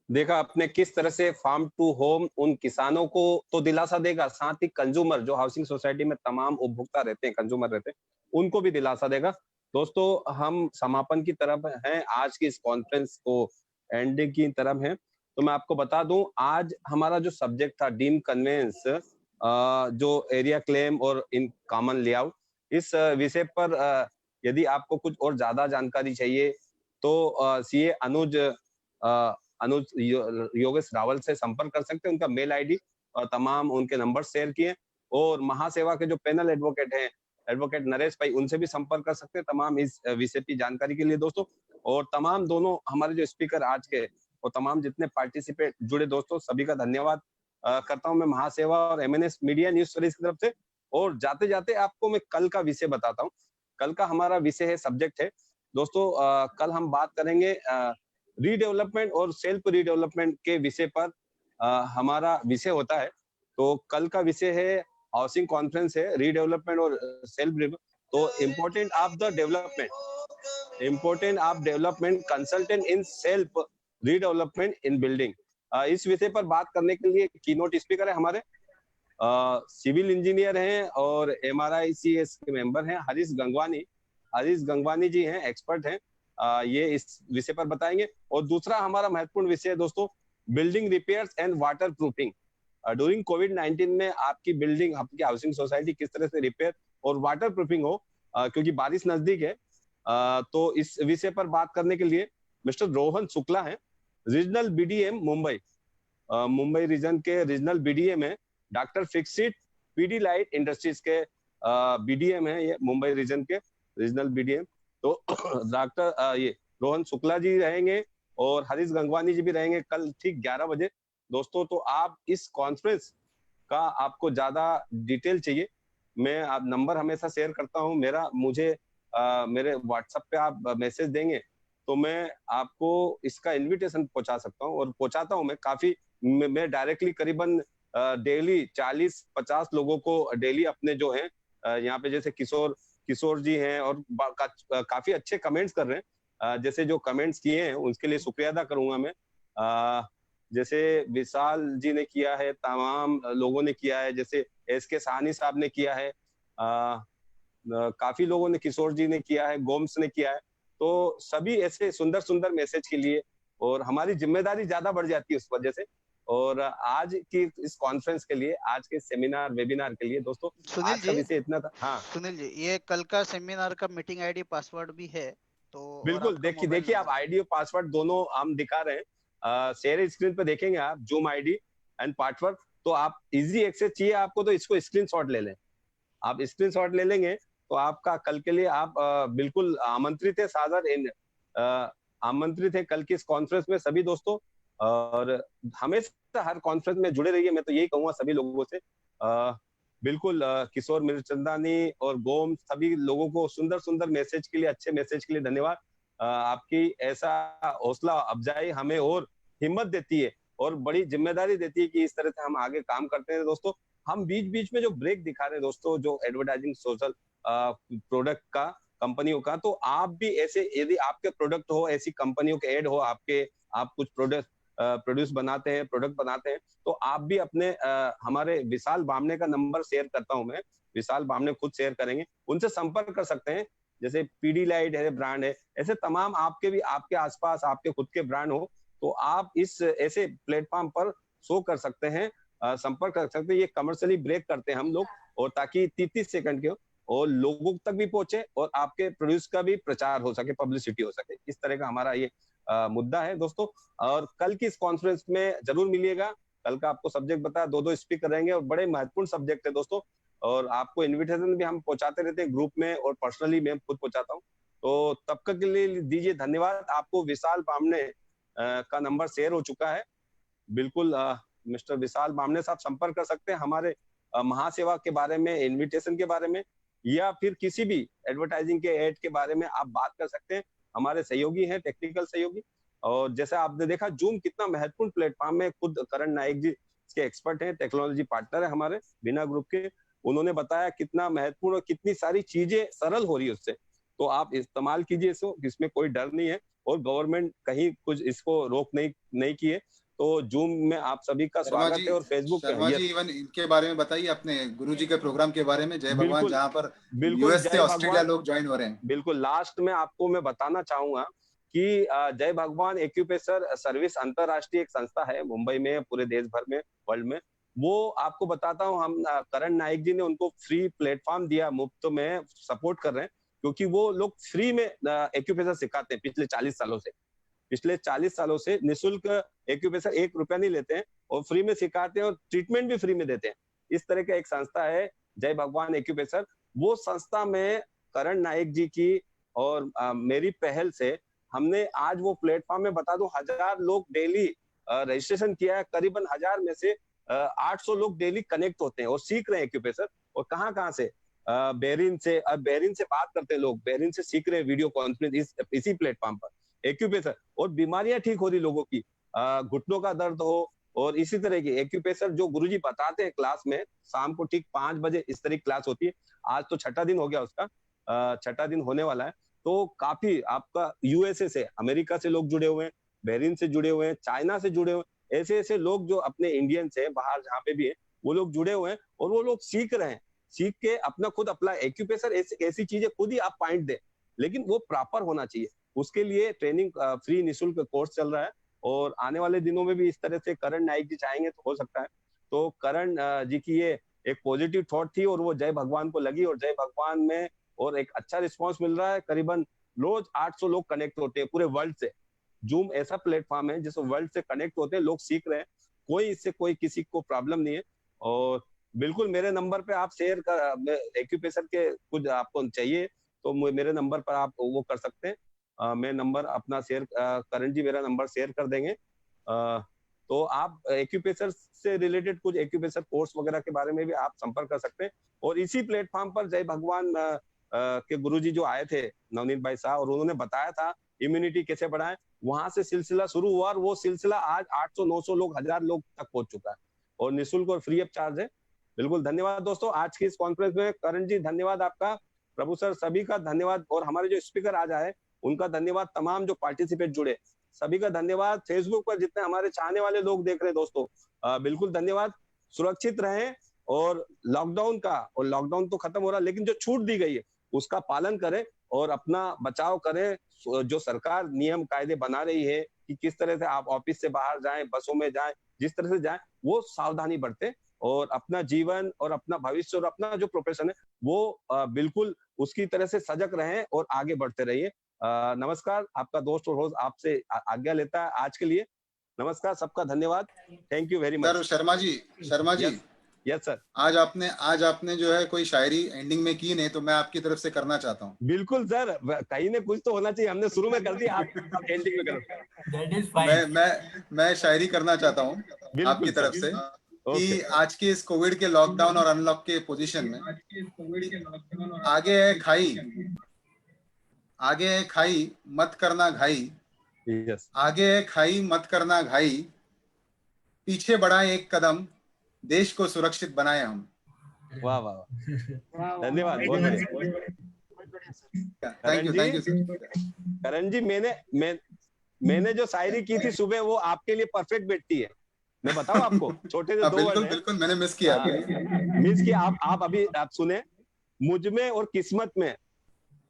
देखा आपने किस तरह से फार्म टू होम उन किसानों को तो दिलासा देगा, साथ ही कंज्यूमर जो हाउसिंग सोसाइटी में तमाम उपभोक्ता रहते हैं, कंज्यूमर रहते हैं, उनको भी दिलासा देगा. दोस्तों हम समापन की तरफ हैं, आज की इस कॉन्फ्रेंस को एंडिंग की तरफ हैं. तो मैं आपको बता दूं आज हमारा जो सब्जेक्ट था डीम कन्वेंस, जो एरिया क्लेम और इन कॉमन लेआउट, इस विषय पर यदि आपको कुछ और ज्यादा जानकारी चाहिए तो सीए अनुज योगेश रावल से संपर्क कर सकते हैं. उनका मेल आईडी और तमाम उनके नंबर शेयर किए. और महासेवा के जो पैनल एडवोकेट हैं, एडवोकेट नरेश भाई, उनसे भी संपर्क कर सकते हैं तमाम इस विषय की जानकारी के लिए दोस्तों. और तमाम दोनों हमारे जो स्पीकर आज के और तमाम जितने पार्टिसिपेट जुड़े दोस्तों, सभी का धन्यवाद करता हूं मैं महासेवा और एमएनएस मीडिया न्यूज सर्विस की तरफ से. और जाते जाते आपको मैं कल का विषय बताता हूँ. कल का हमारा विषय है, सब्जेक्ट है दोस्तों, कल हम बात करेंगे रीडेवलपमेंट और सेल्फ रीडेवलपमेंट के विषय पर हमारा विषय होता है. तो कल का विषय है, हाउसिंग कॉन्फ्रेंस है, रीडेवलपमेंट और सेल्फ. तो important of the development consultant in self redevelopment in building. इस विषय पर बात करने के लिए कीनोट स्पीकर है हमारे सिविल इंजीनियर हैं और MRICS के मेंबर हैं हरीश गंगवानी जी हैं, एक्सपर्ट हैं. ये इस विषय पर बताएंगे. और दूसरा हमारा महत्वपूर्ण विषय है दोस्तों, building repairs and water proofing. During कोविड-19 में आपकी बिल्डिंग, आपकी हाउसिंग सोसाइटी किस तरह से रिपेयर और वाटर प्रूफिंग हो, क्योंकि बारिश नजदीक है. तो इस विषय पर बात करने के लिए मिस्टर रोहन शुक्ला है, रीजनल BDM मुंबई रीजन के रीजनल BDM है. Doctor Fixit PD light industries के BDM है, ये मुंबई रीजन के रीजनल BDM. तो डॉक्टर ये रोहन शुक्ला जी रहेंगे और हरीश गंगवानी जी भी रहेंगे कल ठीक 11 बजे दोस्तों. तो आप इस कॉन्फ्रेंस का आपको ज्यादा डिटेल चाहिए, मैं आप नंबर हमेशा शेयर करता हूं मुझे मेरे व्हाट्सएप पे आप मैसेज देंगे तो मैं आपको इसका इन्विटेशन पहुंचा सकता हूं और पहुंचाता हूं. मैं काफी मैं डायरेक्टली करीबन डेली 40-50 लोगों को डेली अपने जो है यहाँ पे, जैसे किशोर जी हैं और काफी अच्छे कमेंट्स कर रहे हैं. जैसे जो कमेंट्स किए हैं उसके लिए शुक्रिया अदा करूंगा मैं. जैसे विशाल जी ने किया है, तमाम लोगों ने किया है, जैसे SK साहनी साहब ने किया है, काफी लोगों ने, किशोर जी ने किया है, गोम्स ने किया है. तो सभी ऐसे सुंदर सुंदर मैसेज के लिए और हमारी जिम्मेदारी ज्यादा बढ़ जाती है उस वजह से। और आज की इस कॉन्फ्रेंस के लिए, आज के सेमिनार वेबिनार के लिए दोस्तों, आज का विषय इतना था। हाँ सुनील जी, ये कल का सेमिनार का मीटिंग आईडी पासवर्ड भी है तो? बिल्कुल, देखिए आप आईडी और पासवर्ड दोनों हम दिखा रहे हैं, शेयर स्क्रीन पे देखेंगे आप जूम आईडी एंड पासवर्ड। तो आप इजी एक्सेस चाहिए आपको तो इसको स्क्रीनशॉट ले लें। आप स्क्रीनशॉट ले लेंगे तो आपका कल के लिए आप बिल्कुल आमंत्रित है, सादर आमंत्रित है कल की इस कॉन्फ्रेंस में सभी दोस्तों। और हमेशा हर कॉन्फ्रेंस में जुड़े रहिए, मैं तो यही कहूंगा सभी लोगों से। बिल्कुल किशोर मिर्चंदानी और गोम सभी लोगों को सुंदर सुंदर मैसेज के लिए, अच्छे मैसेज के लिए धन्यवाद। आपकी ऐसा हौसला अफजाई हमें और हिम्मत देती है और बड़ी जिम्मेदारी देती है कि इस तरह से हम आगे काम करते हैं दोस्तों। हम बीच बीच में जो ब्रेक दिखा रहे हैं दोस्तों, जो एडवर्टाइजिंग सोशल प्रोडक्ट का, कंपनियों का, तो आप भी ऐसे, यदि आपके प्रोडक्ट हो, ऐसी कंपनियों के ऐड हो आपके, आप कुछ प्रोड्यूस बनाते हैं, प्रोडक्ट बनाते हैं, तो आप भी अपने हमारे विशाल बामने का नंबर शेयर करता हूं मैं, विशाल बामने खुद शेयर करेंगे, उनसे संपर्क कर सकते हैं। जैसे पीडीलाइट है ब्रांड है, ऐसे तमाम आपके भी, आपके आसपास आपके खुद के ब्रांड हो तो आप इस ऐसे प्लेटफॉर्म पर शो कर सकते हैं, संपर्क कर सकते हैं। ये कमर्शियली ब्रेक करते हैं हम लोग, और ताकि 30 सेकंड के हो और लोगों तक भी पहुंचे और आपके प्रोड्यूस का भी प्रचार हो सके, पब्लिसिटी हो सके। इस तरह का हमारा ये मुद्दा है दोस्तों। और कल की इस कॉन्फ्रेंस में जरूर मिलिएगा। कल का आपको सब्जेक्ट बताया, 2 स्पीकर रहेंगे और बड़े महत्वपूर्ण सब्जेक्ट है दोस्तों। और आपको इन्विटेशन भी हम पहुंचाते रहते हैं ग्रुप में और पर्सनली मैं खुद पहुंचाता हूँ। तो तब तक के लिए दीजिए धन्यवाद। आपको विशाल बामने का नंबर शेयर हो चुका है, बिल्कुल मिस्टर विशाल बामने साहब संपर्क कर सकते हैं हमारे महासेवा के बारे में, इन्विटेशन के बारे में, या फिर किसी भी एडवर्टाइजिंग के ऐड के बारे में आप बात कर सकते हैं। हमारे सहयोगी हैं, टेक्निकल सहयोगी। और जैसे आपने देखा जूम कितना महत्वपूर्ण प्लेटफॉर्म है, खुद करण नायक जी इसके एक्सपर्ट हैं, टेक्नोलॉजी पार्टनर है हमारे बिना ग्रुप के। उन्होंने बताया कितना महत्वपूर्ण और कितनी सारी चीजें सरल हो रही है उससे। तो आप इस्तेमाल कीजिए इसको, इसमें कोई डर नहीं है और गवर्नमेंट कहीं कुछ इसको रोक नहीं किए। तो जूम में आप सभी का स्वागत है। और फेसबुक शर्मा जी, इवन इनके बारे में बताइए, अपने गुरुजी के प्रोग्राम के बारे में, जय भगवान, जहाँ पर यूएस से ऑस्ट्रेलिया लोग ज्वाइन हो रहे हैं। बिल्कुल, लास्ट में आपको मैं बताना चाहूंगा कि जय भगवान एक्यूप्रेशर सर्विस अंतरराष्ट्रीय एक संस्था है मुंबई में, पूरे देश भर में, वर्ल्ड में। वो आपको बताता हूँ, हम करण नायक जी ने उनको फ्री प्लेटफॉर्म दिया, मुफ्त में सपोर्ट कर रहे हैं, क्योंकि वो लोग फ्री में एक्यूप्रेशर सिखाते हैं पिछले 40 सालों से। पिछले 40 सालों से निःशुल्क एक्यूप्रेशर 1 रुपया नहीं लेते हैं और फ्री में सिखाते हैं और ट्रीटमेंट भी फ्री में देते हैं। इस तरह का एक संस्था है जय भगवान एक्यूप्रेशर। वो संस्था में करण नायक जी की और मेरी पहल से हमने आज वो प्लेटफॉर्म में बता दूं 1000 लोग डेली रजिस्ट्रेशन किया है। करीबन 1000 में से 800 लोग डेली कनेक्ट होते हैं और सीख रहे हैं एक्यूप्रेशर। और कहाँ से, बेरिन से, अब बेरिन से बात करते हैं लोग, बेरिन से सीख रहे हैं वीडियो कॉन्फ्रेंस इसी प्लेटफॉर्म पर एक्यूप्रेशर। और बीमारियां ठीक हो रही लोगों की, घुटनों का दर्द हो और इसी तरह की एक्यूप्रेशर जो गुरुजी बताते हैं क्लास में, शाम को ठीक 5 बजे इस तरह की क्लास होती है। आज तो 6ठा दिन हो गया उसका, 6ठा दिन होने वाला है। तो काफी आपका यूएसए से, अमेरिका से लोग जुड़े हुए हैं, बहरीन से जुड़े हुए हैं, चाइना से जुड़े हुए हैं, ऐसे लोग जो अपने इंडियंस हैं बाहर जहाँ पे भी है, वो लोग जुड़े हुए हैं और वो लोग सीख रहे हैं। सीख के अपना खुद अप्लाई, एक्यूप्रेशर ऐसी चीजें खुद ही आप पॉइंट दे, लेकिन वो प्रॉपर होना चाहिए। उसके लिए ट्रेनिंग फ्री निःशुल्क कोर्स चल रहा है और आने वाले दिनों में भी इस तरह से करण नायक जी चाहेंगे तो हो सकता है। तो करण जी की ये एक पॉजिटिव थॉट थी और वो जय भगवान को लगी और जय भगवान में और एक अच्छा रिस्पांस मिल रहा है। करीबन रोज 800 लोग कनेक्ट होते हैं पूरे वर्ल्ड से। जूम ऐसा प्लेटफॉर्म है जिसमें वर्ल्ड से कनेक्ट होते हैं, लोग सीख रहे हैं, कोई इससे कोई किसी को प्रॉब्लम नहीं है। और बिल्कुल मेरे नंबर पे आप शेयर कर, एक्यूप्रेशर के कुछ आपको चाहिए तो मेरे नंबर पर आप वो कर सकते हैं। मैं नंबर अपना शेयर, करण जी मेरा नंबर शेयर कर देंगे। तो आप एक्यूप्रेशर से रिलेटेड कुछ एक्यूप्रेशर कोर्स वगैरह के बारे में भी आप संपर्क कर सकते हैं। और इसी प्लेटफॉर्म पर जय भगवान के गुरुजी जो आए थे, नवनीत भाई साहब, और उन्होंने बताया था इम्यूनिटी कैसे बढ़ाएं, वहां से सिलसिला शुरू हुआ और वो सिलसिला आज 800-900 लोग, 1000 लोग तक पहुंच चुका है और निःशुल्क और फ्री ऑफ चार्ज है। बिल्कुल धन्यवाद दोस्तों आज की इस कॉन्फ्रेंस में। करण जी धन्यवाद आपका, प्रभु सर सभी का धन्यवाद, और हमारे जो स्पीकर आज आए उनका धन्यवाद, तमाम जो पार्टिसिपेट जुड़े सभी का धन्यवाद। फेसबुक पर जितने हमारे चाहने वाले लोग देख रहे हैं दोस्तों, बिल्कुल धन्यवाद। सुरक्षित रहें और लॉकडाउन तो खत्म हो रहा, लेकिन जो छूट दी गई है उसका पालन करें। और अपना बचाव करें। जो सरकार नियम कायदे बना रही है कि किस तरह से आप ऑफिस से बाहर जाएं, बसों में जाएं, जिस तरह से जाएं, वो सावधानी बरतें और अपना जीवन और अपना भविष्य और अपना जो प्रोफेशन है वो बिल्कुल उसकी तरह से सजग रहें और आगे बढ़ते रहिए। नमस्कार, आपका दोस्त और होस्ट आपसे आज्ञा लेता है आज के लिए। नमस्कार, सबका धन्यवाद। Thank you very much. Sharma ji yes sir. आज आपने जो है कोई शायरी एंडिंग में की नहीं, तो मैं आपकी तरफ से करना चाहता हूँ। बिल्कुल सर, कहीं ने कुछ तो होना चाहिए, हमने शुरू में कर दिया, आप एंडिंग में करो। मैं शायरी करना चाहता हूँ आपकी तरफ से कि आज के इस कोविड के लॉकडाउन और अनलॉक के पोजीशन में आगे है खाई मत करना घाई, आगे है खाई मत करना घाई, पीछे बढ़ाएं एक कदम, देश को सुरक्षित बनाए हम। वाह वाह, धन्यवाद, बहुत बढ़िया। Thank you sir. Karan ji, मैंने जो शायरी की थी सुबह, वो आपके लिए परफेक्ट बैठती है। मैं बताऊं आपको, छोटे से 2 वर्ड। बिल्कुल मैंने मिस किया। आप अभी आप सुने, मुझ में और किस्मत में,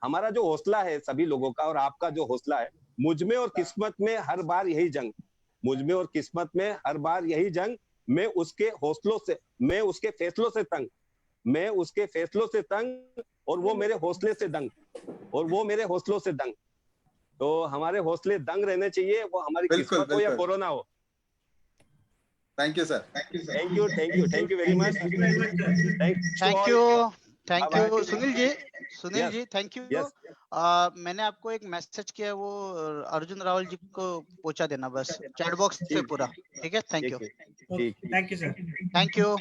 हमारा जो हौसला है सभी लोगों का और आपका जो हौसला है, मुझ में और किस्मत में हर बार यही जंग, मुझ में और किस्मत में हर बार यही जंग, मैं उसके हौसलों से, मैं उसके फैसलों से तंग, मैं उसके फैसलों से तंग, और वो मेरे हौसले से दंग, और वो मेरे हौसलों से दंग। तो हमारे हौसले दंग रहने चाहिए, वो हमारी किस्मत हो या कोरोना हो। Thank you sir. Thank you very much. Thank you Sunil ji thank you. मैंने आपको एक मैसेज किया है, वो अर्जुन रावल जी को पहुंचा देना बस चैट बॉक्स पे पूरा, ठीक है? Thank you sir. Thank you.